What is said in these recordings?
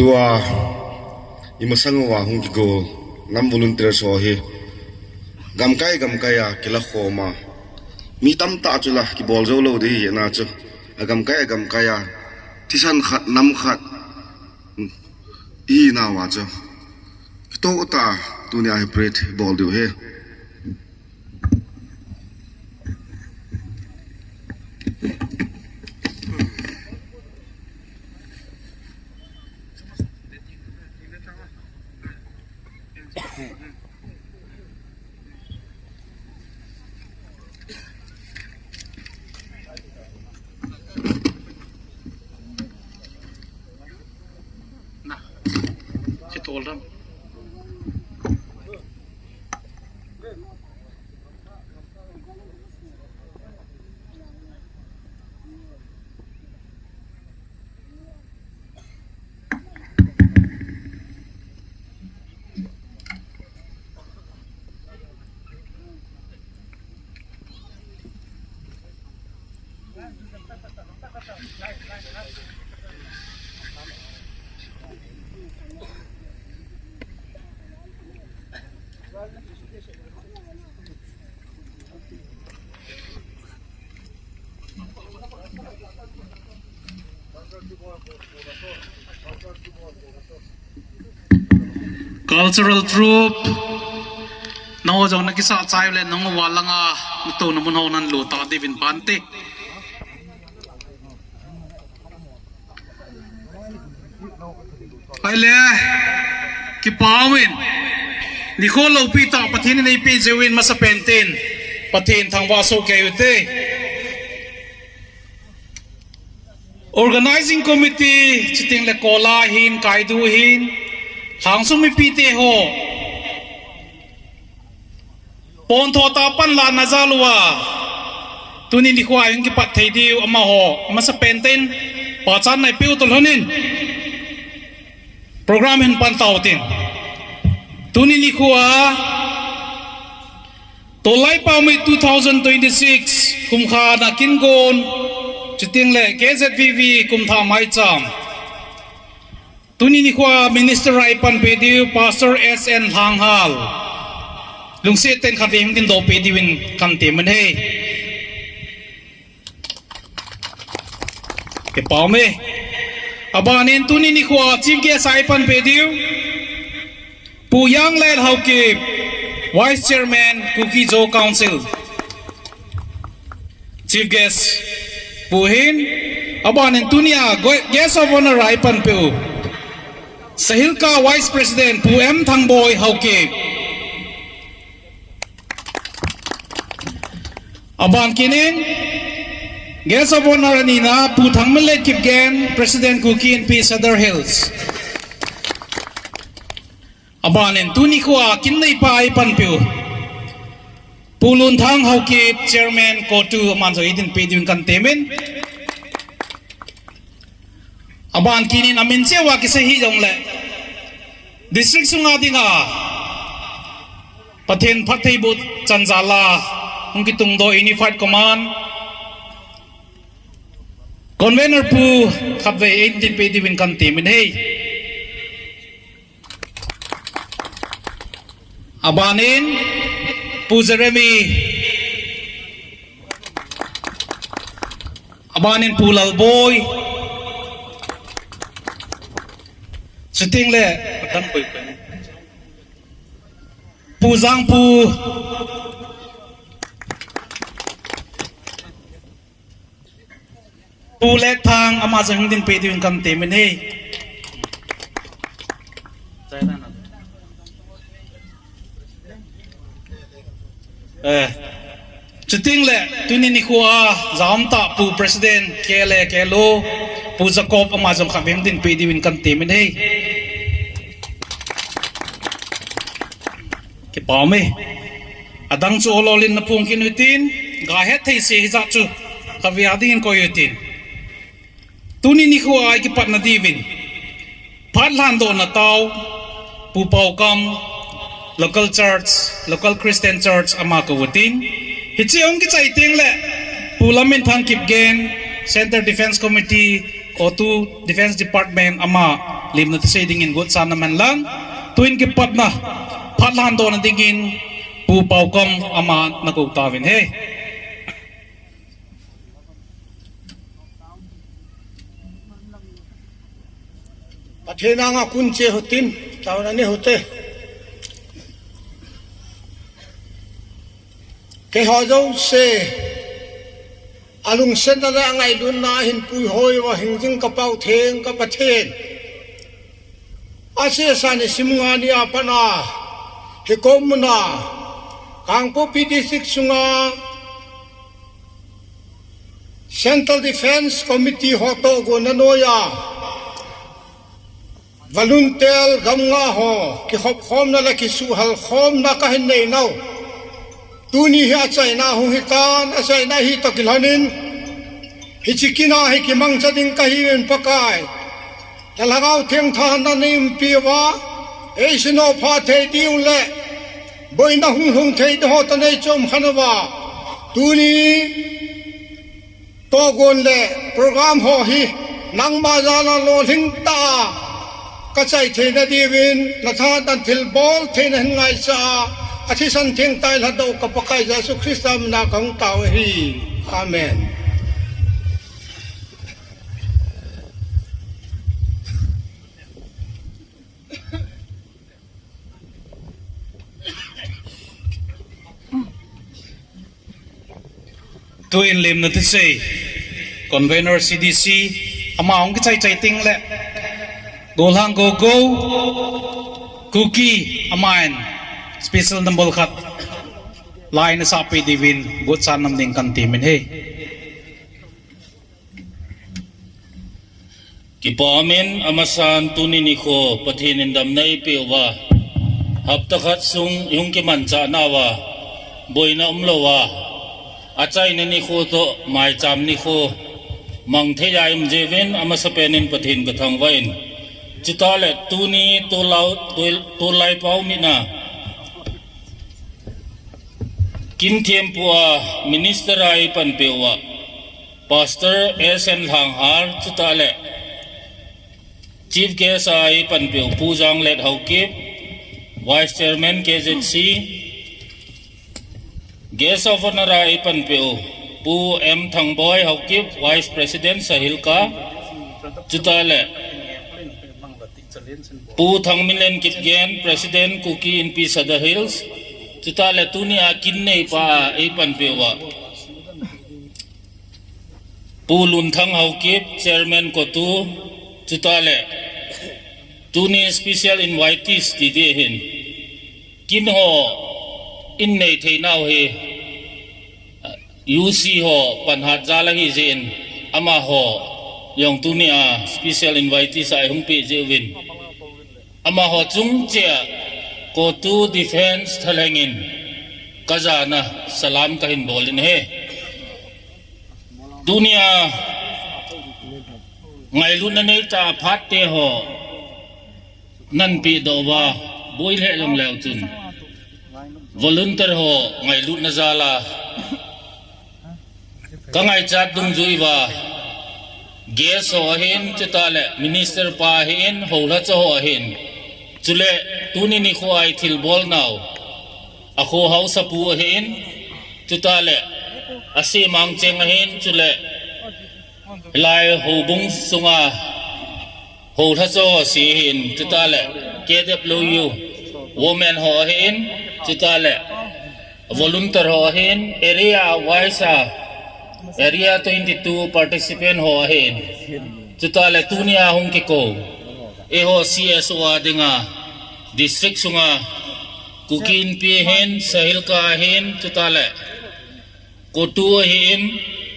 tua imasang wa hung go nam volunteer so he gam kai ya kila khoma mi tam ta chula ki bol zo lo de na chu gam kai ya tisan khat nam khat I na wa chu to ta dunia he pret bol do he cultural troupe nang jong na kisa chai le nang walanga to namun honan lo ta devin pante aile ki pawin ni kholo pita pathin nei pe jewin masa pentin pathin thangwa so keute organizing committee chiting le kola hin kaidu hin hangsung mi pite ho pon thota pan la nazalwa tunin di khwa yung ki pat thei diu ama ho ama sa penten pachan nai piu tol honin program hin pan tautin tunin di khwa tolai pau mi 2026 kum kha na kin gon chiting le KZVV kum tha mai cham tuni ni khwa minister Raipan pediu pastor SN Hanghal lungsi ten khatim tin do pediwin kante man he ke paume abanin tuni ni khwa chief guest Raipan pediu puyang lel hauke vice chairman Kuki Jo council chief guest puhin abanin tunia guest of honor Raipan peu Sahilka Vice President Pu M Thangboy Hauke Aban kinin guest of honor nina Pu Thangmalet Kipgen President Kuki and P Sadar Hills Abanin tuni kwa kinai pa ipan piu Pulun Thang Hauke Chairman Kotu Manzo idin pediwin kantemen aban kinin amin sewa kisahi dong le district sunga dinga pathen phathei but chanjala ungki tungdo unified command convener pu khabwe 18 pediwin kan temin hei abanin pu Jeremy abanin pu Lalboy Siting le patan pui puzang pu lek thang ama jang din pe din kam te men he siting le tuni ni khwa zam ta pu president kele kelo pu Jacob ama jang khabeng din pe din kam te men he ke paume adang chu ololin na pungkin utin gahet thei se za chu kaviadin ko yutin tuni ni khwa ki patna divin phatlan do na taw pu paukam local church local Christian church ama ko utin hichiong ki chaiting le pulamin thang kipgen Center Defense Committee O2 Defense Department ama lim na tse dingin gut san na man lang tuin ke pat na phat lan do na dingin pu pau kom ama na ko tawin he pathena nga kun che hotin tawna ni hote ke ho zo se alung sen na ngai dun na hin pui hoi wa hingjing ka pau theng ka pathen ase sa ni simunga ni apana he komna kangpo PD6 sunga Central Defense Committee hoto go nanoya volunteer gamnga ho ki khop khom na la ki su hal khom na ka hin nei nau tuni hi achai na hu hitan achai na hi to kilhanin hi chikina hi ki mang chading ka hi en pakai talagau theng tha na nim piwa e sino pha the diu le boina hung hung thei do ta nei chom khanwa tuni to gon le program ho hi nang ma za la lo thing ta ka chai the na diwin na tha tan thil bol the na ngai cha athi san theng tai la do ka pakai Jesu Kristam na kong tau hi amen tuin lim na tse convener CDC ama ong chai chai ting le golhang go go cookie amain special number khat line sa pe divin gut san nam ding kan ti min he kipamin amasan tunini ko pathinin dam nei pewa hapta khat sung yung ki man cha nawa boina umlowa achai ni ko to mai cham ni ko mang the yaim jeven amasapenin pathin gathang wain chitale tuni to lai pau mina kin thiam puwa minister ai pan pewa pastor SN Langhar chitale chief guest ai pan peu pujang let haukip vice chairman KZC guest of honor ai pan peu pu M Thangboy haukip vice president Sahilka chitale pu Thangmilen Kitgen president Kuki in Pisada Hills chitale tunia kinnei pa ai pan pewa pu Lunthang haukip chairman Kotu chitale tuni special invitees ti de hin kin ho in nei thei nau he UC ho panhat jala hi zen ama ho yong tunia special invitees ai hung pe je win ama ho chung che ko tu defense thalengin kazana salam kahin bolin he dunia ngai lu na nei ta phat te ho nan pi do wa boi le long leo chun volunteer ho ngai lu na zala ka ngai chat dung jui wa ges ho hin chitale minister pa hin hola cho ho hin chule tuni ni kho ai thil bol naw a kho house pu hin chitale ase mang cheng hin chule lai ho bung sunga ho tha cho si hin chitale KW women ho hin chitale volunteer ho hin area wise area 22 participant ho hin chitale tunia hung ki ko e ho CSO adinga district sunga kukin pi hin Sahilka hin chitale kotu hin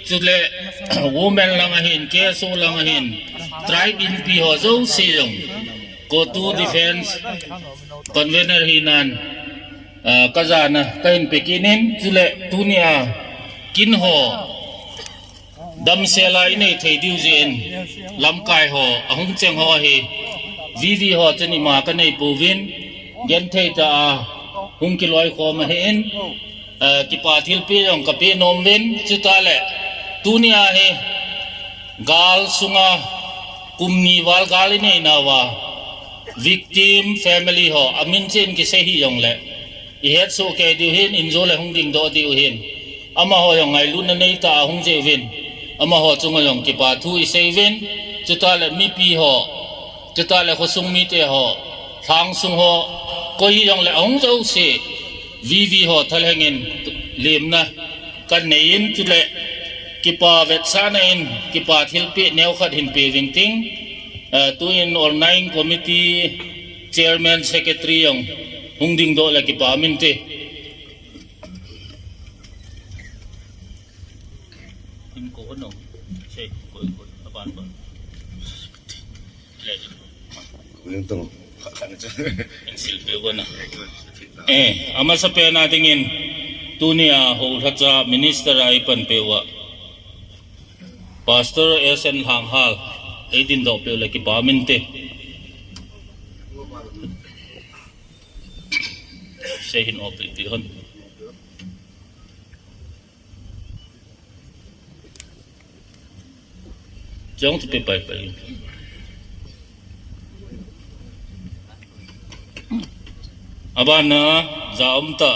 chule women lang hin keso lang hin tribe in pi ho zo silong kotu defense convener hinan kazana kain pekinin chule tunia kin ho dam sela inei thei diu jen lam kai ho ahung cheng ho hi vivi ho chani ma ka nei povin gen thei ta hung ki loi kho ma hen ki pa thil pi yong ka pi nom ven chutale tunia he gal sunga kumni wal gal nei na wa victim family ho amin chen ki se hi yong le I het so ke diu hin in zo le hung ding do diu hin ama ho yong ngai lu na nei ta hung je vin ama ho chung yong ki pa thu I se vin chuta le mi pi ho chuta le kho sung mi te ho thang sung ho ko hi yong le hung zo se vi ho thal hengin lim na kan nei in chu le ki pa vet sa na in ki pa thil pe neu khat hin pe ving ting tu in online committee chairman secretary yong hung ding do la ki pa min te in ko no se ko aban ba le Yung to. in sil pe ko na ama sa pe na tingin tu ni a ho tha minister ai pan pe wa pastor SN hang hal ai din do pe la ki pa min te se hin op ti hon jong tu pe pai pai abana zaum ta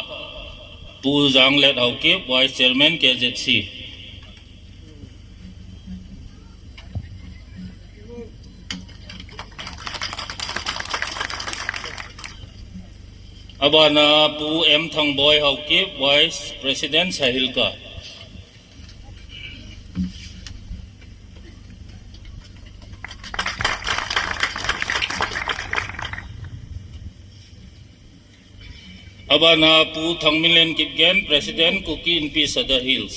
pu jang let hau ke vice chairman KZC abana pu M thang boy hau ke vice president Sahil ka abana pu thang milen kitgen president Kuki in P Sadar Hills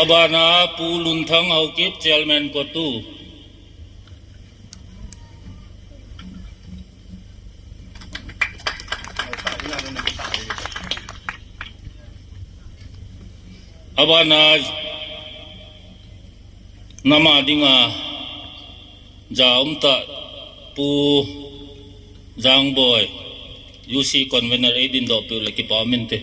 abana pu lunthang hau ke chairman ko tu abana nama dinga jaum ta pu jang boy UC convener edin do pe le ki pamente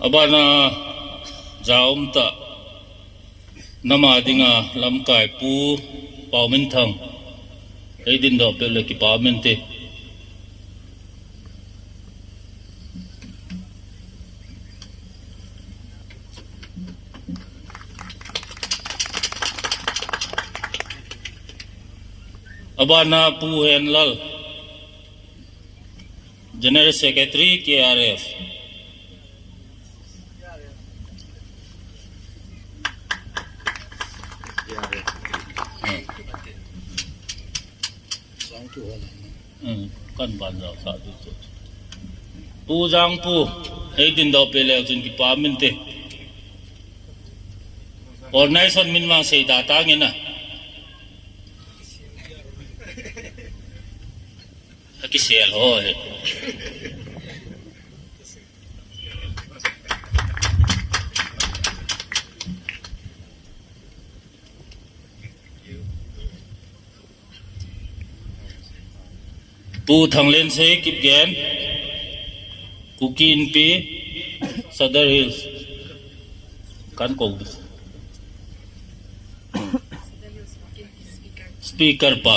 abana jaum ta nama dinga lamkai pu paumin thang edin do pe le ki pamente abana pu henlal general secretary KRF kan ban ra sa tu pu jang pu ei din do pe le jun ki pa min te organization min wang sei da ta nge na ki sel ho he pu thang len se kip gen Kuki in P Sadar Hills kan ko speaker pa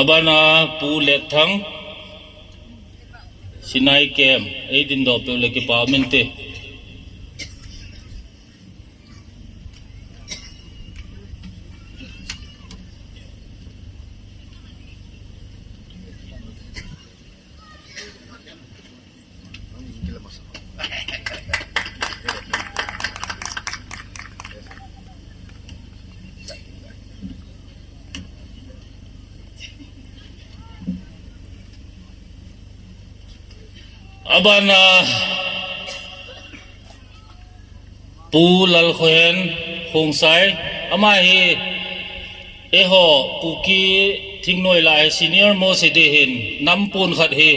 abana pu let thang sinai kem ei din do pe le ki pa min te abana pu lal khoen hong sai ama hi eho puki thingnoi lai senior mo se de hin nampun khat hi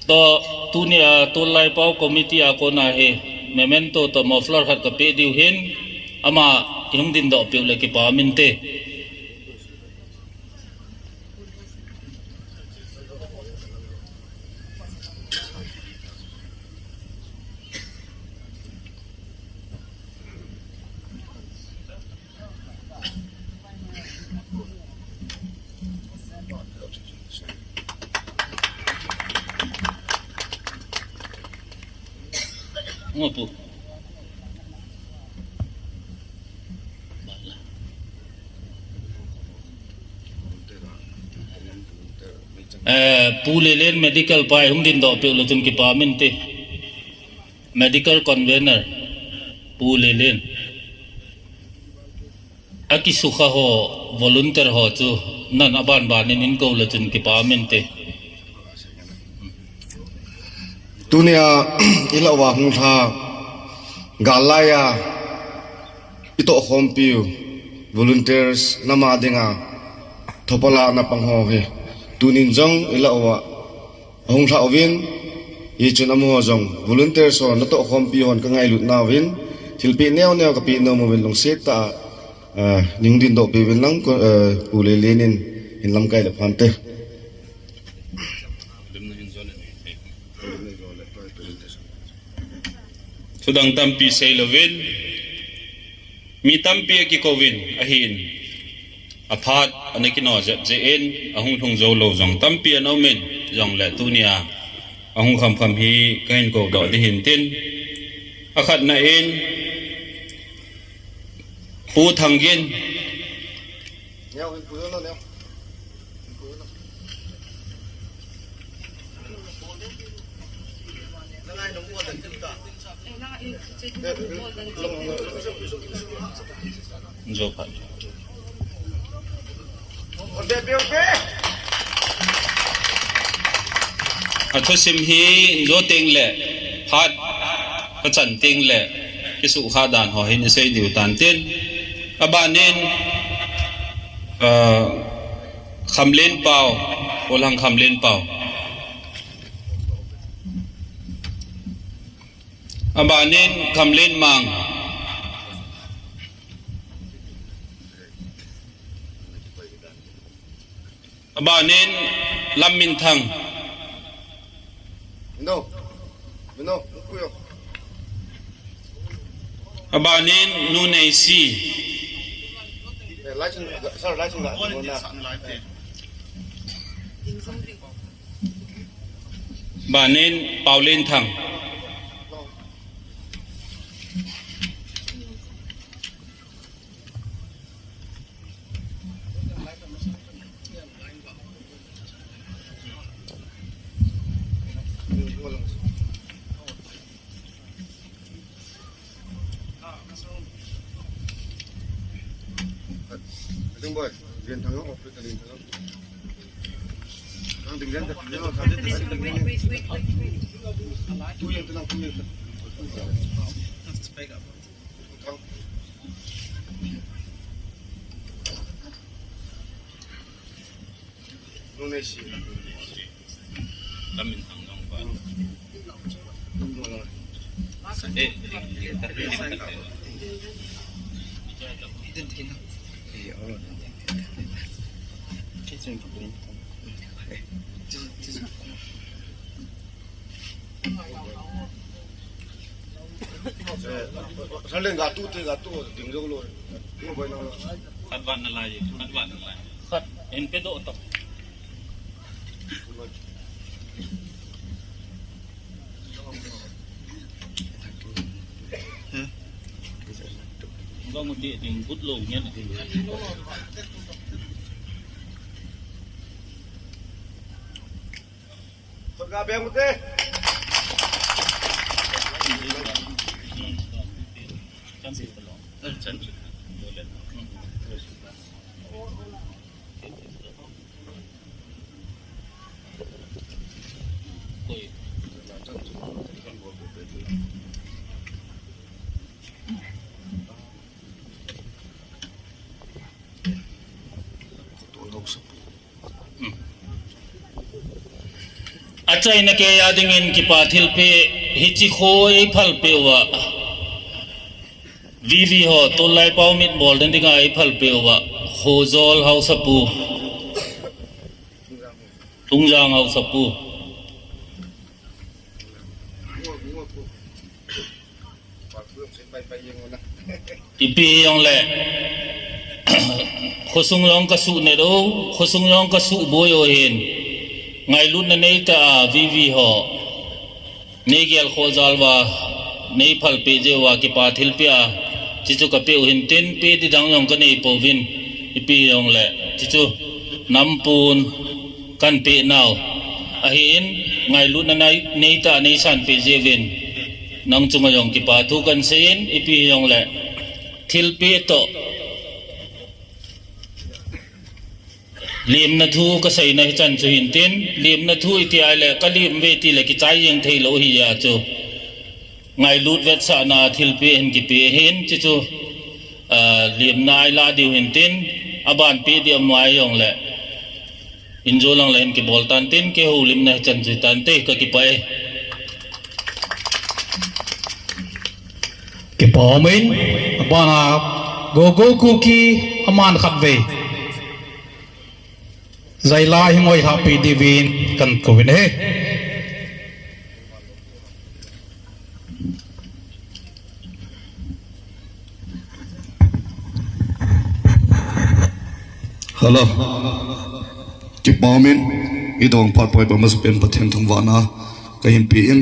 to tunia tolai pau committee a kona he memento to moflar khat ka pe diu hin ama yung din do pe le ki pa min te ngopo pulelen medical pai hung din do pe lutun ki pamin te medical convener pulelen aki sukha ho volunteer ho chu nan aban banin in ko lutun ki pamin te tunia ilawa hung tha galaya ito khompiu volunteers nama denga thopala na pangho he tunin jong ilawa hung tha ovin yi chun amu jong volunteer so na to khompi hon ka ngai lut na win thilpi neo neo ka pi no mo wen long set ta ning din do pe wen lang pu le lenin in lam kai le phante Sudang tampi say lovin, mi tampi ki kovin ahin, aphat anakino jain ahung thong zo lo jong tampi anomen jong le tunia ahung kham hi kain ko do de hin tin akhat na in pu thangin neo pu no neo zo phat atho sim hi zo teng le phat ka chan teng le ki su kha dan ho hin sei diu tan ten abanin khamlen pau olang khamlen pau abanin khamlen mang abanin lammin thang no kuyo abanin nunei si license ga banin paulen thang Đừng bơi, liền thằng nó học được liền thằng nó. Thằng đừng đến thật, nó thằng đến thật, đừng đến. Cú yên, thằng cú yên. Thằng. Nó này xí. lammin thang dong ba Đúng rồi. Sao lên gà tu tiếng dâu luôn. Nó vậy nó. advan na lai khat en pe do to vâng một địa tình bút lùng nhân thì Con gà bé một tê. chân achai na ke yadingin ki pathil pe hichi khoi phal pe wa vivi ho tolai pau mit bol den dinga ai phal pe wa hozol hau sapu tungjang hau sapu ipi yong le khosung yong ka su ne do khosung yong ka su boy o hin ngai lut na nei ta vivi ho nei gel khozal wa nei phal pe je wa ki pathil pe a chichu ka pe hin tin pe di dang yong ka nei povin ipi yong le chichu nampun kan pe naw a hin ngai lut na nei ta nei san pe je vin nang chunga yong ki pa thu kan sein ipi yong le thil pe to lim na thu ka sai na chan chu hin tin lim na thu iti ai le ka lim ve ti le ki chai yeng thei lo hi ya chu ngai lut vet sa na thil pe hin ki pe hin chu chu lim na ai la diu hin tin aban pe di am wai yong le injo lang len ki bol tan tin ke hu lim na chan chu tan te ka ki pai ki pa min bana go kuki aman khat ve zai la hi ngoi happy divin kan ko vin he hello ki pamin I dong pat poi ba masu pen pathen thong wana ka him pi in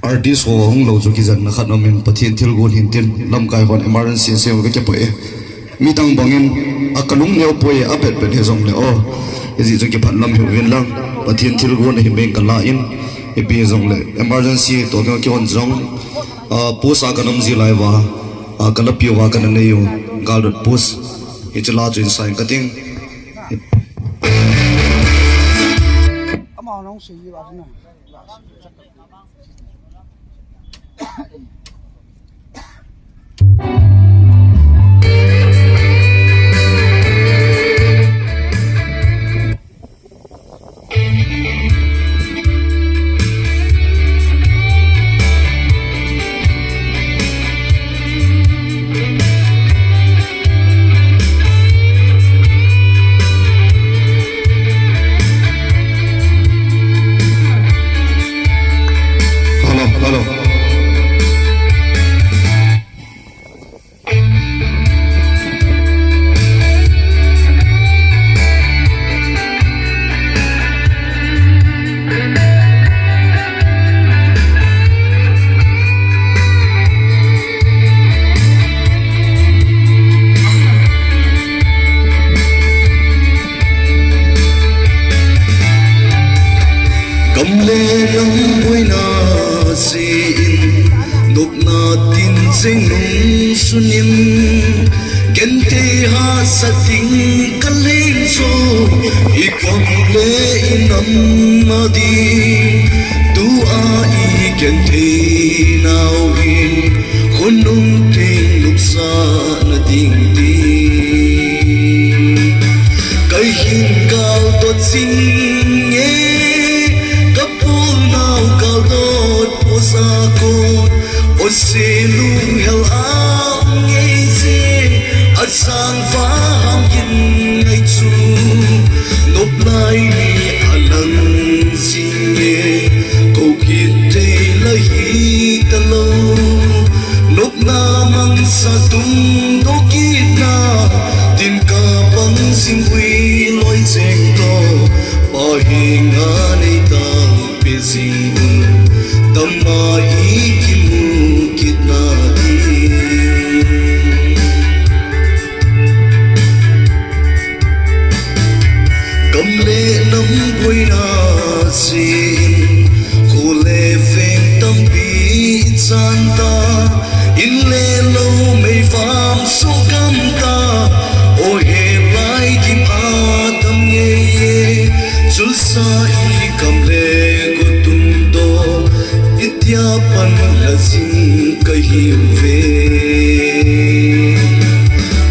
artist ho hong lo chu ki jan na khat min pathen thil gon hin tin lam kai hon emergency se ga ke poi mi tang bangin akalung neo poi a pet pet he jong le o ezi chu ki phan lam he wen lang pathen thil gon hi beng ka la in e pi jong le emergency to ga ki on jong posa kanam ji lai wa kala pi wa kan ne yo gal dot post hi chala chu in sign cutting ama nong si ba na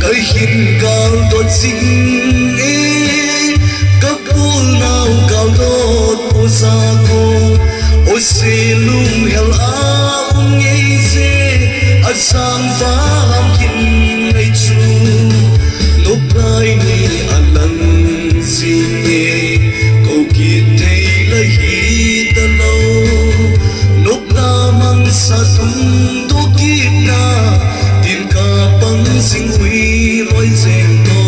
Kahin kal tot sing e kapul nau sa ko o silung hel aung ngei se asang fa ham kin ngai chu nop lai ni alang singe ko ki thei la hi ta lo nop na mang sa tum to ki na tin ka pang sing hui loi zeng to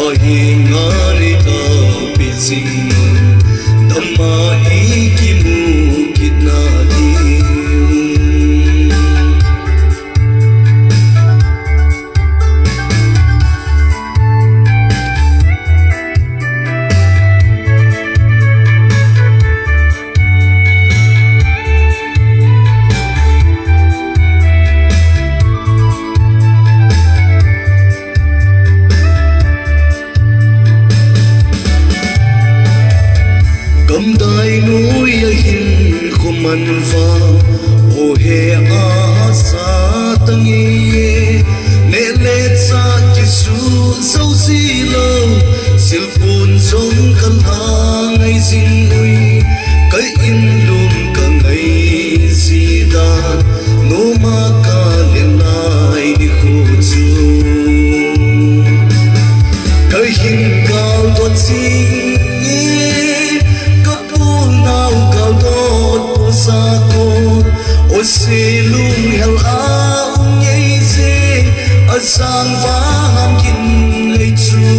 a hi ngari ta pi sing dhamma iki mu kitna di cầm đai núi hin khuman va o he a sa tangi ne le sa jisu so si lo sil pun song kan ha ngai sing ui kai in lum ka ngai si da no ma ka le nai ni khu chu kai hin kal to chi sa ko o silung hel aung ngei se asang va ham kin ngai chu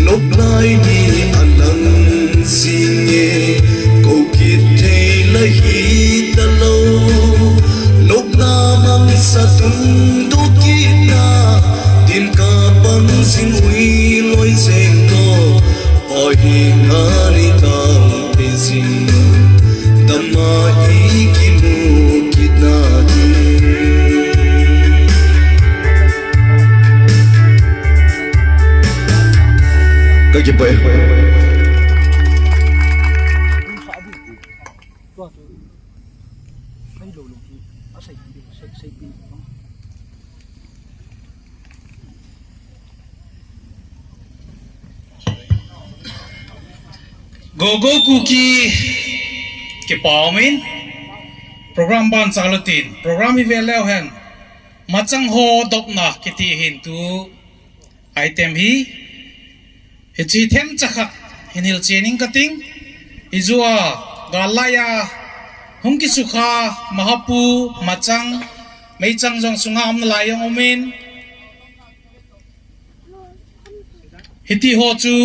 nop lai ni alang singe ko ki thei la hi ta lo nop na mang sa tum do ki na tin ka pang sing ui loi zeng to o hi ngari ta pe sing dhamma iki mu kitna di Kaki pa Gogo Kuki ke paumin program ban salutin program hi veleu hen machang ho dopna kiti hin tu item hi chi them chakha hinil chening kating izua galaya hungki sukha mahapu machang meichang jong sunga am layong omin hiti ho chu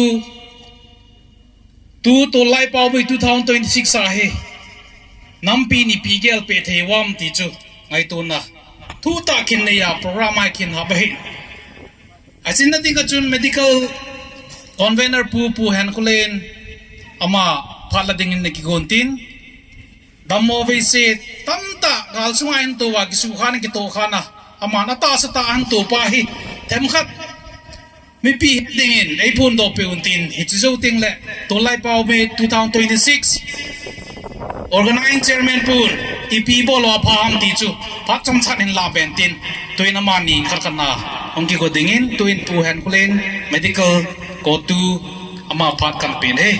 tu to lai pau bi 2026 a he nampi ni pigel pe thewam ti chu ngai tu na thu ta kin ne ya program ai kin ha bai asin na tinga chun medical convener pu han kulen ama phala dingin ne ki gontin dammo ve se tamta gal sunga in to wa ki su khan ki to khana ama na ta sa ta an to pa hi them khat mi pi dingin ai pun do pe untin hi chu zo ting le to lai pau me 2026 organizing chairman pun ipi bolo pham ti chu phat chom chat in la bentin toina mani khat kana ongki ko dingin toin pu han kulen medical ko tu ama phat campaign he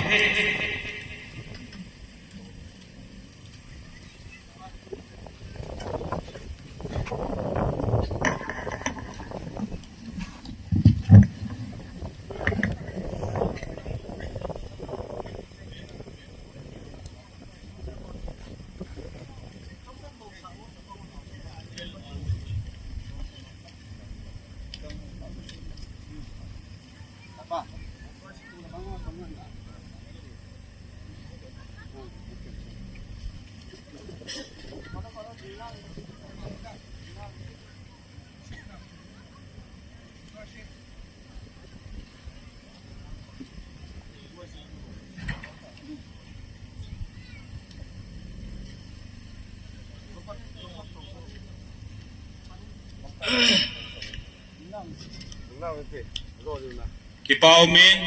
Kipao min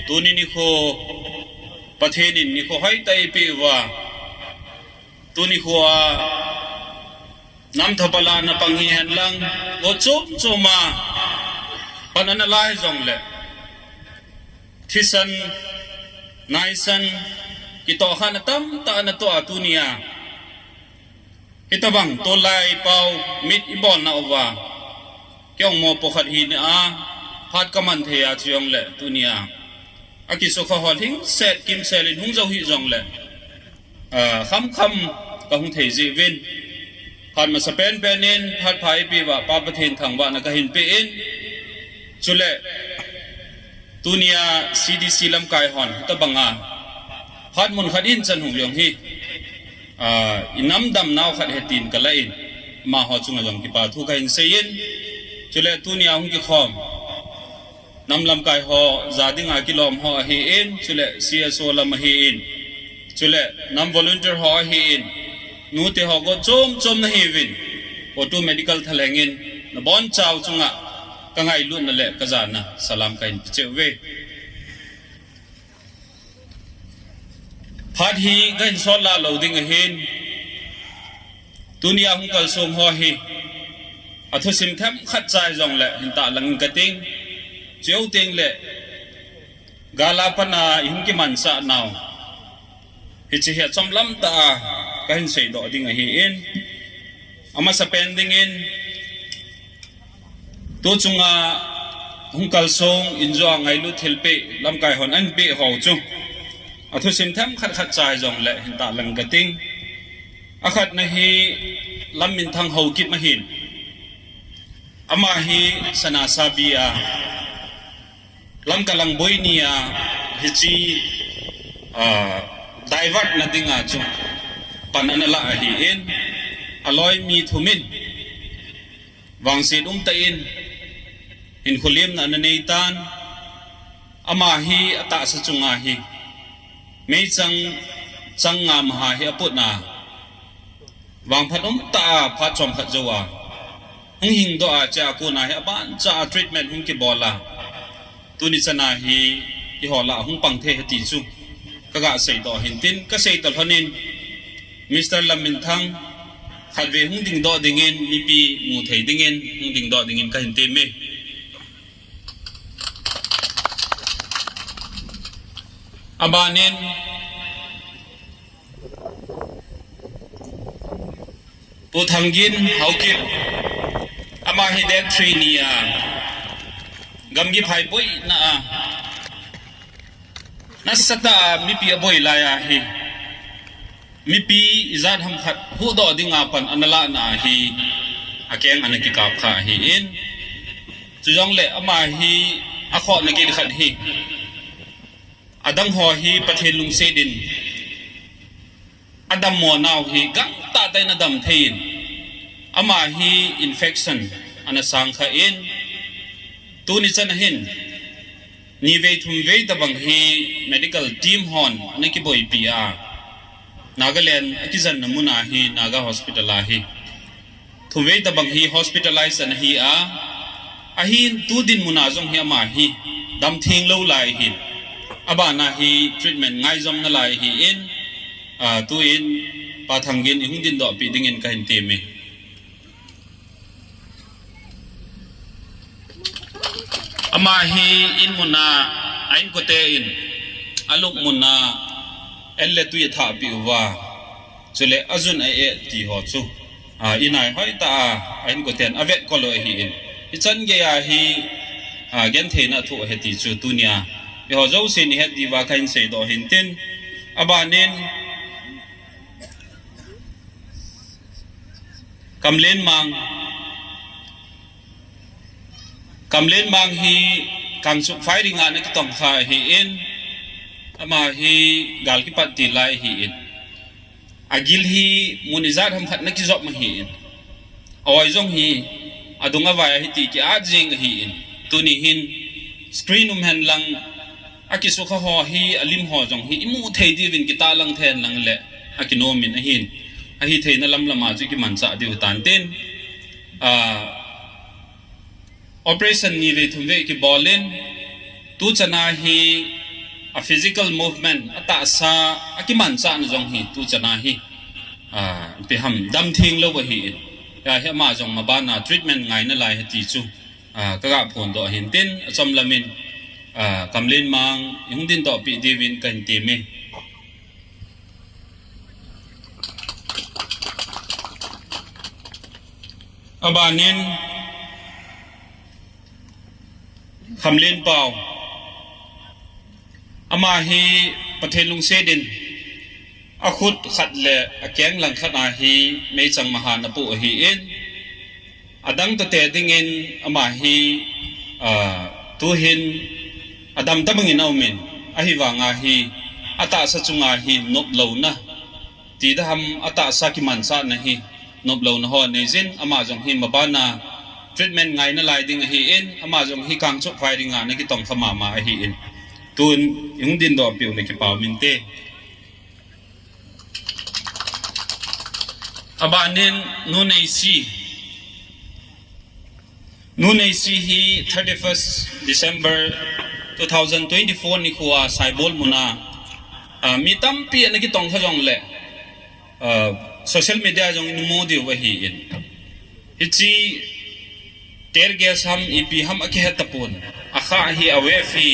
tuni ni ko pathenin ni ko hai tai pi wa tuni ko nam thapala na panghi han lang lo chom choma panana lai jong le thisan naisan to khan tam ta na to atunia itabang to lai pau mit ibon na owa kyong mo pokhat hi na phat kaman thea chiong le tunia aki so kha hol hing set kim selin hung zo hi jong le kham ka hung thei ji win phat ma sapen penin phat phai pi wa pa pathin thang wa na ka hin pe in chule tunia CDC lam kai hon ta banga phat mun khadin chan hung yong hi inam dam naw khat hetin kalain ma ho chunga jong ki pa thu ka in sein chule tunia hung ki khom nam lam kai ho zadinga kilom ho hi in chule CSO lam hi in chule nam volunteer ho hi in nu te ho go chom na hi win auto medical thalengin na bon chaw chunga ka ngai lu na le ka jana salam kain pichewe phat hi gain so la loading hin tunia hung kal som ho hi athu sim tham khat chai jong le hin ta lang ka ting chiếu tiếng lệ gala pana ihung ki man sa now hi chi hiat som lam ta ka hin sei do ding hi in ama sa pending in to chunga hung kal song injo ngai lu thilpe lam kai hon an pe ho chu athu sim tham khat khat chai jong le hin ta lang ka ting akhat na hi lam min thang ho kit ma hin ama hi sana sabia lam kalang boy niya hichi divert na dinga chu pananala hi in alloy mi thumin wangsi ta in hin khulim na naneitan ama hi ata sa chunga hi me chang ngam ha hi aput na wang phat ta phat chom khat jowa hing do a cha ko na hi ban cha treatment hung ki bola tuni sana hi i hola hung pang the ti chu kaga sei to hin tin ka sei to honin Mr. Lamin Thang khat ve hung ding do dingin mi pi mu thei dingin hung ding do dingin ka hin te me abanin pu thangin haukip ama hi det trinia gamgi phai boy na sata mi pi boy la ya hi mi pi izat ham khat hu do dinga pan anala na hi akeng anaki kap kha hi in chujong le ama hi akho na ki khat hi adang ho hi pathen lung se din adam mo naw hi gang ta tai na dam thein ama hi infection ana sang kha in tuni chan hin ni ve thum ve da bang hi medical team hon na ki boy pia Nagaland akizan namuna hi naga hospital hi thum ve da bang hi hospitalized an hi ahin tu din muna jong hi ma hi dam thing lo lai hi abana hi treatment ngai jom na lai hi in tu in pa thangin hung din do pi ding in ka hin te me ama hi in muna ain ko te in aluk muna elle tu ye tha pi wa chule azun ai ti ho chu inai hoi ta ain ko ten avet ko lo hi in ichan ge ya hi gen the na thu he ti chu tunia bi ho zo se ni het di wa kain se do hin tin abanin kamlen mang hi kang su fighting an ki tong kha hi in ama hi gal ki pat ti lai hi in agil hi munizat ham khat na ki job ma hi in awai jong hi adunga wa hi ti ki ajing hi in tuni hin screen han lang akisu kha ho hi alim ho jong hi imu thei di win ki ta lang then lang le akinomin a hin a hi thei na lam lama chu ki man cha di tan ten operation ni ve thum ve ki bolin tu chana hi a physical movement ata sa akiman cha na jong hi tu chana hi pe ham dam thing lo wa hi ya he ma jong ma ba na treatment ngai na lai ti chu ka ga phon do hin tin achom lamin kamlin mang yung din do pi divin kan ti me abanin khamlen pau ama hi pathen lung se din akhut khat le akyang lang khat a hi mei chang mahan apu hi in adang to te ding in ama hi tu hin adam tabangin aumin ahi wanga hi ata sa chunga hi nop lo na ti da ham ata sa ki man sa na hi nop lo na ho ne jin ama jong hi mabana treatment ngai na lai ding hi in ama jong hi kang chok phai ding na ki tong khama ma hi in tun yung din do piu ne ki paw min te abanin nunei si hi 31st December 2024 ni khuwa saibol muna mi tampi na ki tong khajong le social media jong in modi wa hi in hichi ter gas ham ipi ham akhe hatapun akha hi awe fi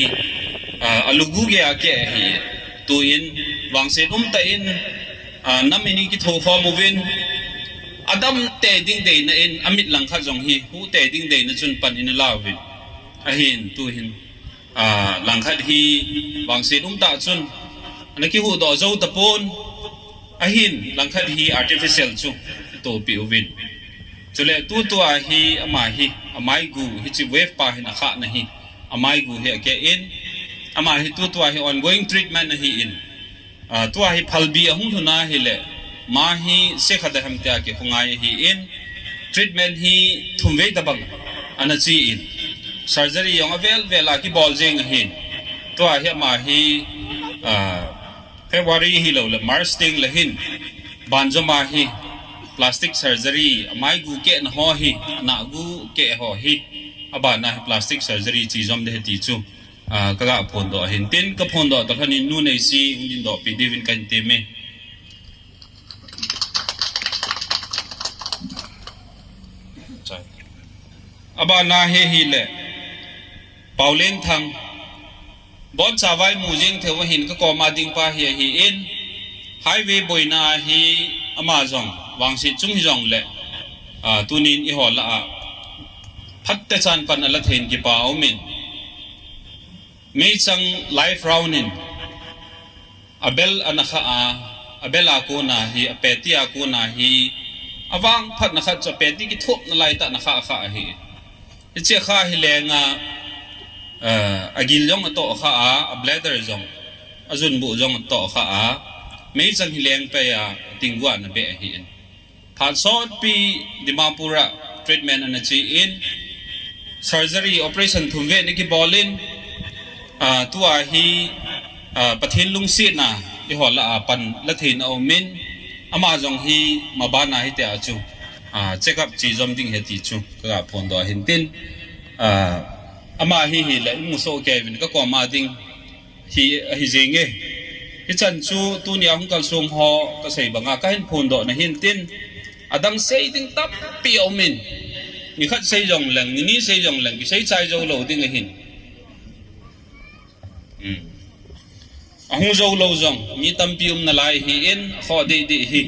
alugu ge ake hi tu in wangse ta in namini ki tho kho movin adam te ding de na in amit lang kha jong hi hu te ding de na chun pan in lawin ahin tu hin lang khat hi wangse ta chun anaki hu do zo tapon ahin lang khat hi artificial chu to pi uvin chule tu hi amai gu hi chi wave pa hin akha na hi amai gu he ke in ama hi tu hi ongoing treatment na hi in tu hi phalbi ahung thuna hi le ma hi se khada ham tia ke hungai hi in treatment hi thumve tabang anachi in surgery yong avel vela ki bol jeng hin tu hi ma hi February hi lo le March ting le hin banjoma hi plastic surgery amai gu ke na ho hi na gu ke ho hi aba na plastic surgery chi jom de ti chu kaga phon do hin tin ka phon do ta khani nu nei si ungin do pi divin kan te me aba na he hi le paulen thang bon chawai mu jing the wa hin ka ko ma ding pa hi hi in highway boina hi amazon wangsi chung jong le tunin i hol la phatte chan pan ala thein ki pa aumin me chang life raunin abel anakha abela ko na hi apetia ko na hi awang phat na kha cha peti ki thop na lai ta na kha kha hi ichi kha hi lenga agil jong to kha a bladder jong azun bu jong to kha a me chang hi leng pe ya tingwa na be hi phat sot pi dimapura treatment ana chi in surgery operation thumve ni ki bolin tua hi pathin lung si na i hola pan la thin au min ama jong hi mabana hi te achu check up chi jom ding he ti chu ka phone do hin tin ama hi le mu so kevin ka ko ma ding hi jenge hi chan chu tu ni ang kal sung ho ka sei banga ka hin phone do na hin tin adang sei ding tap pi au min ni khat sei jong lang ni sei jong lang ki sei chai jo lo ding hin ahung zo lo jong mi tampium na lai hi in kho de hi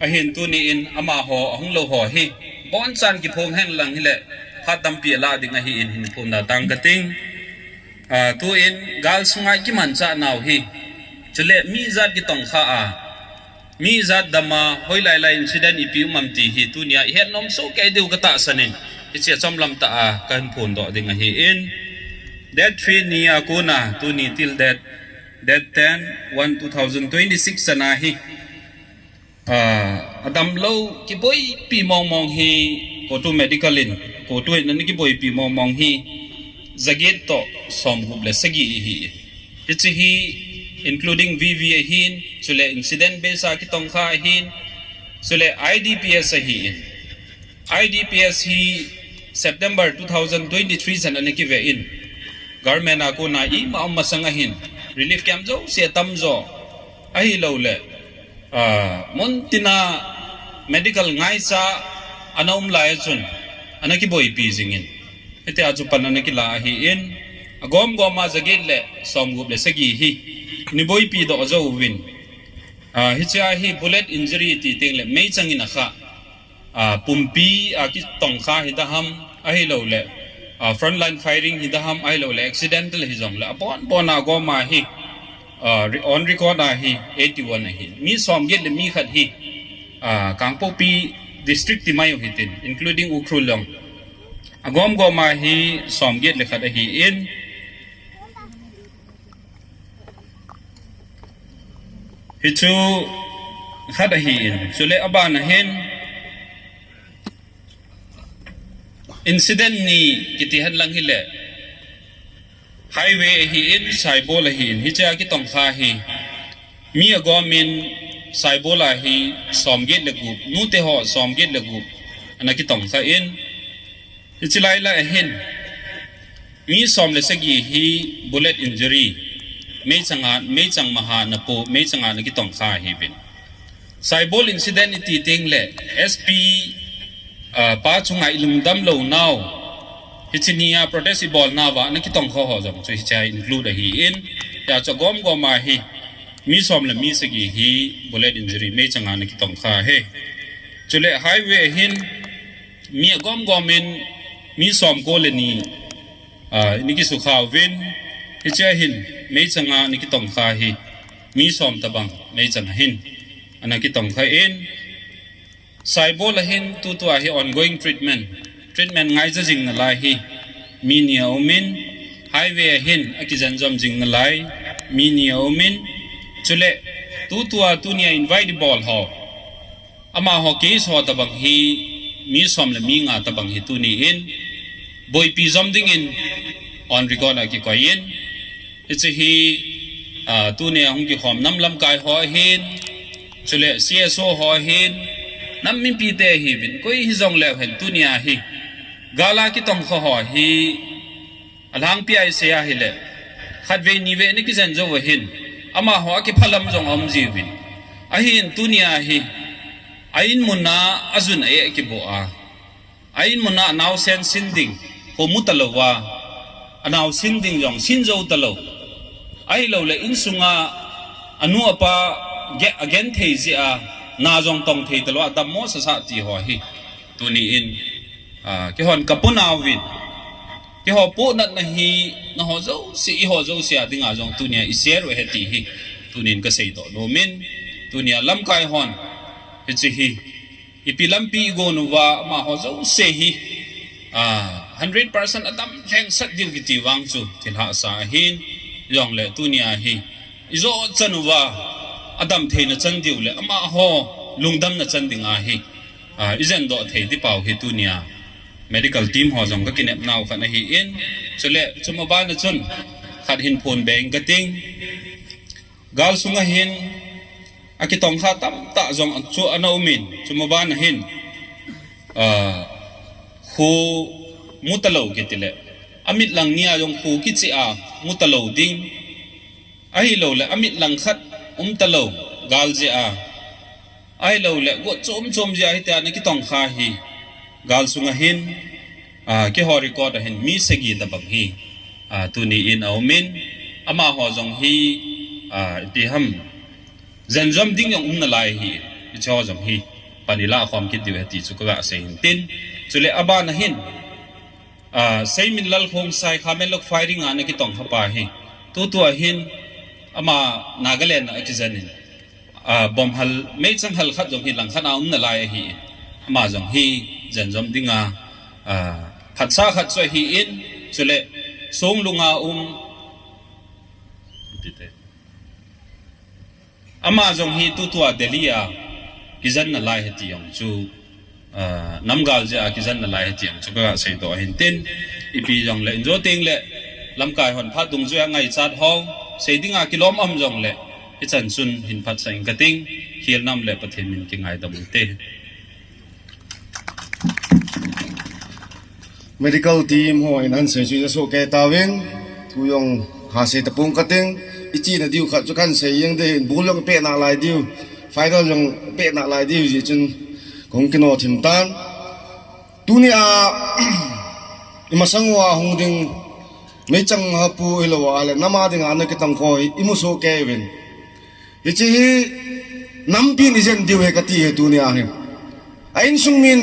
a hin tu ni in ama ho ahung lo ho hi bon chan ki phom hen lang hi le ha tampi la ding hi in hin phom na tang ka ting tu in gal sungai ki man cha naw hi chule mi zat ki tong kha mi zat dama hoi lai lai incident ipiu mam ti hi tu nia het nom so ke deu ka ta sanin hi che chom lam ta kan phon do ding hi in that 3 ni akuna tu ni till that 10/1/2026 sana hi adam lo ki boy pi mong hi ko tu medical in ko tu nan ki boy pi mong hi zaget to som huble sagi hi chi hi including VVA hin chule incident base ki tong kha hin chule IDPS hi IDPS hi September 2023 sana ne ki ve in government ako na i ma masanga hin relief camp jo se tam jo ahi lo le montina medical ngai sa anom lai chun anaki boy pi jingin ete aju panana ki la hi in agom goma jagit le som gup le sagi hi ni boy pi do zo win hi cha hi bullet injury ti ting le mei changin kha ปุ่มปีกิตองข้าหิดาฮัมไอ้เราเลยfront line firingหิดาฮัมไอ้เราเลย accidental หิจงเลยปอนากอมาฮิon record ฮิ81ฮิมีสอมเย็ดเลยมีขัดฮิกังปูปี district ที่ไม่อยู่หิติน including อุครุลงกอมมาฮิสอมเย็ดเลยขัดฮิอินฮิจูขัดฮิอินสุเลอบานฮินincident ni kitihan lang hile highway hi in saibola hi in hicha ki tongkha hi mi agomin saibola hi somget lagu nute ho somget lagu ana ki tongkha in hichilai la hin mi som le sagi hi bullet injury me chang maha na po me changa na ki tongkha hi bin saibol incident iti ting le sp pa chungai lungdam lo now hichinia protest ball nawa na ki tong kho ho jong chu hichai include hi in ya cha gom ma hi mi som la mi sagi hi bullet injury me changa na ki tong kha he chule highway hin mi gom in mi som ko le ni ni ki su khaw win hicha hin me changa na ki tong kha hi mi som tabang me changa hin ana ki tong kha in saibola hin tu hi ongoing treatment ngai za jing na lai hi mi nia omin highway hin akizan jom jing na lai mi nia omin chule tu nia invite ball ho ama ho case ho tabang hi mi som la mi nga tabang hi tu ni in boy pi jom ding in on record aki ko in it's hi tu nia hong ki khom nam lam kai ho hin chule cso ho hin nam min pi te hi bin koi hi jong le hen tunia hi gala ki tong kho ho hi alang pi ai se ya hi le khat ve ni ve ni ki zen zo hin ama ho ki phalam jong om ji bin a hin tunia hi ain munna azun e ki bo a ain munna naw sen sinding ko mutalowa anaw sinding jong sin zo talo ai lo le in sunga anu apa again thei ji a na jong tong thei talo adam mo sa ti ho hi tuni in ki hon kapuna win ki ho pu na hi na ho zo si ho zo sia dinga jong tunia i share we heti hi tunin ka sei do no min tunia lam kai hon hi chi hi ipilam pi go nu wa ma ho zo se hi 100% adam heng sat diu ki ti wang chu thil ha sa hin yong le tunia hi izo chanuwa adam thei na chan diu le ama ho lungdam na chan dinga hi izen do thei di pau hi tunia medical team ho jong ka kinep naw kha na hi in chule chuma ba na chun khat hin phone beng ka ting gal sunga hin akitong kha tam ta jong chu anau min chuma ba na hin khu mutalo kitile amit lang nia jong khu ki chi a mutalo ding ai lo le amit lang khat talo gal je a ai lo le go chom je ai ta na ki tong kha hi gal sunga hin ki ho record hin mi segi da bang hi tu ni in au min ama ho jong hi ti ham zen jom ding yong na lai hi cho jong hi panila khom ki diwe ti chu ka se hin tin chule aba na hin sei min lal khong sai khamen lok firing ana ki tong khapa hi tu hin ama Nagaland akizanin bom hal me chang hal khat jong hi lang khana na lai hi ama jong hi zen jom dinga phatsa khat so hi in chule song lunga ama jong hi tu Delhi kizan na lai heti yong chu namgal je kizan na lai heti yong chu ka sei do hin tin ipi jong le jo ting le lamkai hon pha dung ju ngai chat hong sei dinga kilom am jong le ichan sun hin phat saing kating hiel nam le pathen min ki ngai da te medical team ho in han se chu so ke tawing tu yong ha se tapung kating ichi na diu khat chu kan se yeng de bulong pe na lai diu final yong pe na lai diu ji chun kong kino thim tan tu ni imasangwa hongding me chang ha pu ilawa ale nama ding ana ki tang khoi imu so ke win ichi hi nam pi ni jen diu he ka ti he tu ni a he ain sung min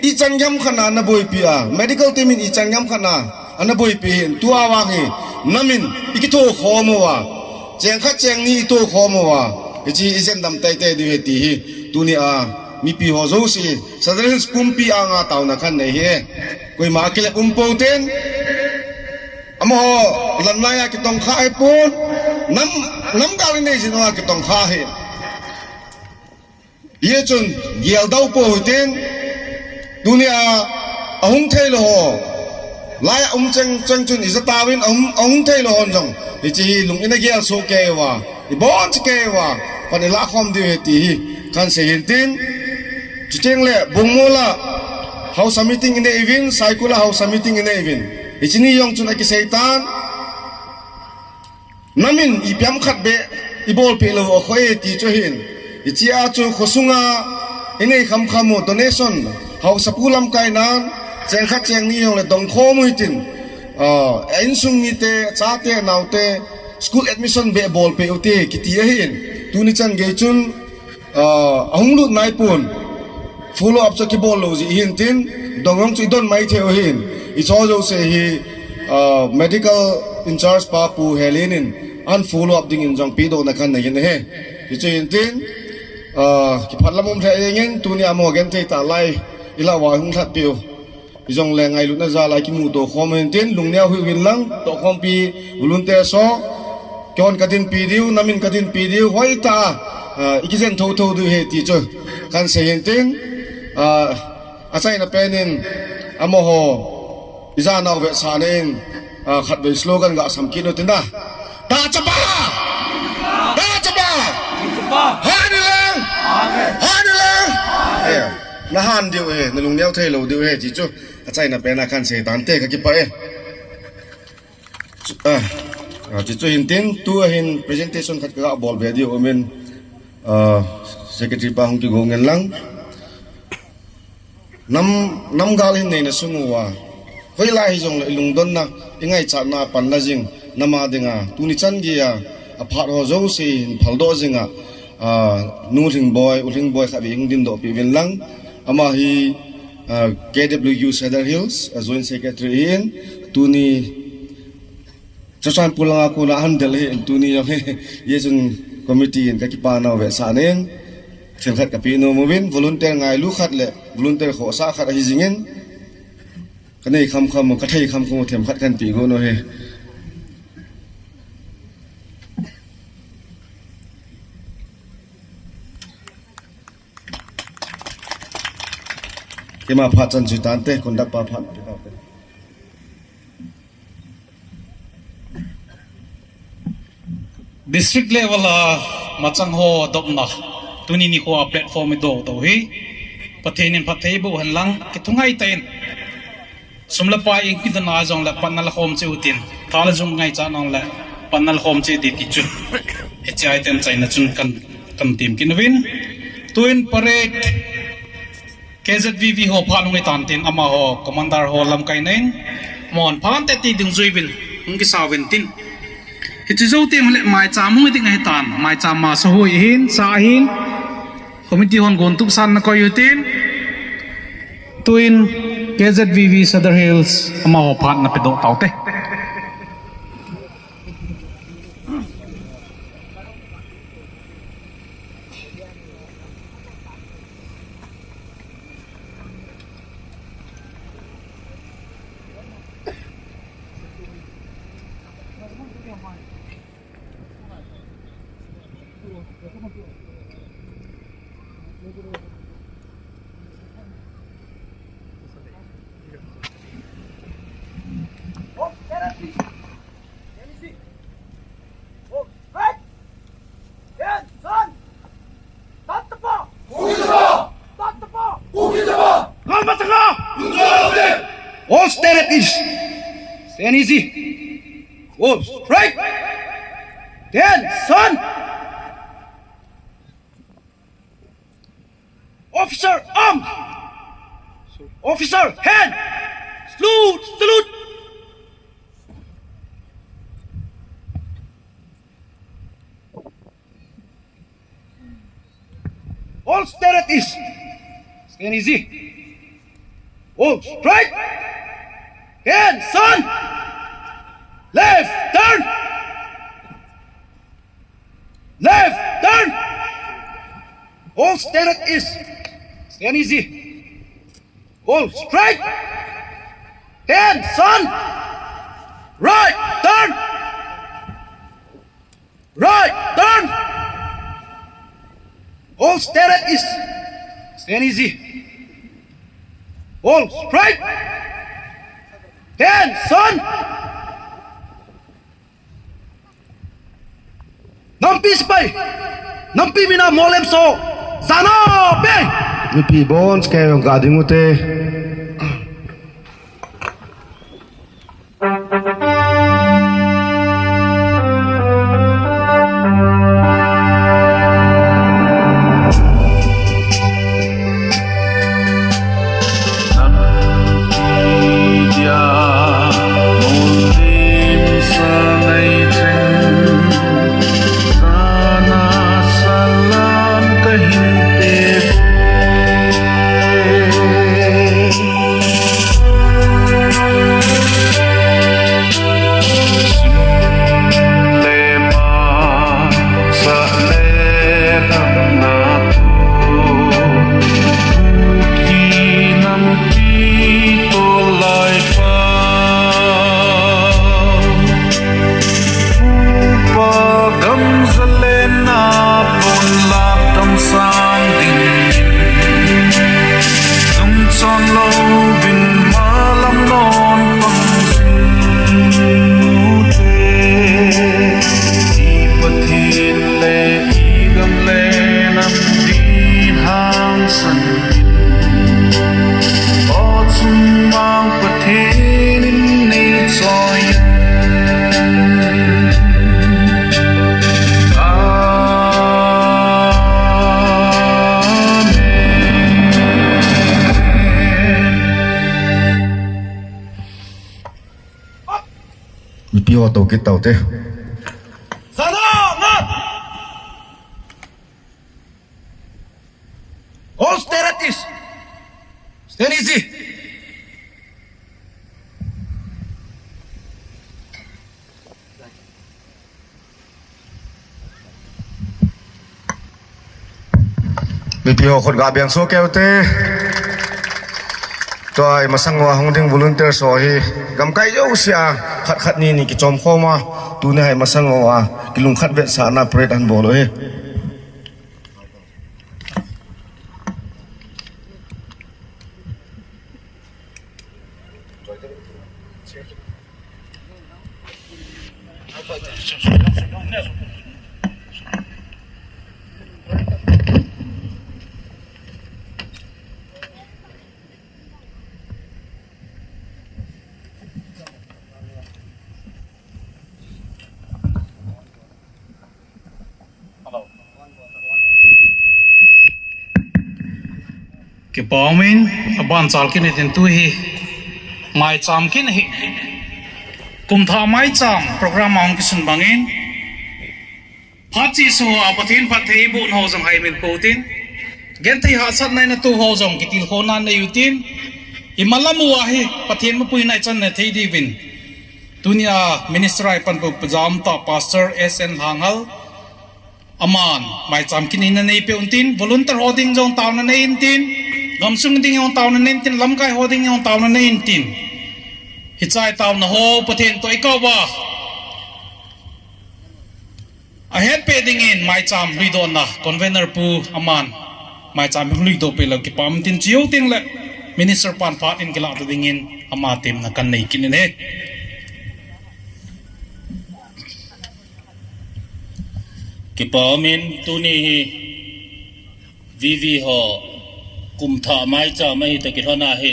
I changyam khana na boy pia medical team in I changyam khana ana boy pi tua wa ngi namin ikito khomo wa cheng kha cheng ni to khomo wa ji izen dam tai tai di ti hi tu ni a mi pi ho zo si sadren pumpi anga taw na khan nei he koi ma kele ten amo lan laya ki tong kha ai pon nam ga nei jin wa ki tong kha he ye chun yel dau po ten dunia ahung thai lo laya cheng chun is tawin ahung thai lo hon jong ji lung ina gel so ke wa I bon ke wa pan la khom di ti kan se hin tin cheng le bungmola house meeting in the event cycle house meeting in the event ichini yong chun aki seitan namin ipiam khat be ibol pe lo khoi ti cho hin ichia chu khosunga inei kham khamo donation house pulam kai nan cheng khat cheng ni yong le dong kho muitin en sung ni te cha te nau te school admission be bol pe uti kiti hin tuni chan ge chun ahung lut nai pun follow up cho ki bol lo ji hin tin dongong chu don mai theo hin I cho jo se hi medical in charge pa pu helinin an follow up ding in jong pi do na khan na yin he I chu hin tin ki phatlamum the yen tu ni amo gen thei ta lai ila wa hung that piu I jong le ngai lut na za lai ki mu to khom hin tin lung neo hu win lang to khom pi volunteer so kon kadin pi diu namin kadin pi diu hoi ta ikizen tho tho du he ti chu kan se hin tin asai na penin amo ho iza na ve sanin khat ve slogan ga sam ki no tinda ta chapa hanilang na han diu he na lung neo thai lo diu he ji chu asai na pena kan se tan te ka ki pa ji chu hin tin tu hin presentation khat ga bol ve diu omen secretary pa hong ki go ngen lang nam gal hin nei na sungwa hoi lai hi jong lung don na ingai cha na pan na jing nama dinga tuni chan gi ya aphat ho zo si phal do jinga nu ring boy kha bing din do pi wen lang ama hi KWU Cedar Hills joint secretary in tuni chasan pulanga ko na handle hi tuni ye jun committee in ka ki pa na ve sa nen thel khat ka pi no movin volunteer ngai lu khat le volunteer kho sa khat hi jingin kanei kham ka thei kham ko them khat kan pi go no he kema phat chan chu tan te kon da pa phat district level machang ho dopna tuni ni ko platform do to hi pathenin pathei bu han lang ki thungai tain sumla pa ing ki na jong la panal khom che utin thal jong ngai cha nong la panal khom che di ki chu he chai ten chaina chun kan tim kin win tuin parade KZVV ho phalungai tan tin ama ho commander ho lam kai nain mon phan te ti ding zuibin ngi sawin tin hichu zo tem le mai cha mu ding ai tan mai cha ma so hoi hin sa hin committee hon gon tup san na ko yutin tuin KZVV Cedar Hills ama ho phat na pedo taute All stand at ease. Stand easy. Go straight. Then, son. Officer, arms. Officer, hand. Salute. All stand at ease. Stand easy. Hold straight. Hand, son. Left, turn. Left, turn. Hold stand at ease. Stand easy. Hold straight. Hand, son. Right, turn. Right, turn. Hold stand at ease. Stand easy. Hold straight. Hand, son. Nampi spy. Nampi mina molem so. Sana be. Nipi bones kayo yung gadingute. Piwa tàu kết tàu thế. Sana ngat. Hold stand at ease. Stand easy. Piwa khot gabiang so keo te. Toy masang wa hong ding volunteer so hi gam kai yo sia khat khat ni ki chom khoma tu ne hai masang wa kilung khat vet sa na pret an bolo he Ki bawmin aban chalkin itin tu hi mai cham kin hi kum tha mai cham program ong kisun bangin phachi so apatin phathei bu no jam hai min putin gen thei ha sat nai na tu ho jom kitil khona na yutin imalam wa hi pathin ma pui nai chan na thei di win tunia minister ai pan pu pajam ta pastor SN hangal aman mai cham kin in nei pe untin volunteer holding jong taw na nei intin gamsung ding yong taw na nei tin lam kai holding yong taw na nei intin hichai taw na ho pathin to ikaw ba a head peding in mai cham ridon na convener pu aman mai cham lui do pe lo ki pam tin chiu ting le minister pan phat in gila to ding in ama tem na kan nei kin ne ki pawmin tuni hi vivi ho kum tha mai cha mai ta ki thona hi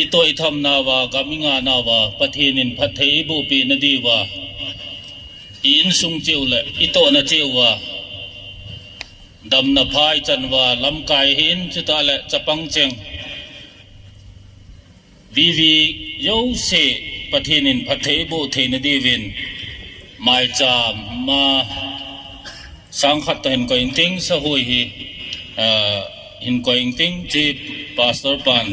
itoi tham na wa gaminga na wa pathinin phathei bu pi na di wa in sung cheu le ito na cheu wa dam na phai chan wa lam kai hin chuta le chapang cheng vivi yo se pathinin phathei bu the na di win mai cha ma sang khat ten ko in ting sa hui hi hin koing ting chi pastor pan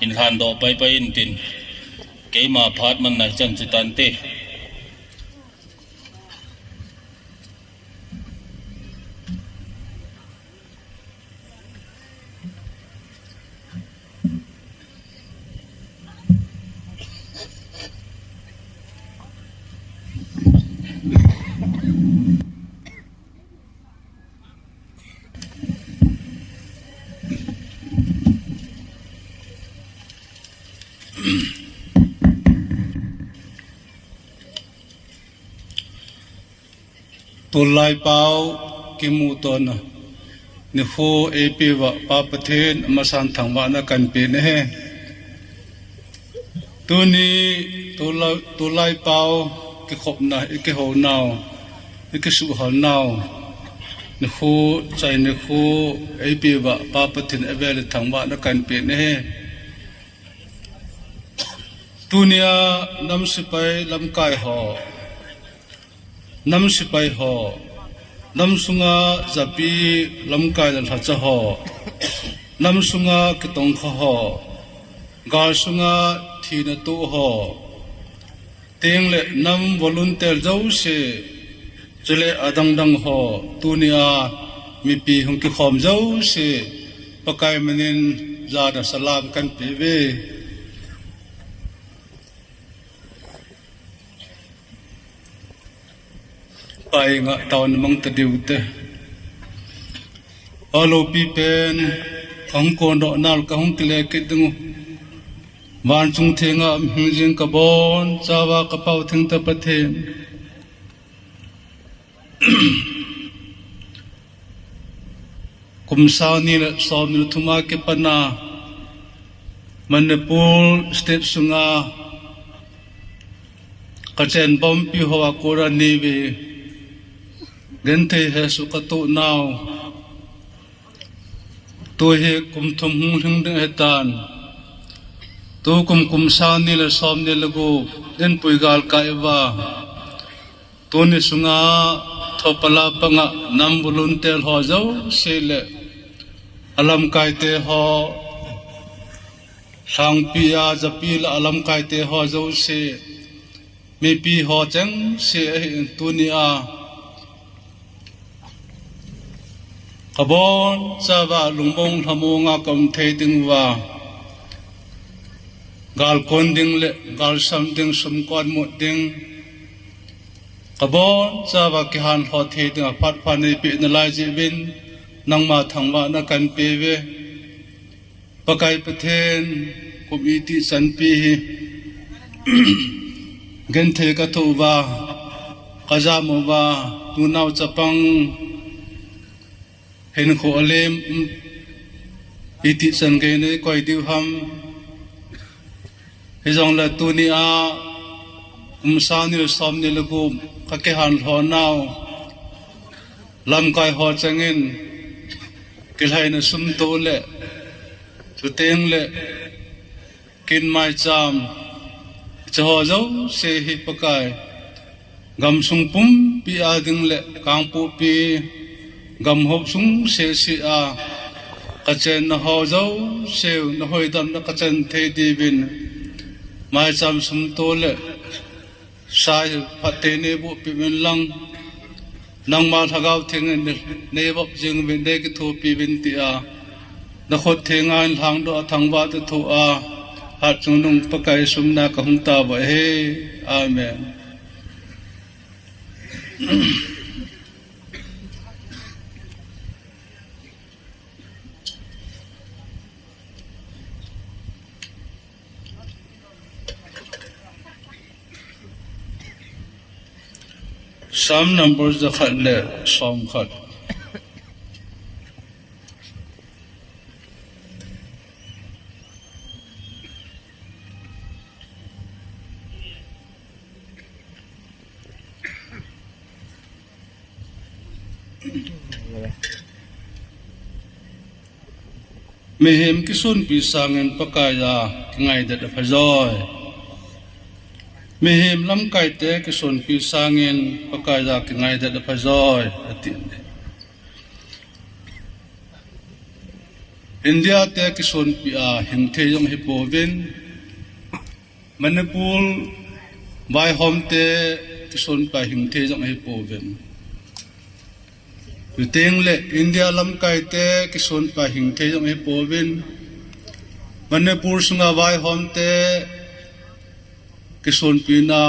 hin han do pai pai in tin ke ma phat man nai chan chi tan te tulai pau kimutona ni ho epi wa papathen amasan thangwa na kan pe ne he tuni tulai pau ki khop na ki ho naw ki su ho naw ni ho chai ni ho epi wa papathen evel thangwa na kan pe ne he tunia nam sipai lam kai ho nam sipai ho nam sunga zapi lam kai dal hacha ho nam sunga kitong kha ho gar sunga thina tu ho teng le nam volunteer jau se chele adang dang ho tunia mi pi hong ki khom jau se pakai manin za da salam kan pe ve pai nga taon mang ta diute alo pi pen ang kon do nal ka hong kile ke dung wan chung thenga hingjing ka bon chawa ka pau thing ta pathen kum sa ni la som ni thuma ke pana Manipur state sunga ka chen bom pi hawa kora ni ve gente he sukatu now to he kum thum hung hing de hetan to kum sa ni la som ni la go den puigal ka ewa to ni sunga thopala panga nam volunteer ho jau sele alam kai te ho sang pia japil alam kai te ho jau se me pi ho chang se tunia kabon sawa lungbong thamonga kam thei ding wa gal kon ding le gal sam ding sum kon mo ding kabon sawa ki han ho thei ding phat phani pi na lai ji bin nangma thangwa na kan pe ve pakai pathen komiti san pi gen thei ka thu wa kaza mo wa tu nau chapang hen kho alem iti san ge ne koi diu ham he jong la tu ni a sa ni som ni lu ka ke han ho naw lam kai ho changin ke lai na sum to le tu teng le kin mai cham cho zo se hi pakai gam sung pum pi a ding le kang pu pi gam hop sung se si a kachen na ho zo se na hoi dam na kachen the di bin mai cham sum to le sai phate ne bu pi men lang nang ma thagau theng ne bop jing bin de ki thu pi bin ti a na khot thengan hang do thang ba te thu a hat chung nung pakai sum na ka hung ta ba he amen some numbers the khat le som khat mehem kisun pisangen pakaya ngai da phajoi mehem lam kai te kisun pisangin pakaya ngai da phajoi atin India te kison pi a hing the yong hi povin Manipur vai hom te kison pa hing the yong hi povin Teng le India lam kai te kison pa hing the yong hi povin Manipur sunga vai hom te kison pi na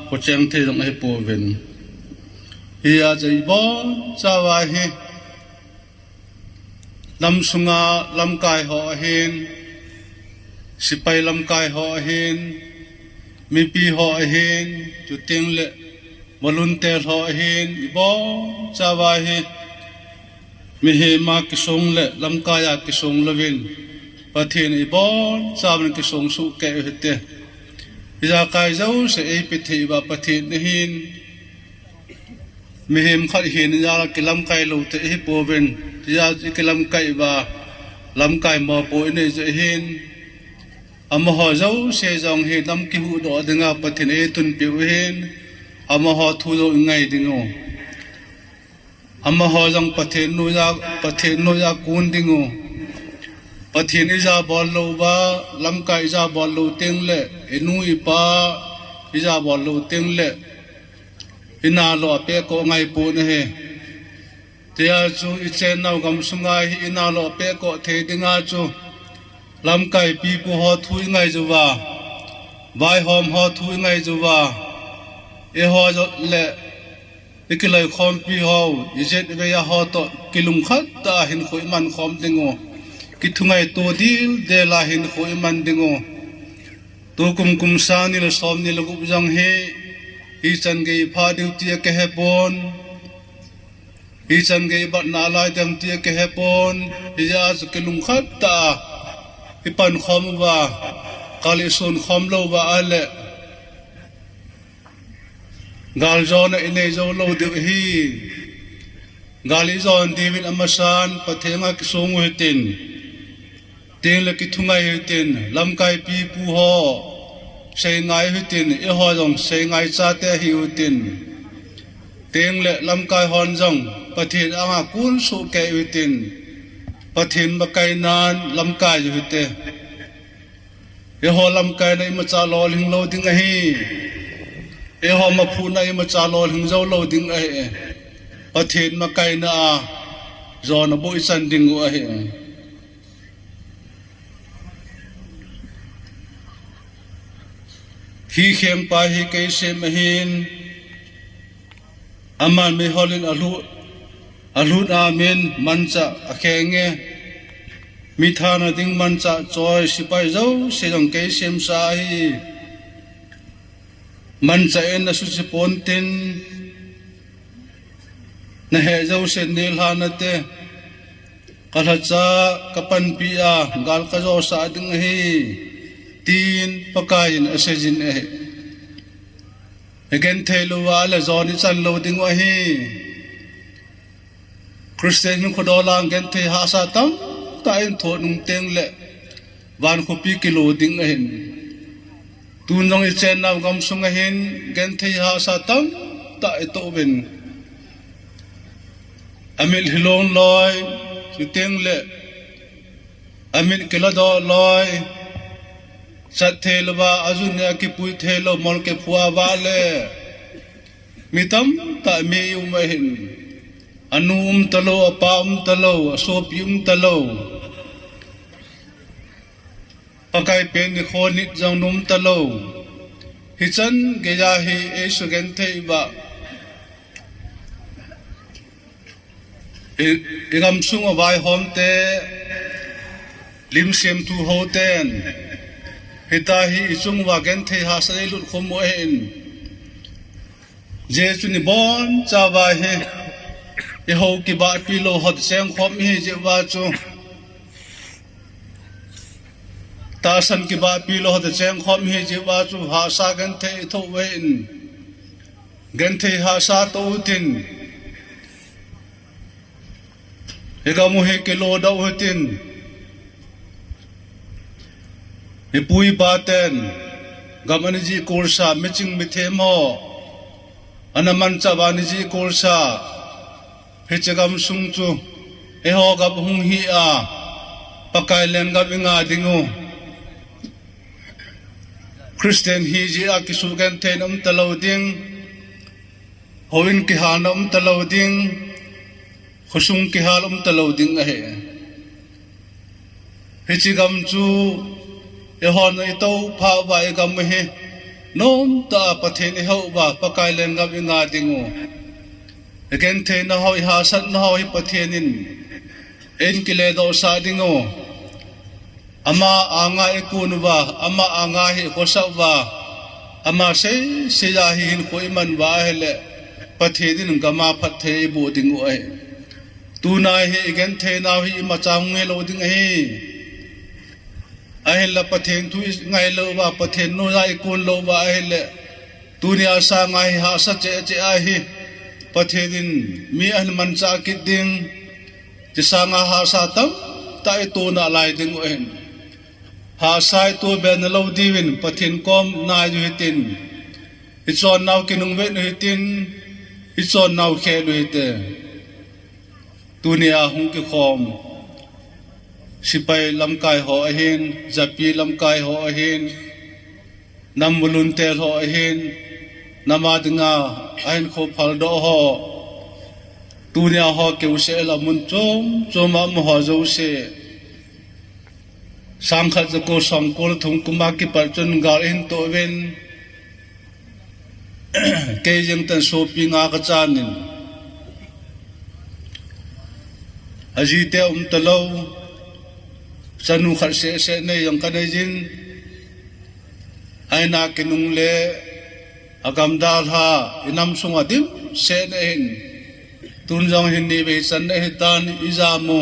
ko cheng the yong hi povin Ia jai bo cha wa hi Lam sunga lam kai ho hin sipai lam kai ho hin mi pi ho hin tu ting le volunteer ho hin bo cha wa hi mi he ma ki song le lam kai ya ki song lovin pathin i bo cha ban ki song su ke hete ya kai zau se e pi thi ba pathin hin mi hem khat hin ya ki lam kai lo te hi povin ya cái lâm cày và lâm cày mò bội này dễ hin mà họ giấu xe dòng hin lâm cái hũ đó đừng ngập bật thiên tuần biểu hin mà họ thu rồi ngày đừng ngô mà họ dòng bật thiên nuôi ra cuốn đừng ngô bật thiên ra bỏ lâu ba lâm cày ra bỏ lâu tiếng lệ nuôi ba ra bỏ lâu tiếng lệ ina lo pe ko ngày bội này Tia chu ichen nau gam sungai hi ina lo pe ko the dinga chu lam kai pi pu ho thui ngai chu wa vai hom ho thui ngai chu wa e ho jo le ikilai khom pi ho ijet ve ya ho to kilum khat ta hin khoi man khom dingo ki thungai to dil de la hin khoi man dingo to kum sa ni lo som ni lo gu jang he i chan ge pha diu tia ke he bon Hi chan gei bat na lai dam tia ke hepon hi ya zu ke lung khat ta hi pan khom wa kali son khom lo wa ale gal zon ine zo lo de hi gali zon divin amasan pathenga ki song hitin teng le ki thungai hitin lam kai pi pu ho sei ngai hitin e ho jong sei ngai cha te hi hitin teng le lam kai hon jong pathin anga kun su ke utin pathin ma kai nan lam kai ju te e ho lam kai nei ma cha lo ling lo ding a hi e ho ma phu nei ma cha lo ling zo lo ding a hi pathin ma kai na zo na boi san ding a hi hi khem pa hi ke se ma hin aman me holin alut amen mancha akhenge mithana ding mancha choi sipai zo se jong ke sem sa hi mancha en na su si pontin na he zo se nil hanate kalhacha kapan pia gal ka zo sa ding hi tin pakain asejin again thelo wala zoni chan lo ding wa hi Christian ko do lang gen the ha sa tam ta in tho nung teng le van ko pi kilo ding a hin tun nong i chen na gam sung a hin gen the ha sa tam ta e to ben amil hilon loy su teng le amil kila do loy sat thelo ba azun ne ki pui thelo mol ke phua wa le mitam ta me yu ma hin anum talo apam talo asopium talo pakai pen ni khonit jang num talo hichan geja hi esugen thei ba igam sung vai hom te lim sem tu ho ten hita hi chung wa gen thei ha sai lut khom mo hen je chu ni bon cha wa he e ho ki ba pi lo hot seng khom hi je wa chu ta san ki ba pi lo hot seng khom hi je wa chu ha sa gan the tho wen gan the ha sa to tin e ga mu he ke lo da tin e pui ba ten gamani ji kursa meching mithe mo anaman cha bani ji kursa hechagam sung chu e ho gab hung hi a pakai lengam inga dingo Christian hi ji akisugan ten taloding hoin ki hanam taloding khusung ki halum taloding ahe hichigam chu ehon ito pha wa egam he non ta pathen ho ba pakai lengam inga dingo again the na hoi ha san na hoi pathenin en kile do sa dingo ama anga ekun ba ama anga hi kosa ba ama se ya hi hin ko iman ba hele pathedin gama phathe bu dingo ai tu na hi again the na hi ma chang nge lo ding hi ahela pathen tu ngai lo ba pathen no ya ekun lo ba hele dunia sa ngai ha sa che a hi pathedin mi an man cha kiding ti sanga ha sa tam tai tu na lai ding en ha sai tu ben lo diwin pathin kom na ju hitin ichon naw kinung ve nu hitin ichon naw khe lu hite dunia hung ki khom sipai lamkai ho ahin japi lamkai ho ahin nam volunteer ho ahin namadinga ain kho phal do ho dunia ho ke use la mun chom am ho zo se sangkhat ko sangkol thum kuma ki parchun gar in to ven ke jeng tan so pi nga ka chanin aji te talo sanu khar se ne yang ka jin aina kinung le agam dal ha inam sunga dim se ne hin tun jong hin ni be san ne hitan izamu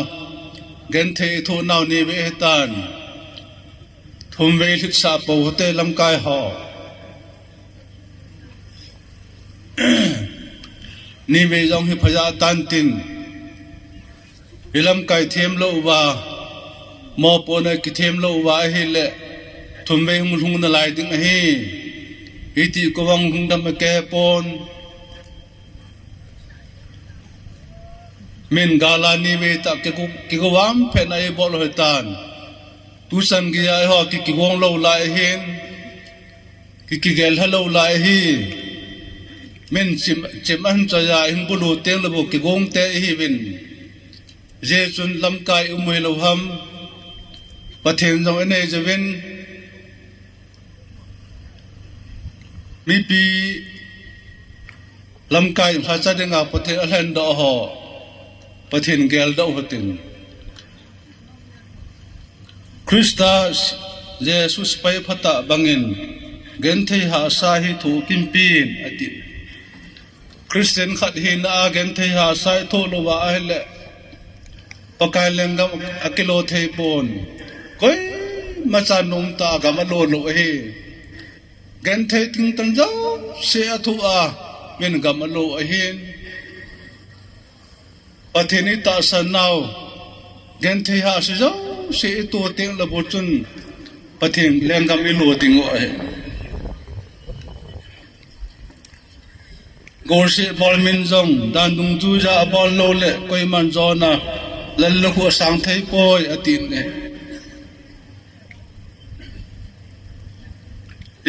gen the thu naw ni be hitan thum ve lik sa po hote lam kai ho ni be jong hi phaja tan tin ilam kai them lo wa mo po ne ki them lo wa hi le thum ve hung na lai ding hi iti ko wang hung dam ke pon min gala ni ve ta ki ko wam phe na e bol hotan tu san gi ai ho ki gong lo lai hin ki gel hello lai hi min chim an cha ya hin bulu teng lo ki gong te hi win je chun lam kai umoi lo ham pathen jong ene je win mi pi lam kai pha cha denga pathe alhan do ho pathen gel do hotin Christus Jesus pai phata bangin gen thei ha sa hi thu kim pin ati Christian khat hi na gen thei ha sai tho lo wa hele pakai lengam akilo thei pon koi ma cha num ta ga ma lo lo he gen thei ting tan jo se athu a men ga ma lo a hin patheni ta san naw gen thei ha se jo se to teng la bo chun pathen lengam i lo ting o he gor se bol min jong dan dung chu ja bol lo le koi man zo na lan lo ko sang thei poi atin ne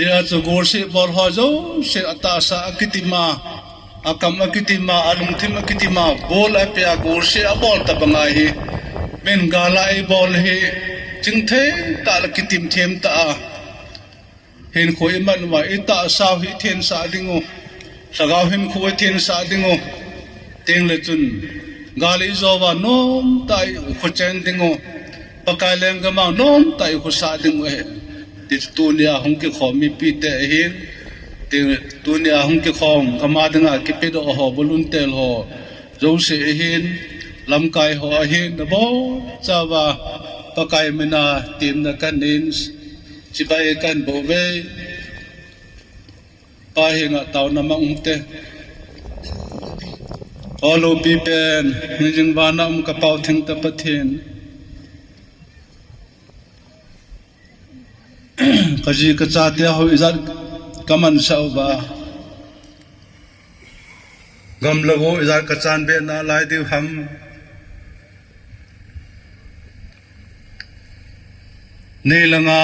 ira chu gor se bol ho zo se ata sa akitima akam akitima alung thim akitima bol a pe gor se a bol ta banga hi men gala e bol hi ching the ta la kitim them ta hen khoi man wa ita sao hi then sa dingo sagau him khoi then sa dingo teng le chun gali zo wa nom tai khu chen dingo pakai leng ga ma nom tai khu sa dingo he ti tu nia hong ki khom mi pi te hin ti tu nia hong ki khom kama dinga ki pe do ho bolun tel ho zo se hin lam kai ho hin na bo cha wa pakai mena tim na kanin chi bai kan bo ve pa hinga taw na ma umte olo pi pen jing bana ka pau thing ta pathen kaji ka cha te ho izat kaman sau ba gam lago izat ka chan be na lai diu ham นี่ละงา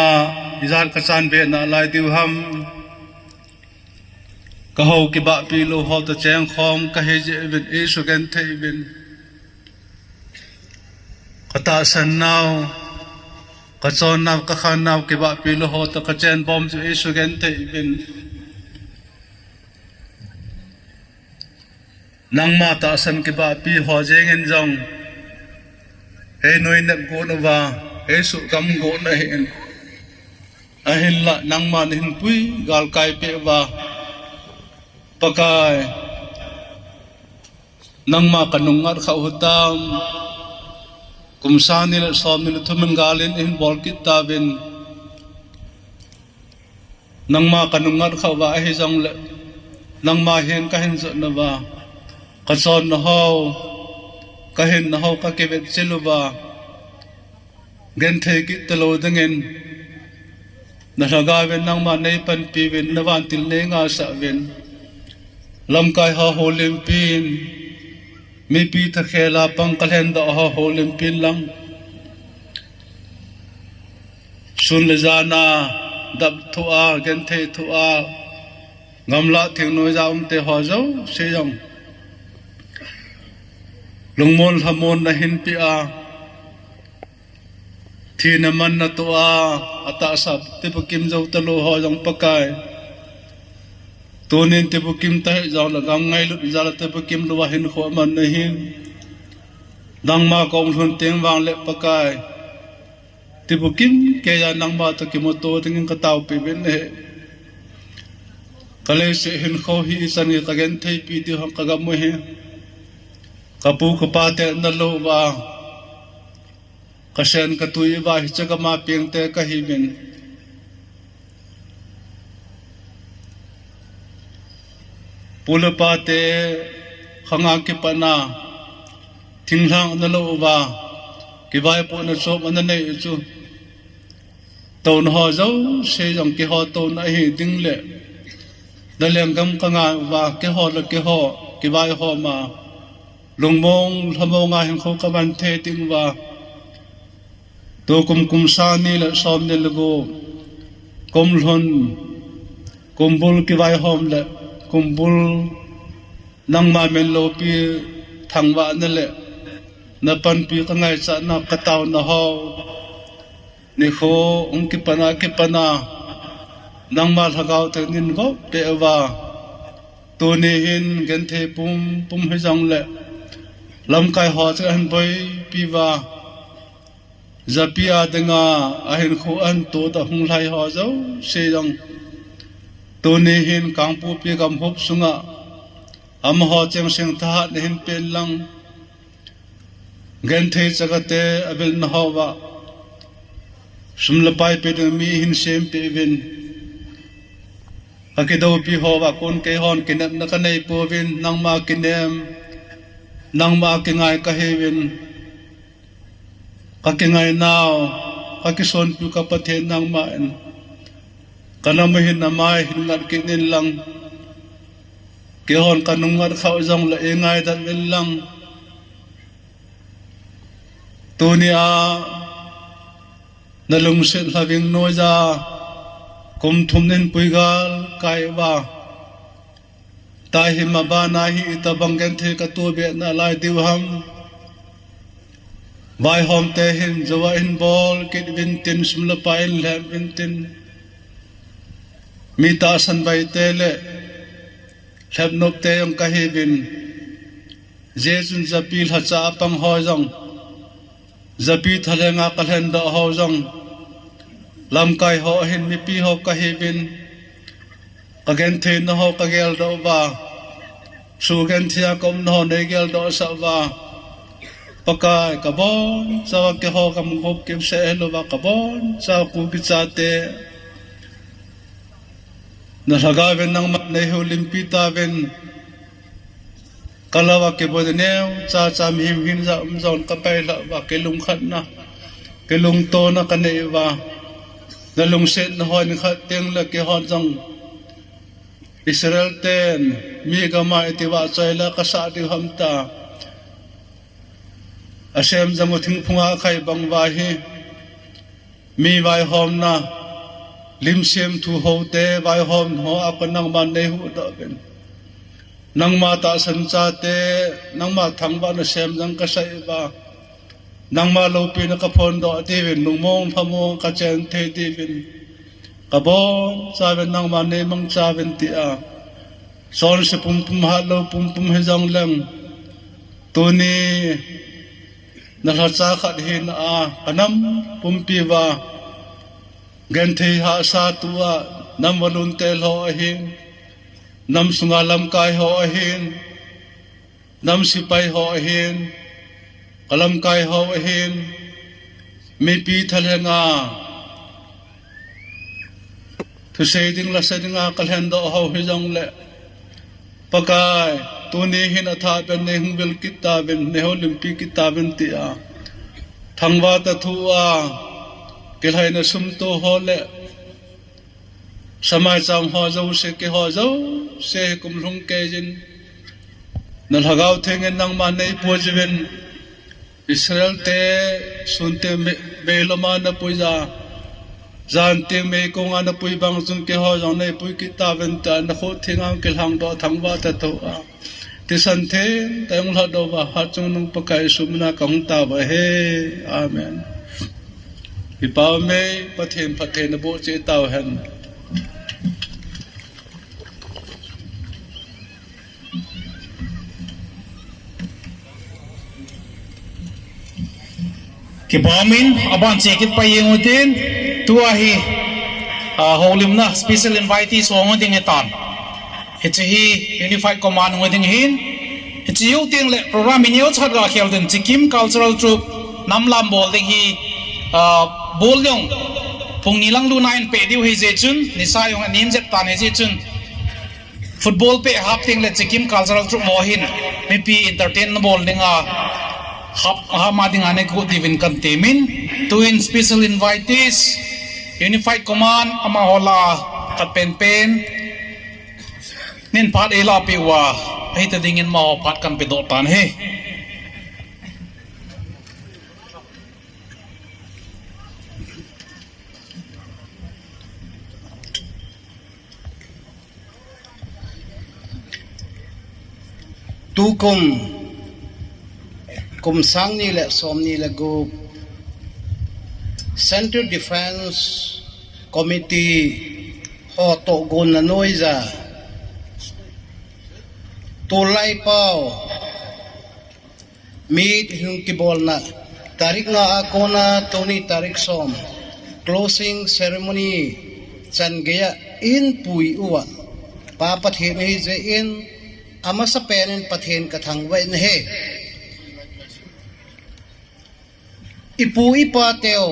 อิจารกษันเบนะลายดิวฮัมก็เฮากิบะปีโลเฮาตะแจงคอมก็เฮเจวินเอสุกันเทวินก็ตาสันนาวก็จอนนาวก็ขานาวกิบะปีโลเฮาตะกะแจนบอมจุเอสุกันเทวินนางมาตาสันกิบะปีฮอเจงินจงเฮนวยนักโกนวาเฮสุกัมโกนเฮนahin la nang man hin pui gal kai pe wa pakai nang ma kanungar kha hutam kumsani la som ni thumen galin in bol kitabin nang ma kanungar kha wa hi jong le nang ma hen ka hin zo na wa ka son no ho ka hin no ho ka ke vet chelu wa gen the ki telo dengen nasagawen nang manay panpiwin nawantil na nga sawin lamkay ha holimpin may pita kela pang kalenda ha holimpin lang sunlezana dab tua gente tua ngamla tingno za te hozo seyong lungmol hamon na hinpia thi naman na tua atasap tipukim jaw talo ho jong pakai tunin tipukim tai jaw lagang ngai lut jala tipukim luwahin kho man nahin nang ma kong thun teng wang le pakai tipukim ke ya nang ma to kimoto tingin kataw pi ben he kale se hin kho hi san ni kagen thei pi ti hang kagam mo he kapu kapate na lo wa kasen katui ba hi chaga ma peng te ka hi min pulapa te khanga ki pana thinglang na lo ba ki vai po na so man nei chu ton ho zo se jong ki ho ton a hi ding le da leng gam kanga ba ki ho le ki ho ki vai ho ma lungmong thamong a hin kho ka ban the ting ba to kum sani la som ne lago kum lhon kumbul ki vai hom le kumbul nang ma men lo pi thangwa ne le na pan pi ka ngai cha na kataw na ho ni kho ki pana nang ma thagaw te nin go pe wa to ne hin gen the pum he jong le lam kai ho cha han boi pi wa zapia denga ahin khu an to ta hung lai ho zo se jong to ne hin kang pu pi gam hop sunga am ho cheng sing tha ne hin pen lang gen the chagate abil na ho wa sumla pai pe de mi hin sem pe vin akido pi ho wa kon ke hon kinap na kanai po vin nang ma kinem nang ma ki ngai ka he vin kakingai now kakison pu kapathe nang ma en kanamahin na mai hingat kinin lang ke hon kanungar khaw jong la engai dat vel lang tunia nalung set having noja kum thumnen puigal kai wa tai himaba nahi itabangen the ka to be na lai diwam vai hom te hin zawa in bol kit vintin smla pain lam vintin mita san bai tele khab nop te yong ka hebin jejun zapil hacha pang ho jong zapi thalenga kalhen da ho jong lam kai ho hin mi pi ho ka hebin kagen the no ho ka gel do ba su gen thia kom no ne gel do sa ba pakai kabon sa ke ho kam gop ke se lo ba kabon sa ku ki chate na saga ven nang ma nei ho limpita ven kalawa ke bodneu cha cha mi hin za zon ka pai la ba ke lung khat na ke lung to na ka nei wa na lung set na ho ni khat teng la ke hon jong Israel ten mi ga ma ti wa chai la ka sa di hamta asem zango thing phunga khai bangwa hi มีไว้หอมนะลิมเสียมทูโฮเตไว้หอมหัวอักนังมันในหัวดอกเป็นนังมาตาสันจาเตนังมาทั้งบ้านเสียมนังกษัยบ้านังมาโลปีนักพลดอกที่เป็นนุ่งมงพมงกระเจนเทที่เป็นกระบอกจาเป็นนังมันในมังจาเป็นตีอาสอนสิปุ่มปุ่มฮัลโลปุ่มปุ่มให้จังเล่งตัวนี้นักษาขัดหินขนมปุ่มปีว่าเงินที่หาสาตัวนำวลุนเตลหอหินนำสุงาลำกายหอหินนำสิไปหอหินกลำกายหอหินมีปีทะเลงาทุเสดิงละเสดิงากลเห็นดอกหอหิจังเละปะกายตัวนี้หินอัฐาเป็นในหุ่นเวลกิตาเป็นในโอลิมปิกกิตาเป็นตีอาทั้งว่าตะทัวเกลให้นสุมโตหอเละสมัยจำหอเจ้าเสกหอเจ้าเสกกุมลุงเกจินนั่นหากเอาเทงินนังมันในปัวจเป็นอิสราเอลเตสุนเตเบลมานะปุยจาจานเตเมกงานะปุยบางจุนเกหอจังในปุยกิตาเป็นตานะโคเทงามเกลหังดอทั้งว่าตะทัวติสันเทแต่ยังหลอดว่าฮัจงนุงปะกายสุมนากังตาบะเฮอาเมนอิปาเมปะเทนนะโบเจตาวหันki bamin aban chekit pa yengutin tua hi holim na special invitee so ngoding etan hi unified command ngoding hin hi yuting le program in yo chat ga khel den Sikkim cultural troupe namlam bol ding hi bol yong phung nilang lu nine pe diu hi je chun ni sa yong nim jet tan he je chun football pe hap ting le Sikkim cultural troupe mo hin mi pi entertain na bol ding ha mading ane ko divin kan temin tuin special invitees unified command ama hola kat pen nin pat ela pi wa ai ta dingin ma pat kan pe do tan he tu kum sang ni le som ni le go Central Defense Committee ho to gon na noiza to lai pao meet hung ki bol na tarik na akona toni tarik som closing ceremony chan geya in pui uwa pa pathen hi je in ama sa penen pathen ka thang wai na he ipu ipa teo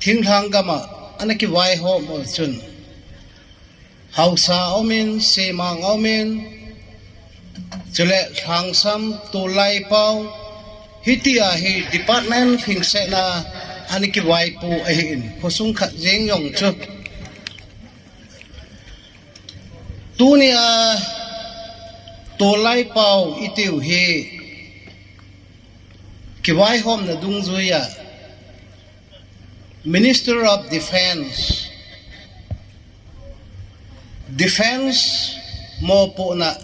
thing thang gama anaki wai ho mo chun hausa omin semang omin chule thang sam tu lai pau hitia hi department thing se na aniki wai pu a hin khosung khat jeng yong chu tunia tu lai pau itiu hi kiwai hom na dung zuya Minister of Defense mo po na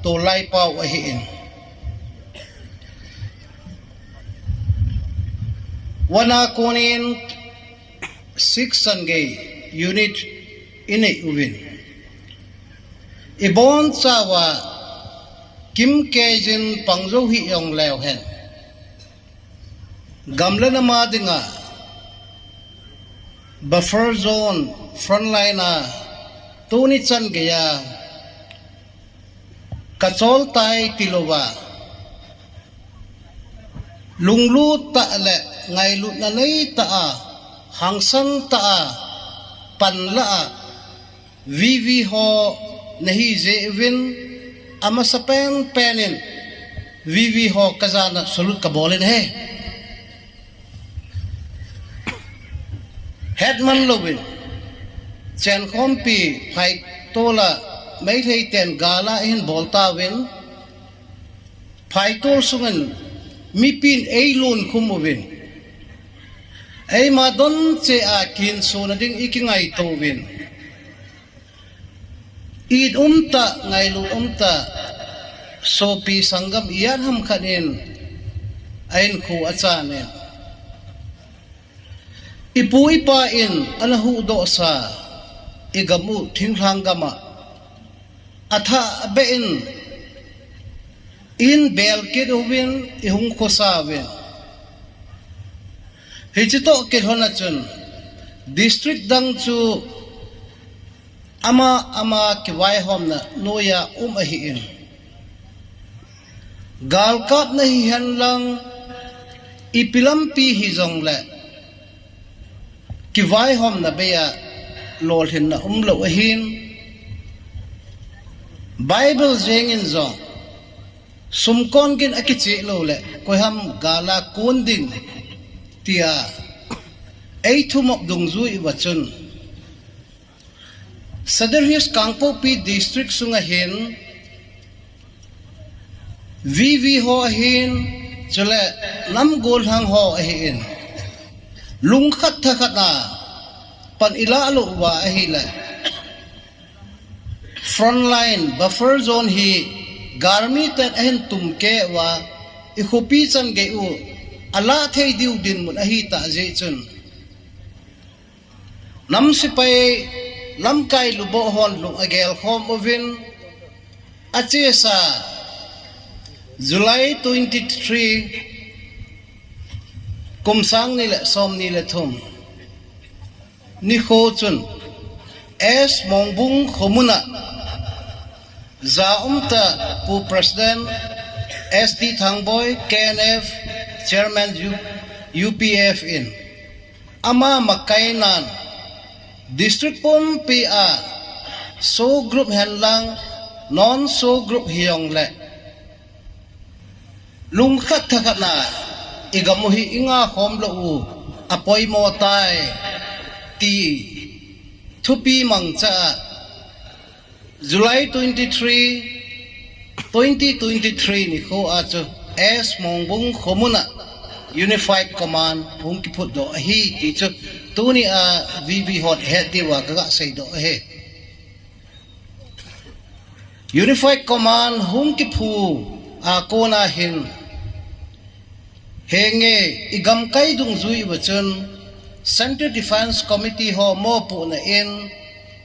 tulay pa wahiin wana kunin 6 sangay unit inay uwin ibon sawa kim kejin pangzo hi yong leo hen gamla na madinga buffer zone frontline na tuni chan gaya kachol tai tilowa lunglu ta le ngai lu na nei ta a hangsan ta a pan la a vivi ho nahi je win ama sapen penin vivi ho kazana solut ka bolen he Headman Lovin Chen Khompi Phai Tola mấy thầy tiền gala in bolta win Phai Tol sungan mi pin ei lon khum win ai ma don che a kin so na ding ikingai to win id umta ngai lu umta so pi sangam iyan ham khanin ain khu achanen ipu ipa in alahu do sa igamu thingthang gama atha be in bel ke dovin ihung khosawin hichito ke hona chun district dang chu ama ki wai hom na noya ahi in gal kap na hi han lang ipilam pi hi jong le ki vai hom na be ya lol hin na lo hin bible jeng in zong sumkon kin akichi lo le ko ham gala kun ding tia ei thumok dung zui wachun Sadarhius Kangpo P district sunga hin VV ho hin chule nam gol hang ho hin lungkhat thakhat na pan ila lo wa hi la frontline buffer zone hi garmi tet ahin tumke wa ikhopi chan ge u ala thei diu din mun ahi ta je chun nam sipai lam kai lubo hon lung agel khom ovin ache sa July 23 kumsang ni le som ni le thum ni kho chun es mongbung khomuna za umta pu president ST Thangboy KNF chairman UPF in ama makainan district pum PA so group hanlang non so group hiong le lungkhat thakhat na igamuhi inga khom lo u apoi mo tai ti thupi mangcha July 23 2023 ni kho acho S mongbung khomuna unified command hung ki phut do hi ti chu tuni a VV hot head di wa ga sei do he unified command hung ki phu a kona hin henge igam kai dung zui wachun Central Defense Committee ho mo pu na in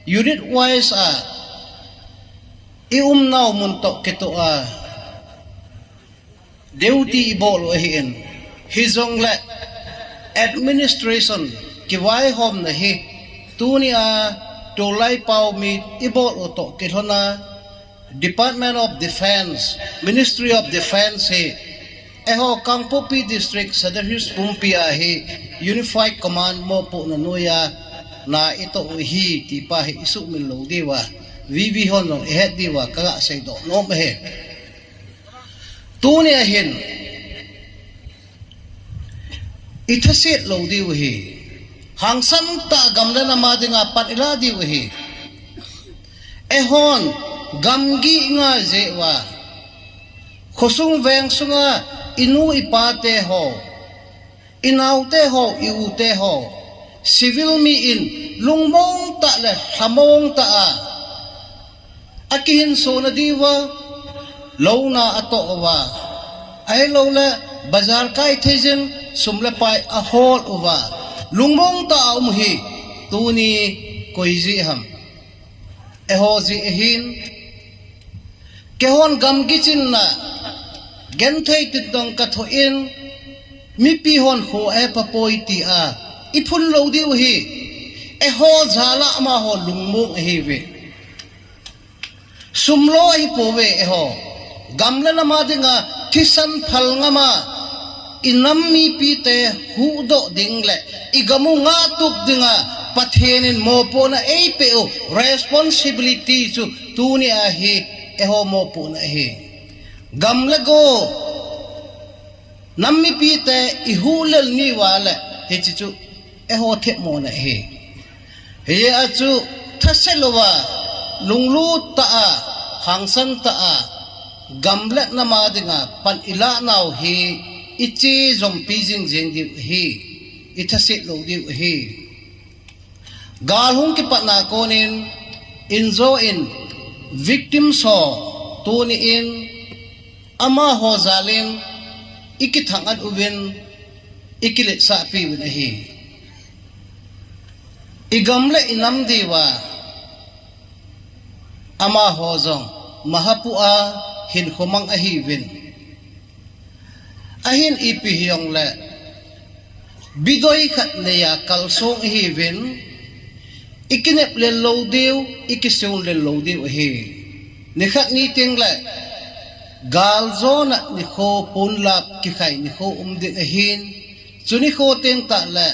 unit wise a naw mun to keto a duty ibol hin hizong le administration kiwai hom na hi tuni a tolai pau mi ibol to kethona Department of Defense Ministry of Defense he eho Kangpo P district Sadarhius Pumpi a hi unified command mo po na noya na ito hi ti pa hi isu min lo diwa VV hon no ehet diwa kaga sei do no he tuni a hin ithasit lo diwa hi hangsan ta gamla na madinga pat ila diwa hi ehon gamgi nga zewa khosung veng sunga inu ipate ho inaute ho iute ho civil mi in lungmong ta le hamong ta a akihin so na diwa lona ato wa ai lo la bazar kai thejen sumla pai a hol uwa lungmong ta hi tuni koizi ham eho zi hin kehon gam gichin na gen thei tidong ka tho in mi pi hon kho e papoi ti a ipun lo diu hi e ho zala ma ho lungmong hi ve sumlo hi po ve e ho gamla na ma dinga thisan phal nga ma inam mi pi te hu do ding le igamu nga tuk dinga pathenin mo po na e pe o responsibility chu tuni a hi eho mo po na hi gamla go nammi pi te ihulel ni wala he chu eho the mo na hi he a chu thaselowa lunglu ta a hangsan ta a gamla na ma dinga pan ila naw hi ichi zom pi jing jing di hi itasit lo di hi gal hung ki patna konin inzo in victim so tuni in ama ho zalin ikithangat uwin ikilit sa pi win hi igamle inam diwa ama ho zong mahapua hin khomang ahivin ahin ipihiyong le bidoy khat neya kalsong ahivin ikinep le lodiu ikisung le lodiu hi nikhat ni ting le galzo na ni kho punlap ki khai ni kho umding ahin chuni kho teng ta le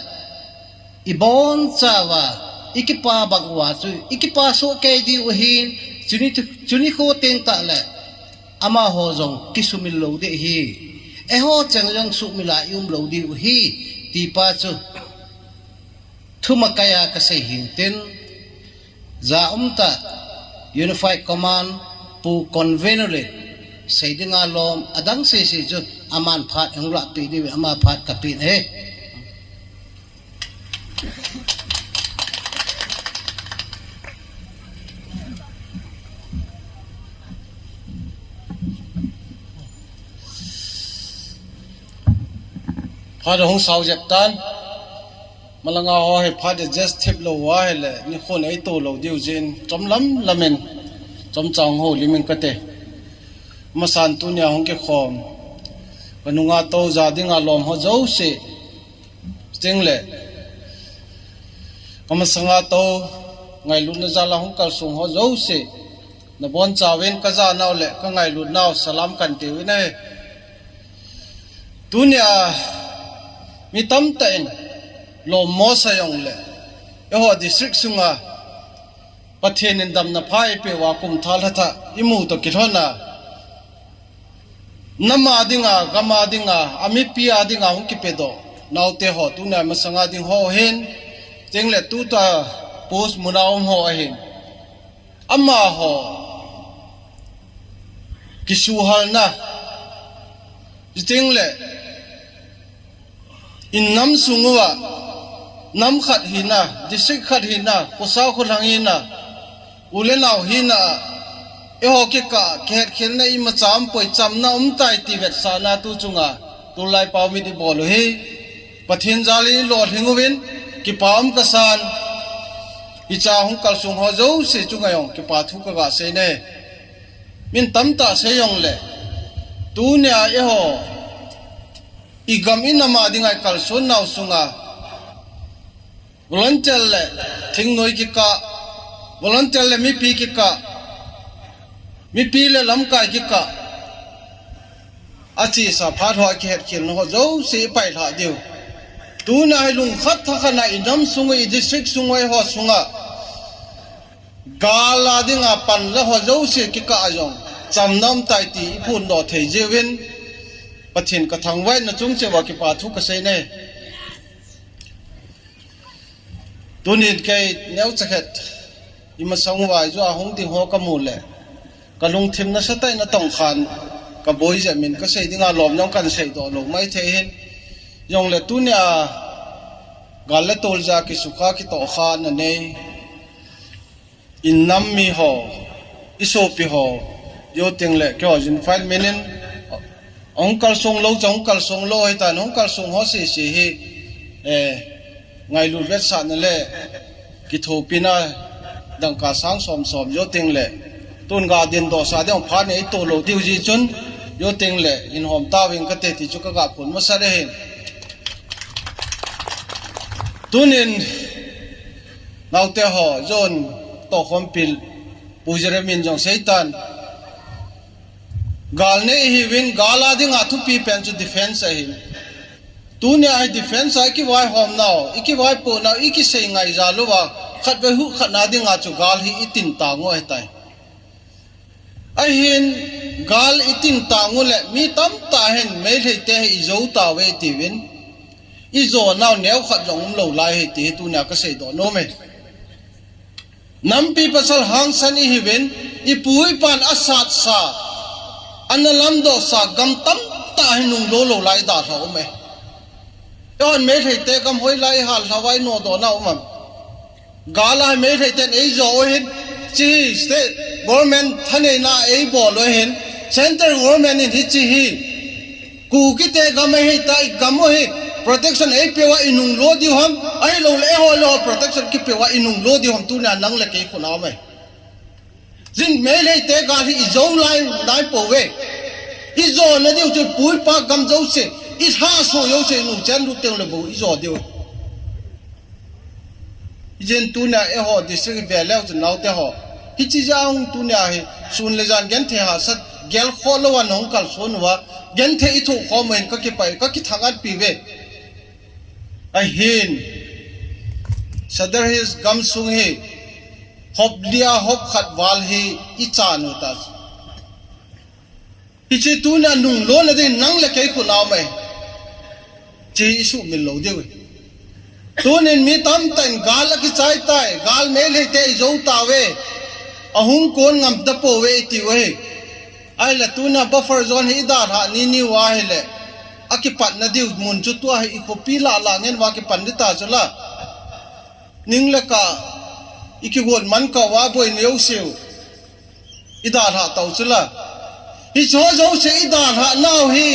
ibon chawa ikipa bagwa chu ikipa so ke di ahin chuni kho teng ta le ama ho jong kisumil lo de hi e ho chang jang su mila yum lo di hi ti pa chu thuma kaya ka sei hin ten za umta unified command pu convener sei dinga lom adang se se chu aman phat engla pi di ama phat ka pi he Phật hong sao dẹp tan mà là ngao hay Phật just tiếp lâu quá hay là như khôn ấy tổ lâu điều gì chấm lắm là mình chấm trăng hồ li mình cái tệ mà san tu nhà hong cái khom và nung ngao tàu gia đình ngao lom họ giấu sẽ tiếng lệ mà sang ngao tàu ngày lúc nó ra là hong cả sung họ giấu sẽ nó bon chào bên cái ra nào lệ cái ngày lúc nào salam cần tiêu này tu nhà mi tam ten lo mo sayong le ho district sunga pathen in dam na phai pe wa kum thal hatha imu to kithona nama dinga gama dinga ami pia dinga hung ki pedo naute ho tu na masanga ding ho hen tengle tu ta post munaum ho hen amma ho kisuhal na tengle in nam sungwa nam khat hina district khat hina kusau khurang hina ulenau hina e ho ke ka khet khelna I macham poi chamna tai ti vet sana tu chunga tu lai pau mi di bol he pathin jali lo hingwin ki pam ka san I cha hung kal sung ho zo se chunga yong ki pa thu ka ga se ne min tam ta se yong le tu nya e ho igam inama dingai kalson naw sunga volunteer le thing noi ki ka volunteer le mi pi ki ka mi pi le lam ka ki ka achi sa phat ho ki het khil no zo se pai tha diu tu na lung khat tha khana idam sunga I district sunga ho sunga gala dinga pan la ho zo se ki ka ajong chamnam tai ti phun do thei jewin pathin ka thangwai na chung che wa ki pa thu ka sei ne tunin kai neu chakhet ima sangwai zo hong ding ho ka mu le ka lung thim na satai na tong khan ka boi ja min ka sei dinga lom nyong kan sei do lo mai the hen yong le tunia gal le tol ja ki sukha ki to khan na nei in nam mi ho iso pi ho yo ting le kyo jin file minin ông kal song lo chong kal song lo hay ta ông kal song ho se se hi ngày lu vet sa na le ki tho pina dang ka sang som som yo ting le tun ga din do sa de ông pha nei to lo diu ji chun yo ting le in hom ta wing ka te ti chu ka ga pun ma sa de hin tunin nau te ho zon to khom pil pujere min jong seitan gal ne hi win gala ding athu pi pen chu defense ahin tu ne ai defense ai ki wai hom now iki wai po now iki sei ngai za lo wa khat ve hu khat na ding a chu gal hi itin ta ngo ai tai ahin gal itin ta ngo le mi tam ta hen me le te I zo ta we ti win I zo now neu khat jong lo lai he ti tu na ka sei do no me nam pi pasal hang san hi win I pui pan asat sa analam do sa gam tam ta hinung lo lo lai da tho me on mấy thầy tê cầm hối lại hal Hawaii nô đó nào mà gala mấy thầy tê ấy rồi hết chi state government thân này na ấy bỏ rồi hết center government in hit chi hi cụ cái tê cầm ấy tay cầm ấy protection ấy pe wa inung lo di ham ai lo le ho lo protection ki pe wa inung lo di ham tu na nang le ke khu na mai jin mấy thầy tê ga hi zo lai dai po we izo na diu chu pui pa gam zo se ít ha so yo se nu chen lu teng le bo izo diu jen tu na e ho district ve le chu nau te ho hi chi jang tu na he sun le jan gen the ha sat gel kho lo wa nong kal so nu wa gen the I thu kho men ka ki pai ka ki thangan pi ve a hin sadar his gam sung he hop lia hop khat wal he I cha nu ta hi chi tu na nung lo na de nang le ke khu na mai chi su min lo de tu nen mi tam tan gal ki chai tai gal me le te zo ta we ahung kon ngam ta po we ti we ai la tu na buffer zone hi da ha ni wa he le akipat na diu mun chu tu hi ko pi la la ngen wa ki pandita chula ning le ka iki gon man ka wa boi neu siu ida ha tau chula hi zo zo se ida ha nau hi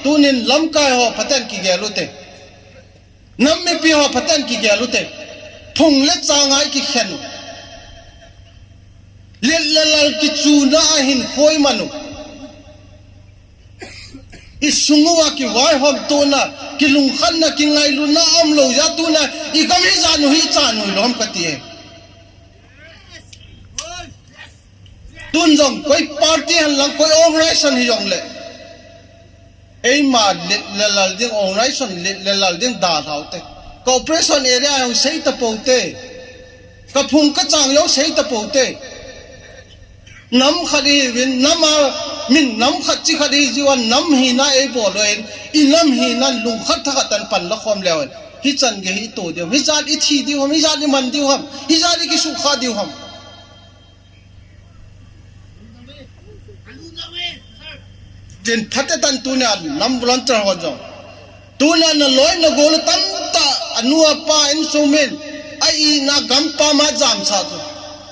tunin lam kai ho patan ki gelu te nam me pi ho patan ki gelu te thung le changai ki khen le lal ki chu na hin khoi manu isunguwa ki wai hom to na ki lung khan na ki ngai lu na am lo ya tu na I kam hi zanu hi chanu lom ka ti tun jong koi party han lang koi operation hi jong le ei ma le lal ding operation le lal ding da thau te cooperation area hong sei ta po te ka phung ka chang yo sei ta po te nam khadi win nama min nam khat chi khadi jiwan nam hi na ei bo loin I nam hi na lung khat tha tan pan la khom lewen hi chan ge hi to de hi zat I thi di hom hi zat I man di hom hi zat ki su kha di hom den thate tan tu na nam volunteer ho jo tu na na loi na gol tam ta anua pa en so men ai na gam pa ma jam sa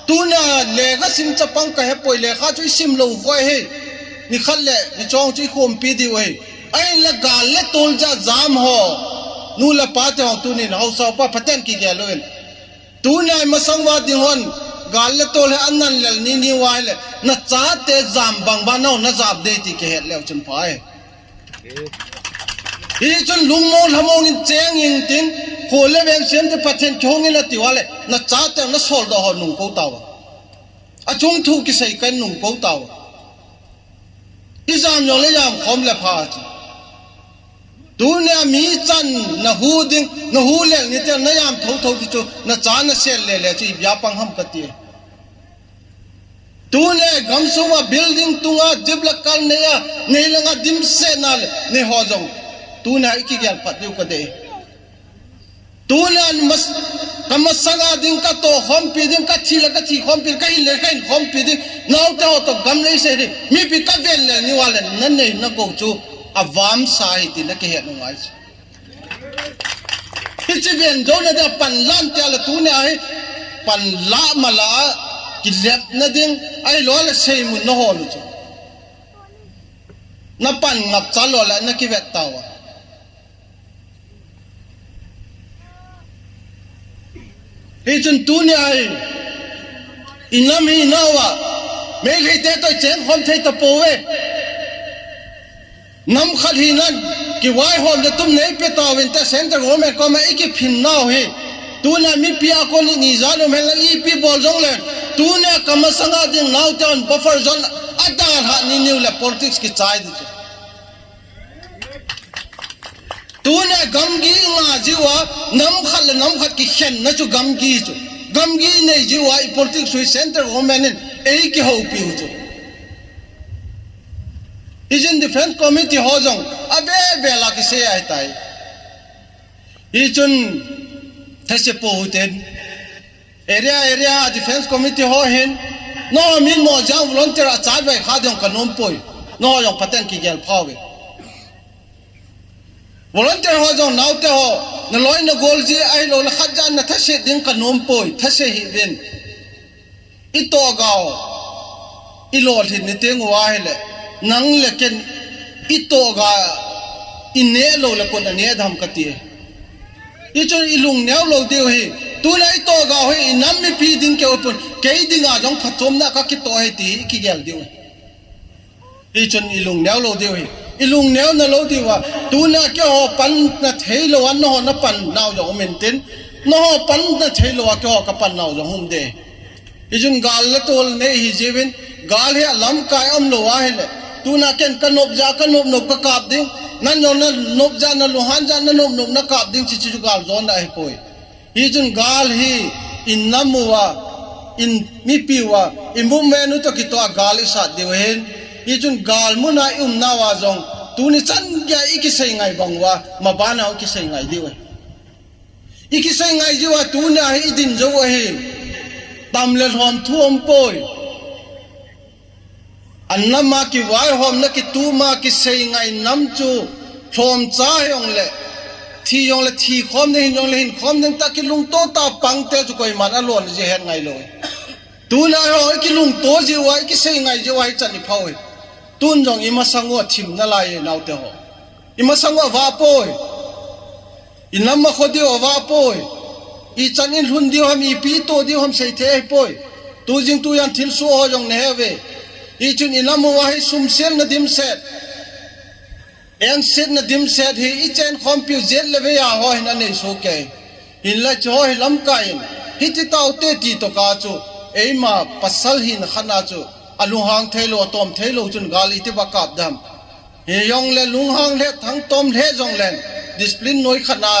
tu na le ga sim chapang ka he poi le kha chui sim lo hoi he ni khal le ni chong chui khom pi di we ai la gal le tol ja jam ho nu la pa te ho tu ni hau sa pa phaten ki ge loen tu na masang wa di hon gal le tol he annan lel ni wa le na cha te jam bang ba no na jab de ti ke het le chun pa he hi chun lung mo lamong in cheng in tin khole veng sem te pathen chong in la ti wa le na cha te na sol do ho nung ko taw a chung thu ki sei kan nung ko taw izam yo le yam khom le pha chi dunia mi chan na hu ding na hu le ni te na yam tho tho chu na cha na sel le le chi bya pang ham ka ti tu ne gam suwa building tunga jibla kal ne ya ne langa dim se nal ne ho jong tu na iki gyal phat yu ka de tu na mas kamasanga ding ka to hom pi ding ka thila ka thi hom pi ka le ka hom pi ding naw ta to gam le se mi pi ka vel le ni wala nan ne na ko chu avam sai ti na ke het ngai chi ven do na da pan lan te la tu ne ai pan la mala ki lep na ding ai lo la sei mun no ho lu chu na pan ngap cha lo la na ki vet tawa hi chun tu ne ai inam hi nawa me le te to chen hom thei ta po we nam khat hi nan ki wai hom de tum nei pe ta win ta center hom e ko ma iki phin naw he tu na mi pia ko ni zalo me la I pi bol jong le tu ne kamasanga ding naw town buffer zone adar ha ni new le politics ki chai di tu ne gamgi nga jiwa nam khat ki khen na chu gamgi nei jiwa I politics wi center hom en ei ki ho pi chu Asian Defense Committee ho jong abe bela ki se ai tai hi chun thase po ten area Defense Committee ho hen no min mo jang volunteer a chai bai kha dong kanom poi no yong paten ki gel phawe volunteer ho jong nau te ho na loi na gol ji ai lo la khat jan na tha se ding ka nom poi tha se hi ven I to gao I lo thin ni teng wa hele nang le ken I to ga I ne lo la kon ne dham ka ti I chon I lung neu lo deu hi tu na I to ga hi nam mi pi ding ke upon ke ding a jong phatom na ka ki to he ti ki gel deu I chon I lung neu lo deu hi ilung neo na lo diwa tu na ke ho pan na thelo an no na pan naw jo mentin no ho pan na thelo ke ho ka pan naw jo hum de ijun gal la tol ne hi jewin gal he lam kai am lo wa hele tu na ken kanop ja kanop nop ka kap ding nan no na nop ja na luhan ja na nop nop na kap ding chi chi gal zon na hi poi ijun gal hi in namwa in mi piwa imbu menu to ki to gal sa de hen Ijun gal muna na wa zong tu ni chan ya iki sei ngai bangwa ma bana iki sei ngai diwe iki sei ngai jiwa tu na hi din jo he tam le hom thuom poi anna ma ki wai hom na ki tu ma ki sei ngai nam chu thom cha yong le thi khom ne yong le hin khom nang ta ki lung to ta pang te chu koi man a lon je hen ngai lo tu na ho ki lung to ji wa ki sei ngai ji wa chan ni phau tun jong ima sango thim na lai nau te ho ima sango va poi inam ma khodi o va poi I chanin hun dio ham I pi to dio ham sei the poi tu jing tu yan thil su ho jong ne ve I chun inam wa hi sum sel na dim set en set na dim set hi I chen khom piu jet le ve ya ho na nei so ke in la cho hi lam ka in hi ti tau te ti to ka chu ei ma pasal hin khana chu alu hang thelo tom thelo chun gali ti bakap dam he yong le lung hang le thang tom le jong len discipline noi khana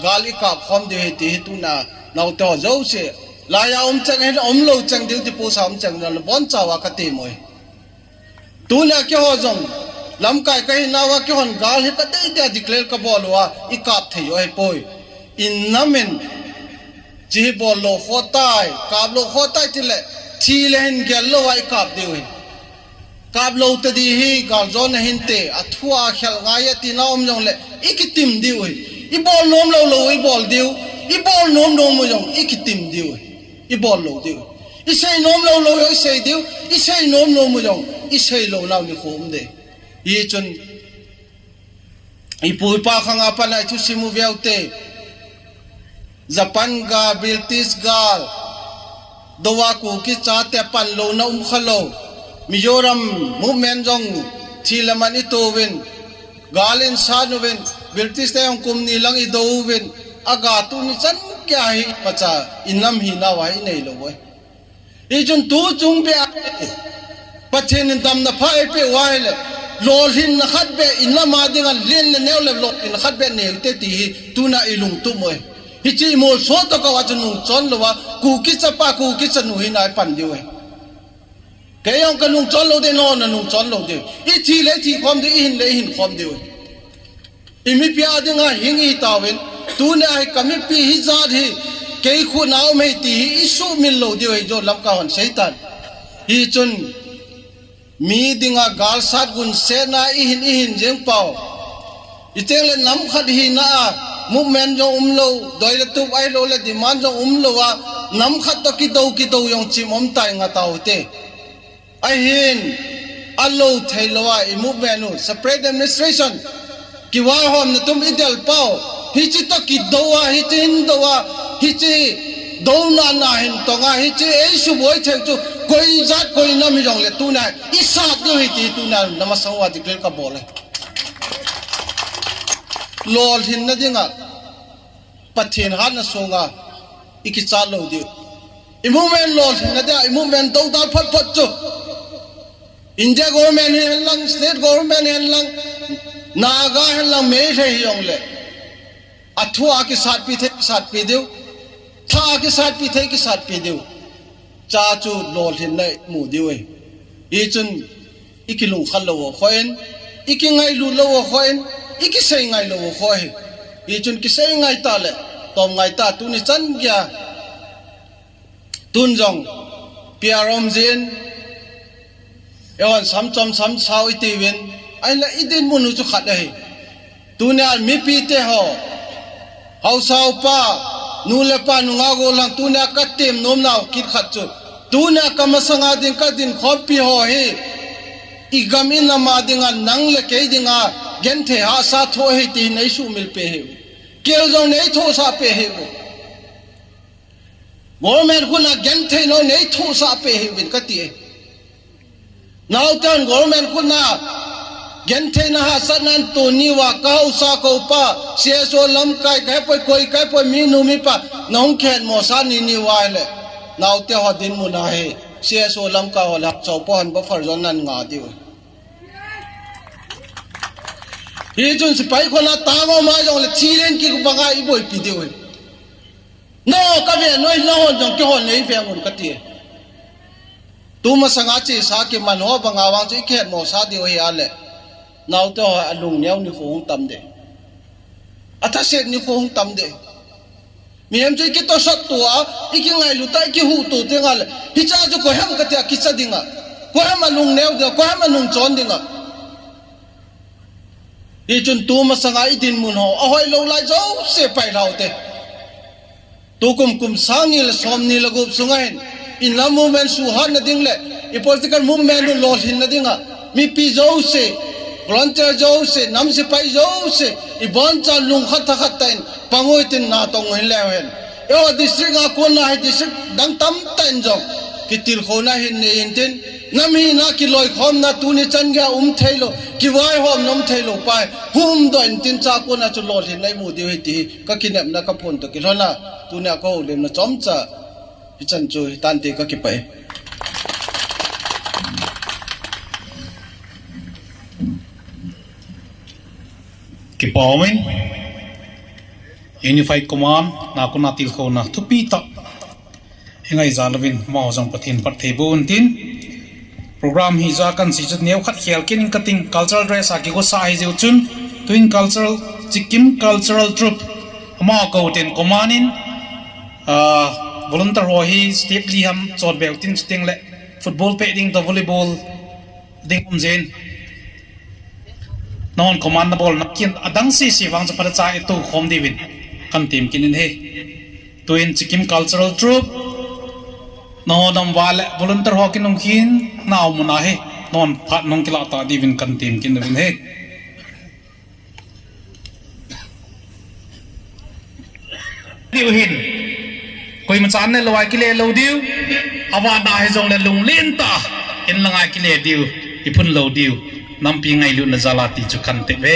gali kap khom de he ti tu na nau to zo se la ya chang he lo chang de ti pu sam chang na bon chawa ka ti moi tu na ke ho jong lam kai kai na wa ke hon gal he ka dei de declare ka bol wa I kap thei oi poi in namen ji bol lo khotai kap lo khotai ti le thi len gel lo ai kap de oi kap lo ta di hi gal zon hin te athua khel nga ya ti naom jong le ikitim di oi I bol nom lo I bol diu I bol nom mo jong ikitim di oi I bol lo diu I sei nom lo I sei diu I sei nom mo jong I sei lo naw ni khom de I chun I pui pa khanga pa na chu simu veute Japan ga British gal dowa ku ki cha te pan lo na khalo Mizoram movement jong thilaman I to win galin sanuwen British te ong kum ni lang I do win aga tu ni chan kya hi pacha inam hi na wai nei lo wai I jun tu chung be pathen dam na phai pe wai le lol hin na khat be inama dinga len ne neu le lo in khat be ne te ti tu na ilung tu moi hi chi mo so to ka wa chunu chon lo wa ku ki chapa ku ki chanu hi nai pan diu ke yong ka nung chon lo de no na nung chon lo de I thi le thi khom de I hin le hin khom diu I mi pia dinga hing I tawin tu na ai ka mi pi hi za hi ke khu naw me ti I su min lo diu jo lam ka hon seitan hi chun mi dinga gal sat gun se na I hin jeng pau I teng le nam khat hi na movement jo lo doi le tu ai lo le demand jo lo wa nam khat to ki do yong chim tai nga tau te ai hin allo thailowa I movement no separate administration ki wa hom na tum idel pau hi chi to ki dowa hi tin dowa hi chi do na hin to nga hi chi ei su boi thek chu koi zat koi na mi jong le tu na I sa do hi ti tu na namasawa declare ka bole lol hin na dinga pathin han na songa iki cha lo di I movement lol hin na da I movement do da phat chu India government hen lang state government hen lang naga hen lang me he yong le athua ke sat pi the sat pi deu tha ke sat pi the ke sat pi deu cha chu lol hin nei mu diu I chun ikilung khal lo khoen ikingai lu lo khoen iki sei ngai lo khoi I chun ki sei ngai ta le tom ngai ta tu ni chan kya tun jong piarom jin ewan sam chom sam sao I ti win ai la idin munu chu khat ai tuni al mi pite ho hausa pa nu le pa nu nga go lang tuni ka tem nom naw kit khat chu tuni ka masanga din ka din khopi ho he igamin na ma dinga nang le ke dinga gen the ha sa tho he ti nei su mil pe he kel jong nei tho sa pe he government kuna gen the no nei tho sa pe he win ka ti now turn government kuna gen the na ha sanan to ni wa ka usa ko pa CSO lam kai kai poi mi nu mi pa nong khen mo sa ni ni wa le now te ho din mu na he CSO lam ka ho la chau po han ba far zon nan nga di ye jun sipai ko na ta go ma jong le chi len ki ba ga i boi pi de we no ka ve noi no hon jong ki hon nei fe ngun ka ti tu ma sanga chi sa ki man ho ba nga wang chi khet mo sa di we ale now to alung nyaw ni khong tam de atha set ni khong tam de mi em chi ki to sat tu a iki ngai lu tai ki hu tu te ngal hi cha ju ko ham ka te ki cha dinga ko ham alung nyaw de ko ham anung chon dinga i chun tu ma sanga i din mun ho a hoi lo lai zo se pai rau te tu kum sangi le som ni la gup sungain in la movement su han na ding le i political movement no lo hin na dinga mi pi zo se volunteer jo se nam se pai jo se i bon cha lung khat khat tain pangoi tin na tong hin le hen yo district a ko na hi district dang tam tan jo ki til kho na hin ne in tin nam hi na ki loi khom na tu ni chan ga thailo ki wai hom nom thailo pai hum do in tin cha ko na chu lo hin nei mu di hi ti ka ki nem na ka phon to ki lona tu na ko lem na chom cha hi chan chu tan ti ka ki pai ki pawin unified command na ko na til kho na thupi ta engai zalawin ma jong pathin par thebun tin program hi za kan si chat neu khat khel kin kating cultural dress a ki go sa hi zeu chun twin cultural chikim cultural troupe ma ko ten commandin volunteer ho hi step li ham chot bel tin sting le football pe ding to volleyball ding zen non commandable na kin adang si wang cha cha e tu khom divin kan team kin he twin chikim cultural troupe no dam wale volunteer ho kin nong kin naw muna he non phat nong kila ta divin kan team kin divin he diu hin koi ma chan ne loi ki le lo diu awa da he jong le lung len ta in langai ki le diu ipun lo diu nam pi ngai lu na zala ti chu kan te ve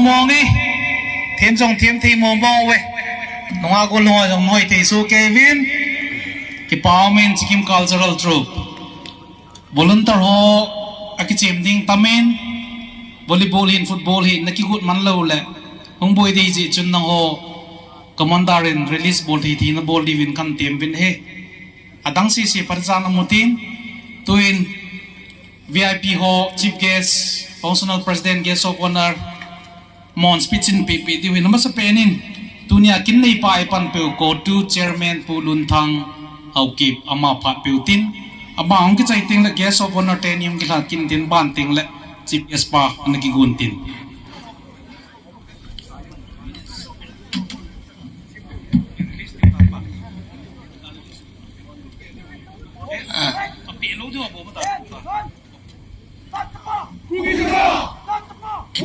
mong đi thêm trong thêm thì mong vậy nó có lo trong nói thì số Kevin cái bao men chỉ kim cultural troop volunteer ho cái chim ding tamen volleyball hin football hin naki gut man lo le hong boy đi gì chun nang ho commander in release ball thì nó ball đi win kan tem win he adang si parjan amutin tuin VIP ho chief guest functional president guest of honor mon speech in pp di win namasa penin tunia kin nei pai pan pe ko tu chairman pulun thang haukip ama pha peutin ama ong ki chai ting la guest of honor tenium ki la kin tin ban ting la chief guest pa anaki gun tin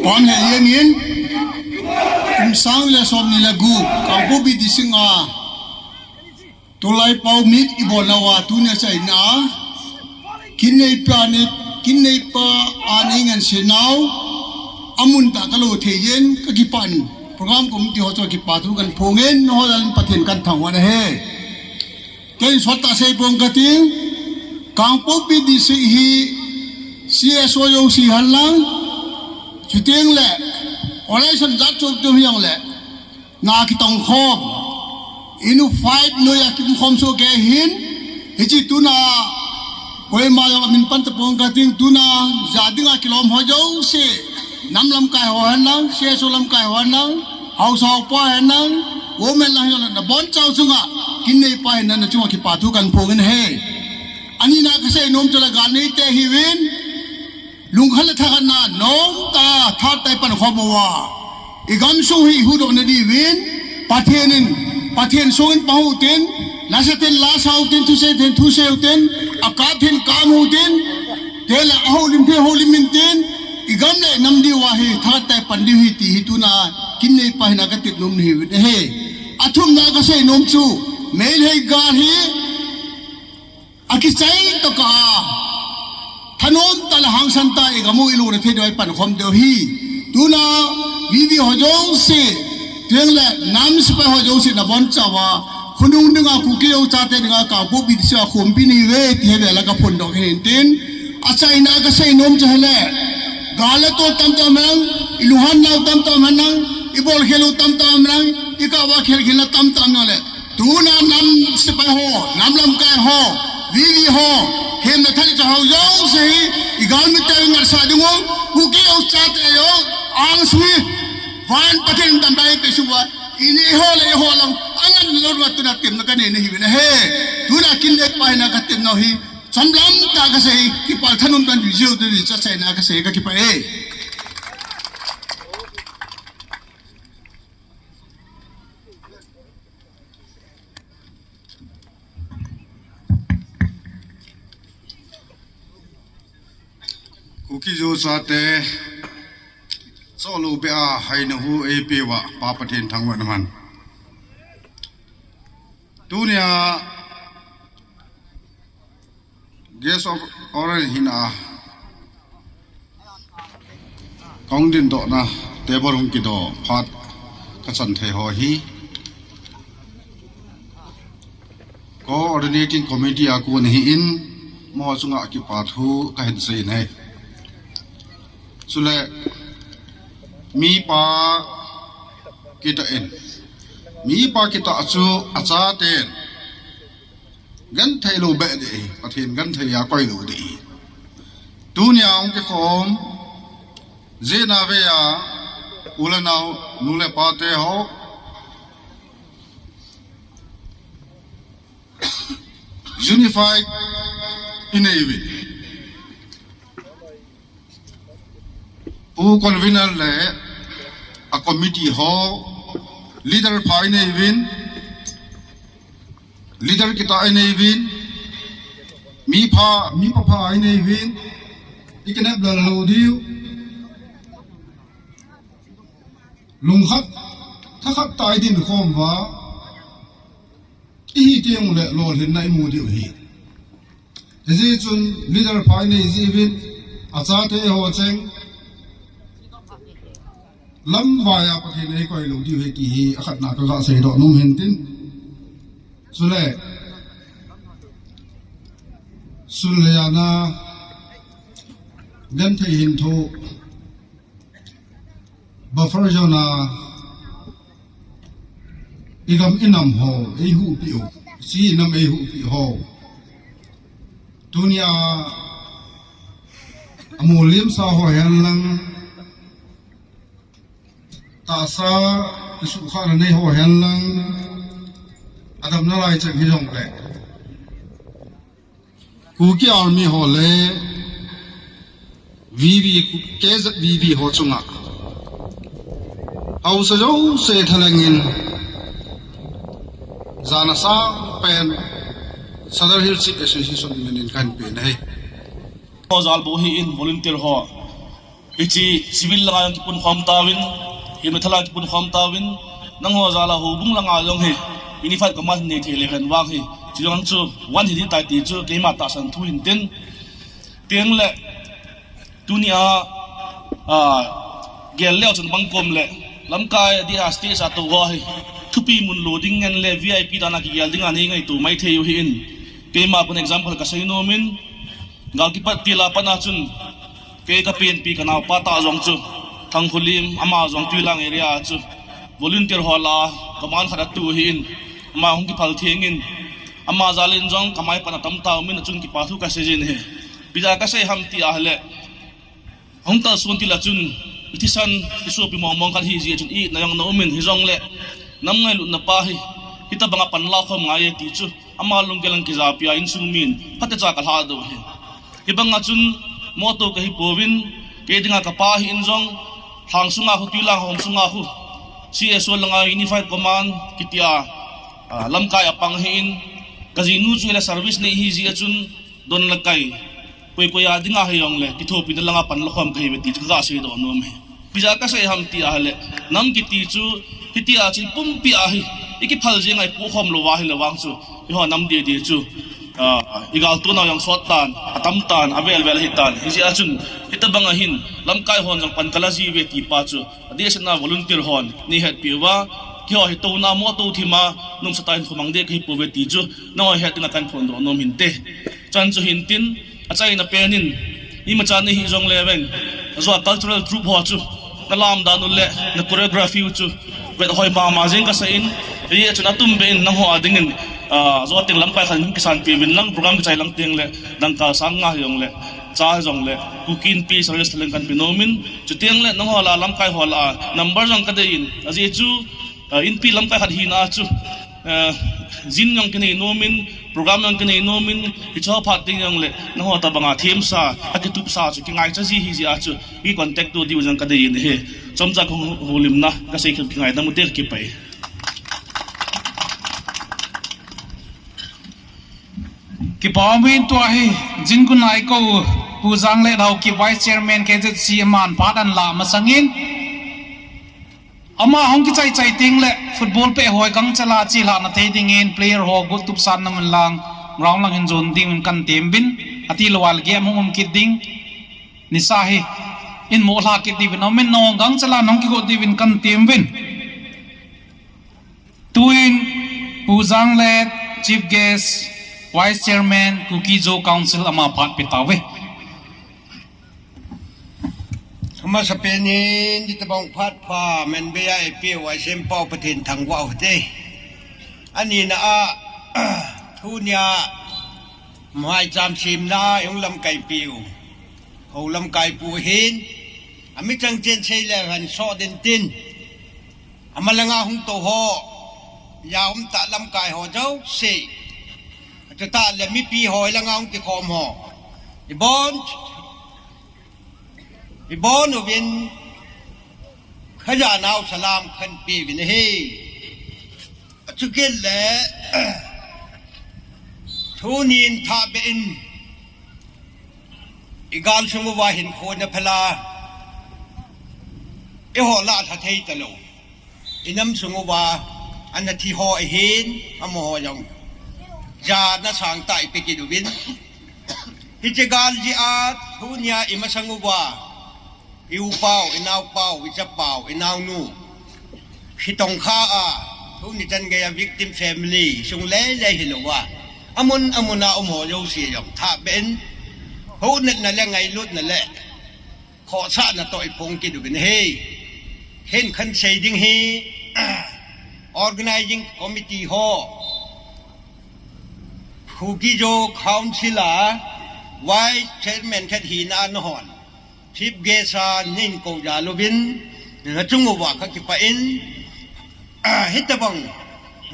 Pon he yemin sang le som ni lagu ka bu bi disinga tolai pau mit ibonawa tunia chai na kinei planet kinei pa aningan sinau amun ta kalo theyen ka gipan program kum ti ho to ki patru kan phongen no dal pathen kan thangwa na he ken sota sei bong kating kang po bi disi hi CSO yo si halang chuting le oration zat chok tu hyang le na ki tong khom inu fight no ya kim khom so ge hin hichi tuna koi ma yo min pan ta pong ka ting tuna zadinga kilom ho jo se nam lam kai ho han nang se so lam kai ho nang hau sao pa han nang wo men la yo na bon chau sunga kin nei pa na na chu ki pa tu kan phong he ani na ka se nom chola ga nei te hi win lung khala thakan na nom ta thar tai pan khomawa igam so hi hu do na di win pathen so in pahu ten la sa ten la sau ten thu se ten aka ten kam hu ten tela aholim phe holim min ten igam le nam di wa hi thar tai pan di hi ti hi tu na kin nei pa na ka tit nom ni he athum na ka se nom chu mail he ga hi akisai to ka Thanom tala hang santa igamu ilu na thedoi pan khom deu hi tuna vivi hojong se tengle nam spa hojong se na bon chawa khunung dinga kukio chate dinga ka bo bi sia khom bi ni we ti hele la ka phon dok hen tin achai na ka sei nom chale gale to tam tam mang iluhan na tam tam mang ibol khelu tam tam mang ikawa khel khela tam tam le tu nam sepai ho nam lam kai ho vili ho hem na thali chau yong sei igal mi tel ngar sa dungo ku ki o chat yo ang sui van patin tambai pe suwa ini ho le ho lang angan lor wat na tim na kane ni hi na he tu na kin le pai na ka tim no hi samlam ta ka sei ki pal thanun ban video de cha chai na ka sei ka ki pai Kuki jo sate solo be a haina hu e pe wa pa patin thangwa naman dunia gas of orange hina kong din do na table hung ki do phat ka chan the ho hi coordinating committee a ku ni in mo chunga ki pa thu ka hin sei nei sule mi pa kita en mi pa kita achu acha ten gan thai lo be de pathin gan thai ya koi lo de dunia ong ke khom zena ve ya ulanau nule pa te ho unified in a way who convener le a committee ho leader pa in a win leader kita in a win mi pa in a win ikene bla lo diu lung khat thakhat tai din khom wa i tiang le lo hin nai mu diu hi je chun leader pa in a win acha te ho cheng lam vaya pathin ei koi lo diu he ti hi akhat na ka ga sei do num hin tin sule yana gan thei hin tho buffer jona igam inam ho ei hu pi o si nam ei hu pi ho dunia amulim sa ho yan lang ta sa su khana nei ho yan lang adam na lai chang hi jong le ku ki army ho le vv kez vv ho chunga au sa jo se thalangin zana sa pen sadar hill chief association menin kan pe nei ho zal bo hi in volunteer ho ichi civil la ki pun khom tawin hi methala ki pun khom tawin nang ho zala ho bung langa long he unified command ne thele khan wa hi chilong chu one hi tai ti chu ke ma ta san thu hin ten tiang le dunia gel leo chun bangkom le lamkai dia stage atu wa hi thupi mun loading ngan le vip dana ki gel ding ani ngai tu mai the yu hi in ke ma kun example ka sai no min gal ki pat tila pana chun ke ka pen pi kana pa ta jong chu thang khulim ama jong tuilang area chu volunteer hola command khada tu hi in ma hung ki phal thengin ama zalin jong kamai pana tam ta min chun ki pathu ka sejin he bija ka sei ham ti ahle hung ta sun ti la chun itisan isu pi mong kan hi ji chun i na yang no min hi jong le nam ngai lu na pa hi kita banga pan la khom ngai ti chu ama lung gelang ki za pia in sung min phat cha ka ha do he ki banga chun moto ka hi povin ke dinga ka pa hi in jong hang sunga hu ti lang hom sunga hu CSO langa unified command kitia lamkai apang hin kazinu chuela service nei hi ji achun don lakai poi poi adinga hayong le kithopi na langa pan lokham kai beti ka se do nom he pija ka se ham ti ahle nam kiti chu hitia chi pum pi ahi iki phal je ngai pu khom lo wa hi lawang chu ho nam de de chu igal tu na yang sot tan atam tan avel vel hitan hi achun hitabanga hin lamkai hon jang pan kala ji ve ti pa chu adesh na volunteer hon ni het piwa kyo hi to na mo to thima num satain khomang de ki pobe ti chu no het na kan phon do nom hin te chan chu hin tin achai na penin i ma chan ni hi jong leven zo cultural troupe ho chu na lam danul le na choreography chu vet hoi ma ma jeng ka sa in ये चुना तुम बे नंग हो आदिंगin zo ting lam kai khan kisan pi win lang program chai lang ting le dang ka sang nga yong le cha jong le kukin pi service lang kan binomin chu tiang le nang ho la lam kai ho la number jong ka dein aji chu in pi lam kai khat hi na chu jin yong kini nomin program yong kini nomin hi cho phat ting yong le nang ho ta banga them sa akitup sa chu ki ngai cha ji hi ji a chu i contact to di jong ka dein he chom cha khong holim na ka sei khil ki ngai da mu ter ki pai ki pawin to hi jin kun ai ko pujang le dau ki vice chairman KZC man padan la masangin ama hong ki chai chai ting le football pe hoi gang chala chi la na thei ding in player ho gut tup san na man lang ground lang in zone ding kan tem bin ati lawal ge among ki ding ni sa hi in mo la ki divin amen no gang chala nong ki go divin kan tem bin tuin pujang le chief guest Vice Chairman Kukijo Council ama pat pitawe. Sama sapenin di tabang pat pa men beya epi wa sempau patin thangwa hote. Ani na thunya mai jam sim na yung lam kai piu. Ho lam kai pu hin. Ami chang chen sei le han so den tin. Amalanga hung to ho. Ya ta lam kai ho jau sei.จะตาเลยมีปีหอยละงางติคอมหออีบอนวินขยานาวสลามขันปีวินเฮจุกินแหละทูนีนทาเบนอีกาลสมุวาหินโคนพลาอีหอลาทัทเทตโลอีน้ำสมุวาอันนั้นที่หอเห็นอมหอยองจานะสังไตไปกิดวินฮิจกาลจีอาทุนยาอิมาสังวาอิวเปาอินาวเปาวิจเปาอินาวนูฮิตงข้าทุนจันเกียวิกติมแฟมิลี่สุงเล่เลยฮิโลวาอามุนนาอมโหโยเสียงท่าเป็นหูนึกนั่นแหละไงลุดนั่นแหละขอชาณต่อยพงกิดวินเฮเห็นคันเซดิ้งเฮorganizing committee ฮอคูกิโจคาวน์ซิลาไวส์เชนแมนแคทฮีนานฮอนทิปเกซานินโกยาลูบินจุงวะขักิปะอินฮิตบัง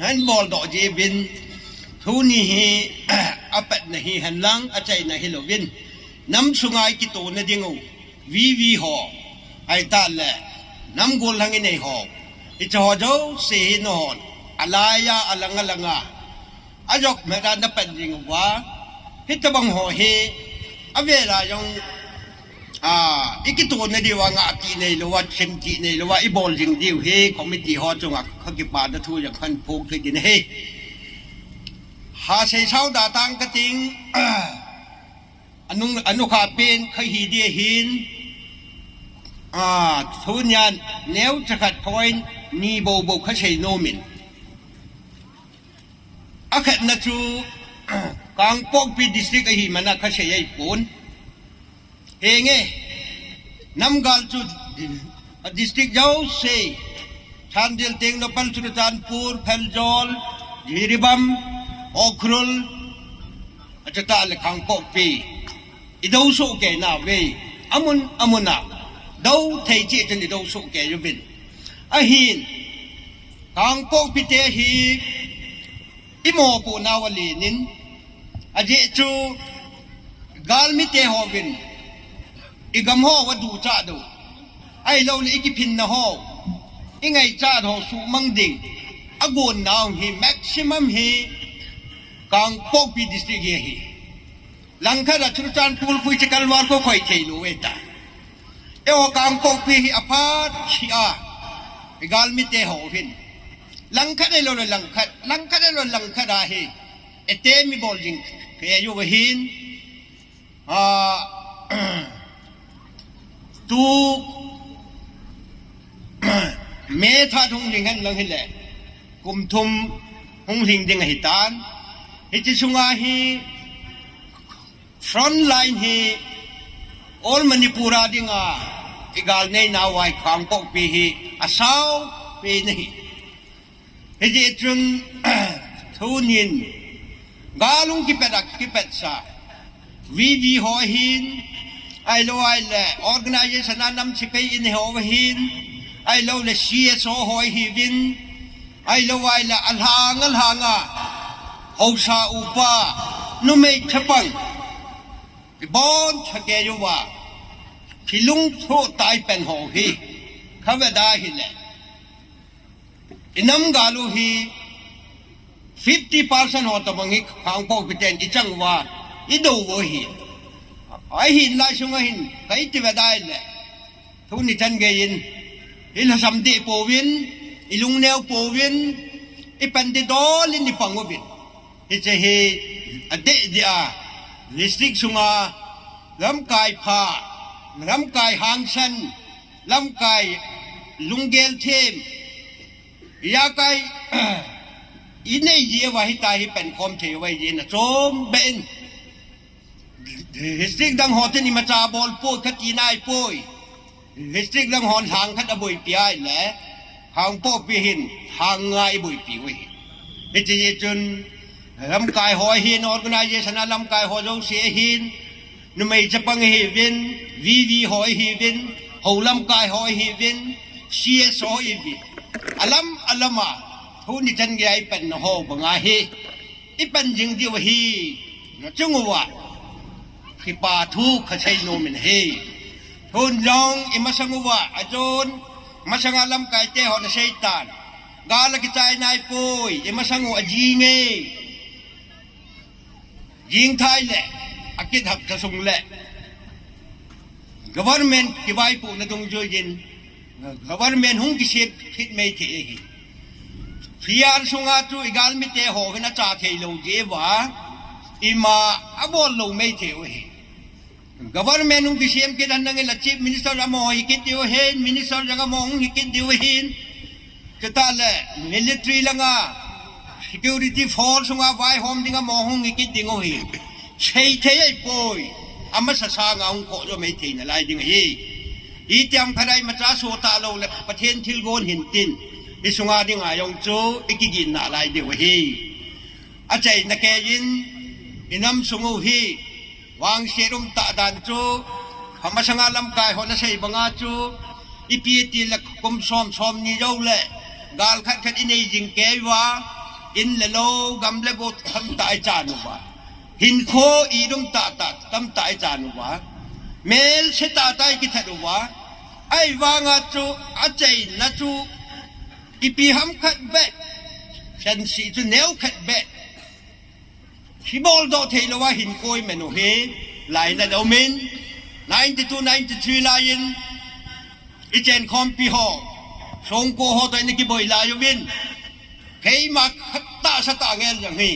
ฮันบอลดอกเจบินทูนี่ฮีอปัดนะฮีฮันลังอาใจนะฮิโลบินน้ำสุงไอกิโตนะดิงูวีฮอไอตาแหละน้ำกุลหังอินไอฮออิจฮอโจเซฮินฮอนอะไรยาอลังอายกเมื่อการนับเป็นจริงว่าฮิตบังหัวเฮอเวลายองอีกตัวในดีว่างาตีในหรือว่าเชมตีในหรือว่าอีบอลจริงดีเฮคอมมิตี้ฮอจงเขาเก็บปาดทูอย่างพันพงคือดินเฮหาเสียเช้าด่าตังกระติงอนุขาเป็นขยี้เดียหินทุนยันแนวจะขัดพอยนีโบขเชยโนมินอาเขตนัจูกางปกปีดิสตริกหิมันขเชยปูนเองน้ำกาลจูดิสตริกเจ้าเซชันเดลเตงนปัลสุรจานปูร์เพลจอลจีริบัมโอครุลอาจจะตาเลกางปกปีอีดาวสุเกน่าเวอามุนน่ะดาวเทจิจันอีดาวสุเกยุบินอาหินกางปกปีเตหีอิโมปูนาวลีนินอาเจจูกาลมิเตฮอวินอีกำฮอวัดดูจ้าดูไอเราเลยอีกพินนะฮออีไงจ้าดอสุมังดิงอากวนนาวฮีแม็กซิมัมฮีกางปกปีดิสตริกฮีหลังคาราชุรจานปูลฟุยเชกัลวาร์ก็คอยเชยลูเวตาเอวกางปกปีฮีอพาร์ตชีอาอีกาลมิเตฮอวินลังคัดได้เลยลังคัดได้เลยลังคัดได้เอเตมีบอลจิงเฮียอยู่กับหินตูเมธาทุ่งยิงกันลังหินแหละกุมทุมหงหิงดิงหิตานฮิจิสุงาฮีฟรอนไลน์ฮีออลมณีปูราดิงาอีกาลในนาวายขังปกปีฮีอาสาวปีนี้ เฮจิจุนทุนินกาลุงกิเป็ดซาวีหอหินไอโลไอเล่ organization นำสิไปอินหอหินไอโลเล่ CSO หอยหิวินไอโลไอเล่อัลหางอ่ะโฮซาอุปานุเมฆปังบอนชะเกยว่าพิลุงโทตายเป็นหอฮีข้าเวดาฮิเล่อินำกาลูฮี 50% หอตบังฮิข้างพวกพิเศษที่จังว่าอีดูวฮีไอหินลายชงหินใครที่เวดาเล่ทุนนิจันเกยินอิลสัมดีปูวินอิลุงเนวปูวินอิปันดิดอลินิปังวินอิเจฮีอเดดีอาลิสติกสุงาลำกายพาลำกายหางชันลำกายลุงเกลเทมยากายอินเนยีวะฮิตาฮิเป็นคอมเทวะยินโจมเบนฮิสติกดังหอที่นี่มาจาบอลปุยขจีนายปุยฮิสติกดังหอนหางขัดบุยปีไอแหละหางโป๊ปีหินหางไงบุยปีวิฮิตเยจุนลำกายหอยหินออร์แกไนเซชันลำกายหอยโจเสียหินนุ่มไม่จะปังหิวินวีหอยหิวินหูลำกายหอยหิวินเสียสอยวินอัลลัมมาทุนจันเกยเป็นหอบังอาฮีอีเป็นจิงที่วะฮีจังหวะที่ป่าทุกข์ใช้โนมินเฮทุนยองอิมาสังวะอาจนมาสังอาลำกายเตหอนเซตันกาลกิจายนายปุยอิมาสังวะจีเงยิงไทยแหละอากิดหักกระสุงแหละ government กิบายปูนตรงจุยิน government หุงกิเชฟคิดไม่เทหีพิยาร์สุงอาจูอีกาลมิเตหอวินาจ่าเทโลเจวะอิมาอบอลโลไม่เทวะ government หุงกิเชฟคิดอันนั้นละ chief minister ละมอฮิกิดดิวเฮน minister ละก็มองฮิกิดดิวเฮนก็ตาละ military ละงา security force สุงอาไว้หอมดิ้งก็มองฮิกิดดิ้งโอเฮใช่เทไอ้ป่วยอามาสะสางเอาโคจะไม่เทนอะไรดิ้งเฮอีเตรียมขณะมาจ้าสุตาโลและประเทศทิลโกนหินตินอิสุงาดิ้งอายองโจอีกิกินอะไรเดียวเฮอาใจนักเกยินอินำสุงเฮวางเชรุมตาดันโจขมาสังอาลำกายหอนเสยบังอาโจอีพีติละกุมซ้อมนี่เจ้าเล่กาลขัดอินเอจิงเกยวาอินเลโลกัมเลโกทำตายจานุวาหินโคอีดุมตาทำตายจานุวาเมลเชตาตายกิทัดุวาไอวางอาจูอาใจนัจูอีพีฮัมขัดเบะฉันสีจูเนวขัดเบะฮิบอลโดเทลวาหินโคยเมนูเฮไลน์นั่นเอามิน92-93ไลน์อีเจนคอมปีฮอสงโกฮอตัวนี้กี่บ่อยลายวินเฮมาขัดตาสตาเงลอย่างนี้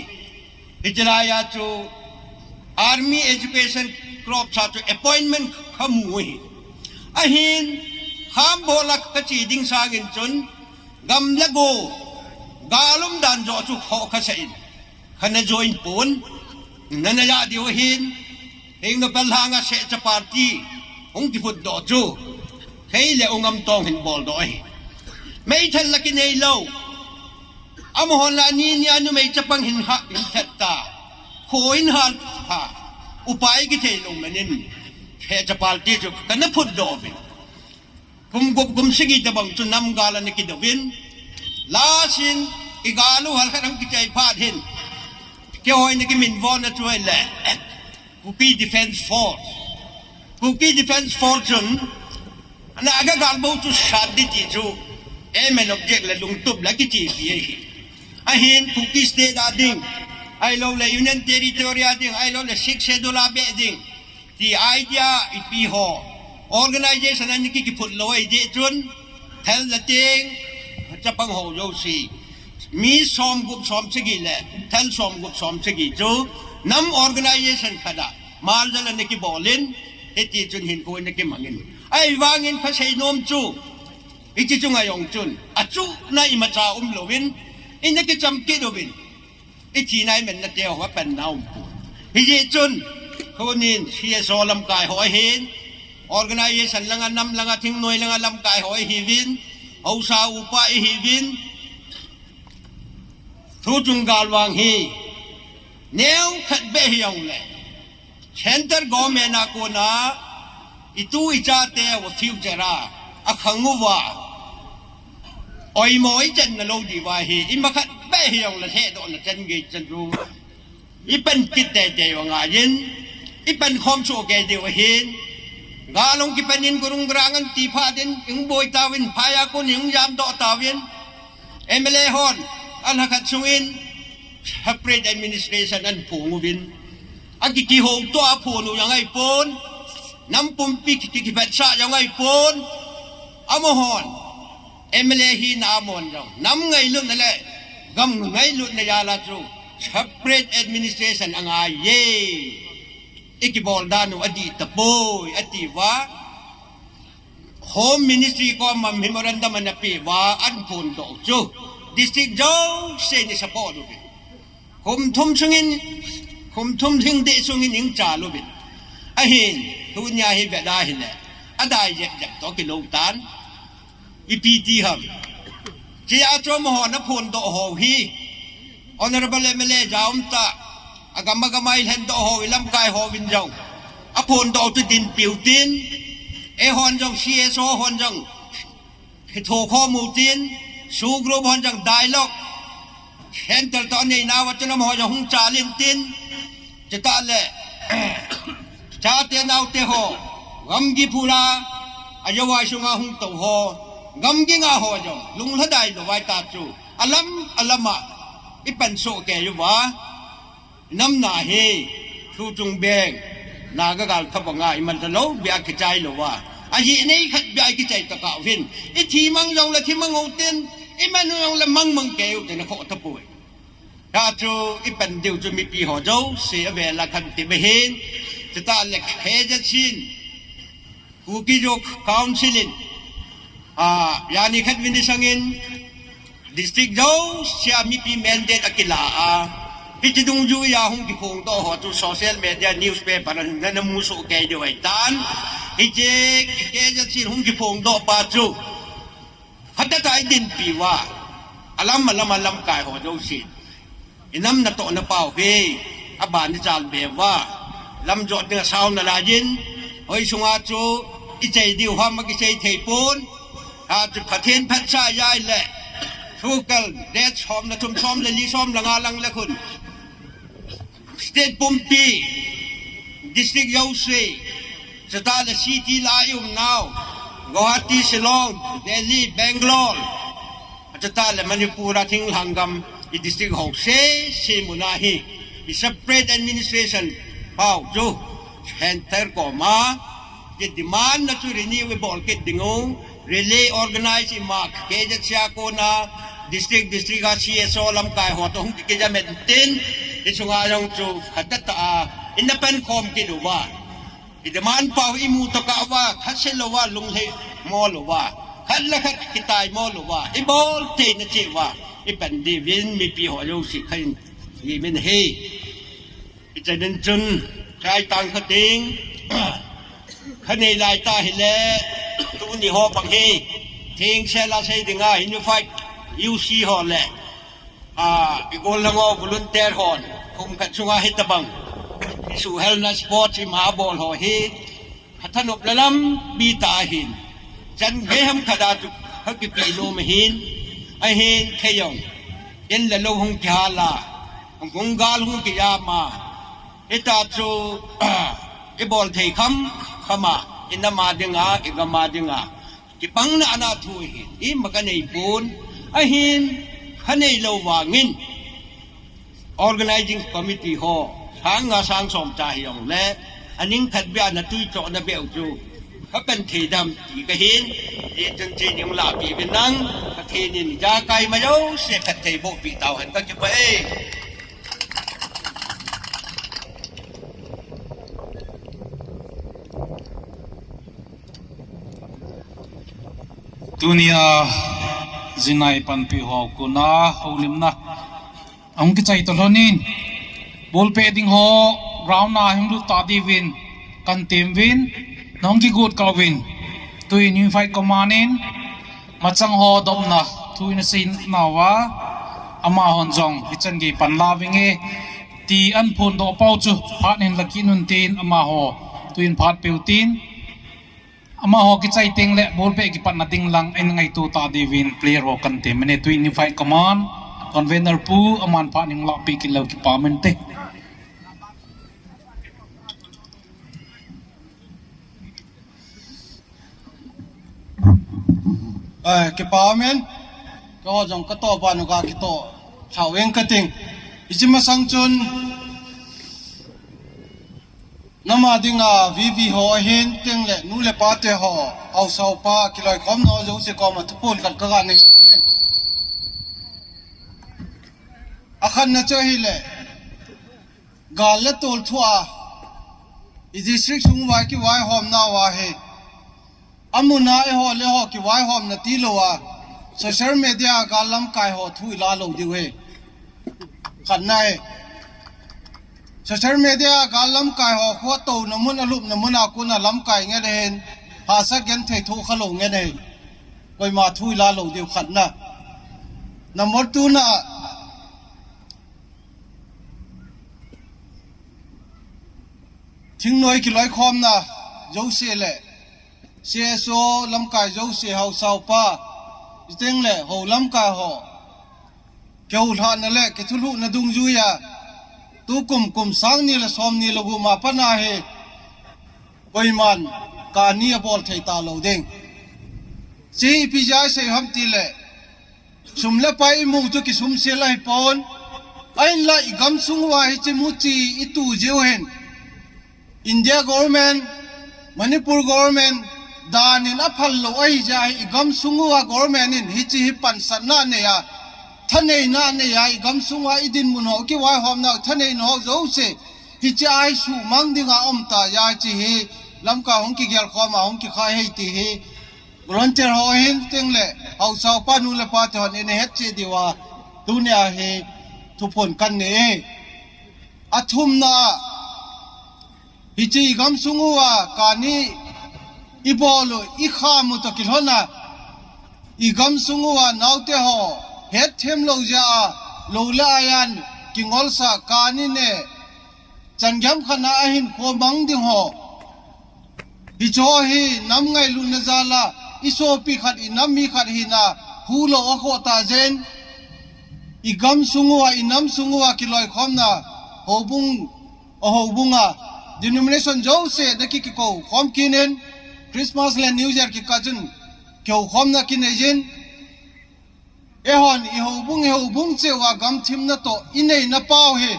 อิจลายาจู Army Education Crop ชาจู appointment ขโมยอาหินข้ามโบลักกจีดิ้งสากินจนกำละโกกาลุมดันจอจูขอขสัยขณะจอยปูนนั่นยาดิวหินเองนับเป็นหางาเสจปาร์ตี้องค์ที่ฟุดดอจูเฮ้ยเลองค์ตองหินบอลดอยไม่ทันลักในเล่าอามหอนลานีนี่อนุไม่จะปังหินหักหินทัดตาโขหินหันฮะอุปายกิเทลงมันนินเฮจะปาร์ตี้จุกันนับพุดดอบินกุมสิกิตบังจุนนำกาลนิกิดวินลาสินอีกาลูฮัลขันกิจใจพาดหินเกี่ยวให้นิกิมินวอนช่วยแหละกุกีดิเฟนส์ฟอร์จุนอันนั้นก็การบูชุชาดิจิจูเอ็มเอ็นออบเจกต์และลุงตุบและกิจีบีไอหินกุกีสเตดาดิ้งไอโลเลยูเนียนเทริทอรียดิ้งไอโลเลซิกเซดูลาเบดิ้งที่ไอเดียอีพีฮอ organization นั้นนี่กี่พูดลอยเจจุนเทลละดิ้งจะปังหัวโยซีมีซ้อมกุบซ้อมสกิเลยเทลซ้อมกุบซ้อมสกิจูนำ organization ขนาดมาลจะนี่กี่บอลลินเฮติจุนหินโคนี่กี่มังอินไอวางอินภาษาโนมจูอีจิจุงายองจุนอาจูนายมาจ้าโลวินอินนี่กี่จำกิดวินอีทีนายมันนั่นเดียวว่าเป็นน้ำปูอีจิจุนคนนี้เชียร์โซลำกายหอยหิน organization ลังนำลังทิ้งหน่วยลังลำกายหอยหินเอาซาอุปาหิน thu chung gal wang hi neo khat be hiong le center government na ko na itu icha te wa future ra a khangu wa oi moi chen na lo di wa hi im khat be hiong la the do na chen ge chen ru i pen kit te wa nga yin i pen khom chu ge de wa hin ga long ki penin gurung grangan ti pha den ing boy tawin phaya ko ning yam do tawin MLA hon an hakat suin separate administration an pungubin agi ki hong to apunu yang ai pon nam pumpi ki pet sa yang ai pon amohon MLA hi na mon jong nam ngai lut na le gam ngai lut na ya la tru separate administration ang ai ye ikibol danu adi tapoy ati wa Home Ministry ko memorandum na pi wa an pun do chu district jo se ni support lu bin kum thum sing de sungin ing cha lu bin a hin tu nya hi ve da hin le adai je to ki lo tan EPT ham ji a cho mo na pun do ho hi honorable MLA jaum ta agam-agamay hen do ho ilam kai ho win jong a pun do tu din piu tin e hon jong CSO hon jong tho kho mu tin su group hon jong dialogue hen tel to nei na wa chana mo jong cha lin tin chata le cha te nau te ho gam gi pura ayawa sunga hung to ho gam gi nga ho jong lung la dai lo wai ta chu alama ipan so ke yu wa nam na he thu chung beng na ga gal thap nga iman ta lo bia ki chai lo wa a hi nei khat bia ki chai ta ka vin i thi mang jong la thi mang o ten i man jong la mang ke u te na kho ta pui ta chu i pen diu chu mi pi ho jo se ve la khan ti be hin ta le khe ja chin ku ki jo councilin yani khat vin sangin district jo sia mi pi mandate akila Hiti dung ju ya hung ki khong to ho tu social media newspaper na muso ke do ai tan hiti ke ja sin hung ki khong do pa chu hatta tai din pi wa alam kai ho do sin inam na to na pau he aban ni chal be wa lam jot na saw na la yin hoi sunga chu i chei diu ha ma ki chei thei pon ha chu phathen phat sa yai le thukal de chom na thum chom le li som la nga lang la khun State Pumpi, District Yose, Satala City Layum now, Guwahati, Shillong, Delhi, Bangalore, Satala Manipura, Ting Hangam, the District Hose, Simunahi, the separate administration, Pau, Jo, Center Koma, the demand na to renew a bolket dingo, relay organize in Mark, Kajat Siakona, District CSO Lam Kai Hotong, Kijamentin, Isunga yung chu hadata inapan kom kiduwa idaman pa imu to kawa khasilowa lunghe molowa khalakhat kitai molowa ibol te na chewa ipan divin mi pi ho yo si khain yi men he itaden chun kai tang khating khane lai ta hile tu ni ho pang he thing sela sei dinga unified UC ho le igol lang o volunteer hon kung katsunga hitabang isu hel na sports si mahabol ho hit hatanop lalam bitahin jan geham kadatu hakipilo mahin ahin kayong yan lalo hong kihala ang kunggal hong kiyama itatso ibol tay kama inamadinga igamadinga kipang na anatuhin makanay pun ahin hanay lawangin organizing committee ho sang som chahiyong le aning khatbya na tui cho na beu chu kapan thedam ti ka hin e chen chen yung la pi binang ka thenin ja kai ma yo se khat thei bo pi taw han ka ki pa e dunia zinai pan pi ho kuna holim na ang ki chai tolonin bol pe ding ho ground na him lu ta di win kan team win nong ki good ka win tuin unified commandin machang ho dom na tuin sin na wa ama hon jong ichan gi pan la winge ti an phun do pau chu phat nen laki nun tin ama ho tuin phat peutin ama ho ki chai teng le bol pe ki pat na ding lang en ngai tu ta divin player ho kan te mene tuin ni fight command convener pu aman phat ning la pi ki lo ki pa men te cái bao men cái họ dùng cái to bao nhiêu cái to thảo em cái ting ít mà sang chun nằm ở đỉnh à vì họ hiện tiếng lệ nụ lệ ba thế họ ao sau ba cái loại com nó giống như com mà thúc bồn cái này akan na chơi lệ gal lệ tol thua ít district sung vài cái vài hôm nào vài he amuna e ho le ho ki wai hom na ti lo wa social media ga lam kai ho thui la lo di we khan nai social media ga lam kai ho kho to na mun alup na mun a ku na lam kai nge de hen ha sa gen thei thu khalo nge de koi ma thui la lo di khan na number 2 na thing noi ki loi khom na jo se le CSO lam kai zo se hau sau pa teng le ho lam kai ho keu tha na le ke thulu na dung ju ya tu kum sang ni la som ni logu ma pa na he koi man ka ni bol thei ta lo ding si pi ja se ham ti le sum le pai mu tu ki sum se lai pon ain la i gam sung wa hi che mu chi i tu je hen India government Manipur government danin aphal lo ai jai igam sungwa government in hichi hi pansan na ne ya thanei na ne ya igam sungwa idin mun ho ki wai hom na thanei no zo se hichi ai su mang dinga om ta ya chi hi lamka hong ki gyal kho ma hong ki kha hei ti hi volunteer ho hin teng le au sau pa nu le pa thon ne het che diwa dunia hi thupon kan ne athum na hichi igam sungwa kani ibolo ikhamu to kilhona igam sungwa naute ho het them lo ja lo la ayan kingol sa kani ne changyam khana ahin ko mang ding ho hi cho hi nam ngai lu na zala iso pi khat inam mi khat hi na hulo o kho ta zen igam sungwa inam sungwa kiloi khomna hobunga denomination jo se daki ki ko khom kinen Christmas le New Year ki kajun keu khom na kin ejin ehon i ho bung che wa gam thim na to inei na pau he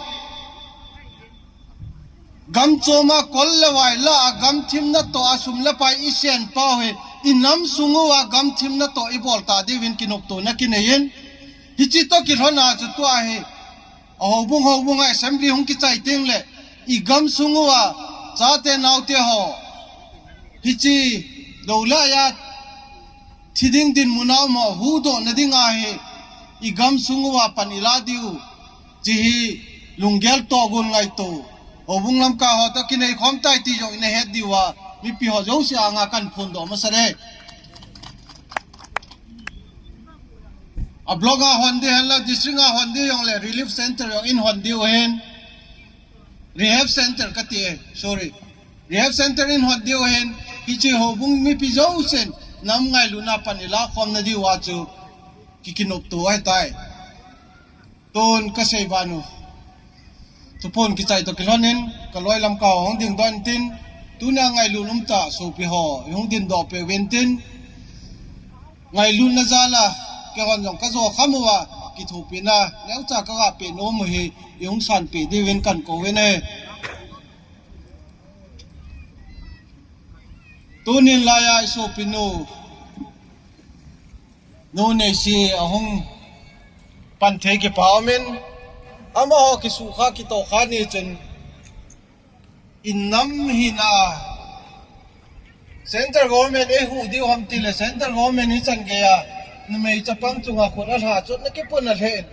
gam choma kol le wai la gam thim na to asum le pai isen pau he inam sungu wa gam thim na to i bol ta de win kinop to na kin ejin hichi to ki hona chu to a he ho bung assembly hung ki chai teng le i gam sungu wa cha te nau te ho hichi dola ya thiding din munaw mo hu do na dinga he igam sungwa panila diu ji hi lunggel to gun ngai to obung lam ka ho to kinai khom tai ti jo ine het diwa mi pi ho jo si anga kan phun do ma sare a bloga honde hela district a honde yong le relief center yong in honde hen rehab center kati sorry rehab center in honde hen hichi ho bung mi pi zo sen nam ngai luna panila khom na di wa chu kikinop tu ai tai ton ka sei banu tupon ki chai to kilonin kaloi lam ka hong ding don tin tuna ngai lunum ta so pi ho hong din do pe wentin ngai lun na zala ke hon jong ka zo khamwa ki thu pi na leu cha ka ga pe no mo hi yong san pe di wen kan ko wen he tunin laya iso pinu no ne si ahong panthe ki pawmen ama ho ki sukha ki to khani chen innam hina central government e hu di hom ti le central government hi chan ge ya numei chapang chunga khona ha chot na ki pona the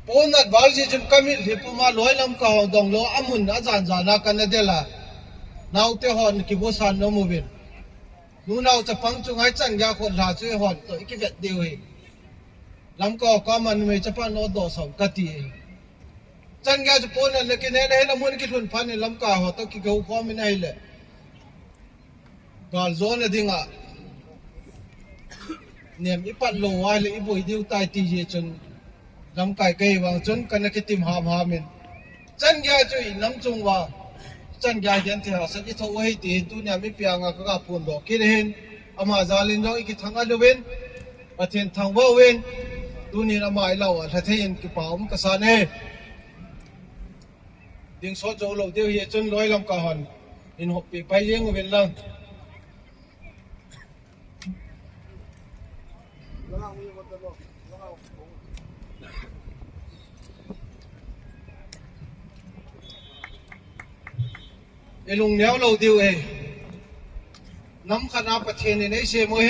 ponat balji chen kamil hipuma loilam ka ho dong lo amun na jan jana kan de la now te hon ki bo san no movin nu now cha pang chu ngai chan ga khon la chu hon to ki vet de we ลำก็ก็มันไม่จะพันโนดอสองกติจันแกจะปนอะไรกินเนี่ยให้ละมุนกินทุนพันเนี่ยลำกาหัวตะกี้เขาความไม่ได้เลยกาลโซนเนี่ยดิ้งอ่ะเนี่ยอีปัดลงไว้เลยอีบุยดิ้วตายตีเจจนลำไก่ไก่วางจนกันนักติมหามมินจันแกจะอีน้ำจงว่าจันแกเห็นที่หาสักที่เขาไว้ตีตัวเนี่ยไม่เปียงอ่ะก็พูนดอกกินเห็นอามาซาลินน้องอีกทางอันเวนประเทศทางว่าเวนตัวนี้อามาไอเราอ่ะถ้าเทียนกี่ป่าวมันก็สานเฮดิ้งโซโจโลเดียวเฮจนร้อยลำกาหันเห็นหกปีไปเลี้ยงเวนลังไอ้ลุงเนี้ยเราเดียวเองน้ำขนาดประเทศในเชียงใหม่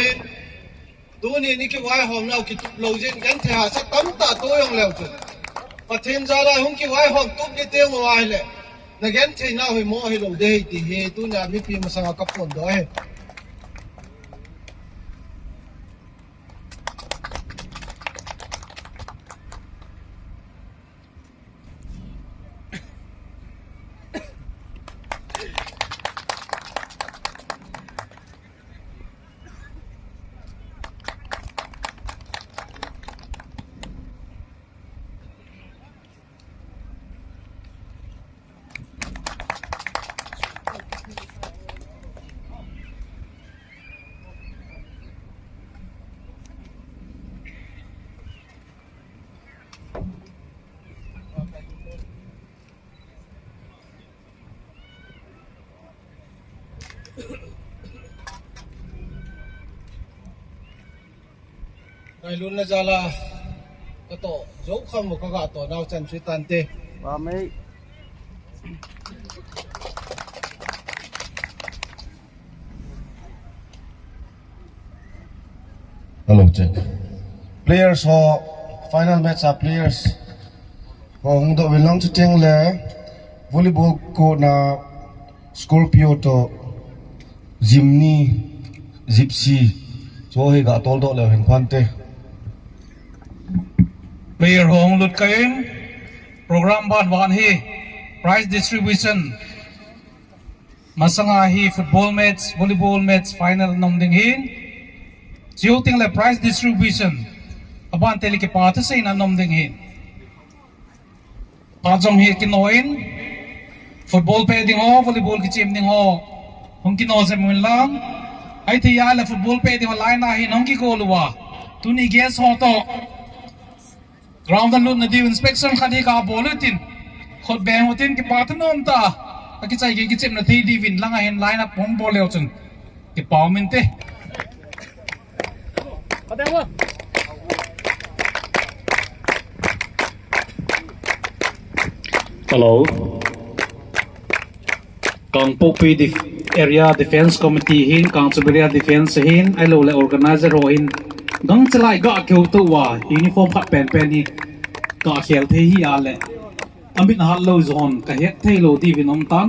ตัวนี้นี่คือว่าหอมเราคิดเราเจนกันเถอะสักตั้มตาตัวยังแล้วจุดประเทศจะได้หงคิดว่าหอมตุ๊บนี่เตี้ยมาไว้เลยนักเรียนที่น่าให้หมอให้เราได้ที่เหตุตัวนี้มีปีมาสังกัดคนด้วยไอ้ลุนนะจ๊ะล่ะก็ต่อโจ๊กคำว่าก็กะต่อดาวจันทร์ช่วยตันเตะว่าไม่ Hello, check. Players ho final match are players. Ho hung do belong to teng le volleyball ko na Scorpio to Zimni Zipsi. So he ga tol do le hen kwante. Player hong lut kain program ban wan hi prize distribution masanga hi football match volleyball match final nom ding hin chiu ting le prize distribution aban tele ke pa se na nom ding hin pa jong hi ki noin football pe ding ho volleyball ki chim ding ho hong ki no se mun lang ai thi ya le football pe ding line na hin hong ki ko luwa tu ni guess ho to ground dan lut na di inspection khadi ka bolutin khot bang hotin ki patnom ta ki chai ki chim na thi di win langa hen line up pom boleu chun ki pawmin te hello kang popi di area defense committee hin kang chuberia defense hin ai lo le organizer ho hin gang chlai ga keu to wa uniform phat pen pen ni ka khel the hi ale amit hal lo zone ka het thei lo di vinom tan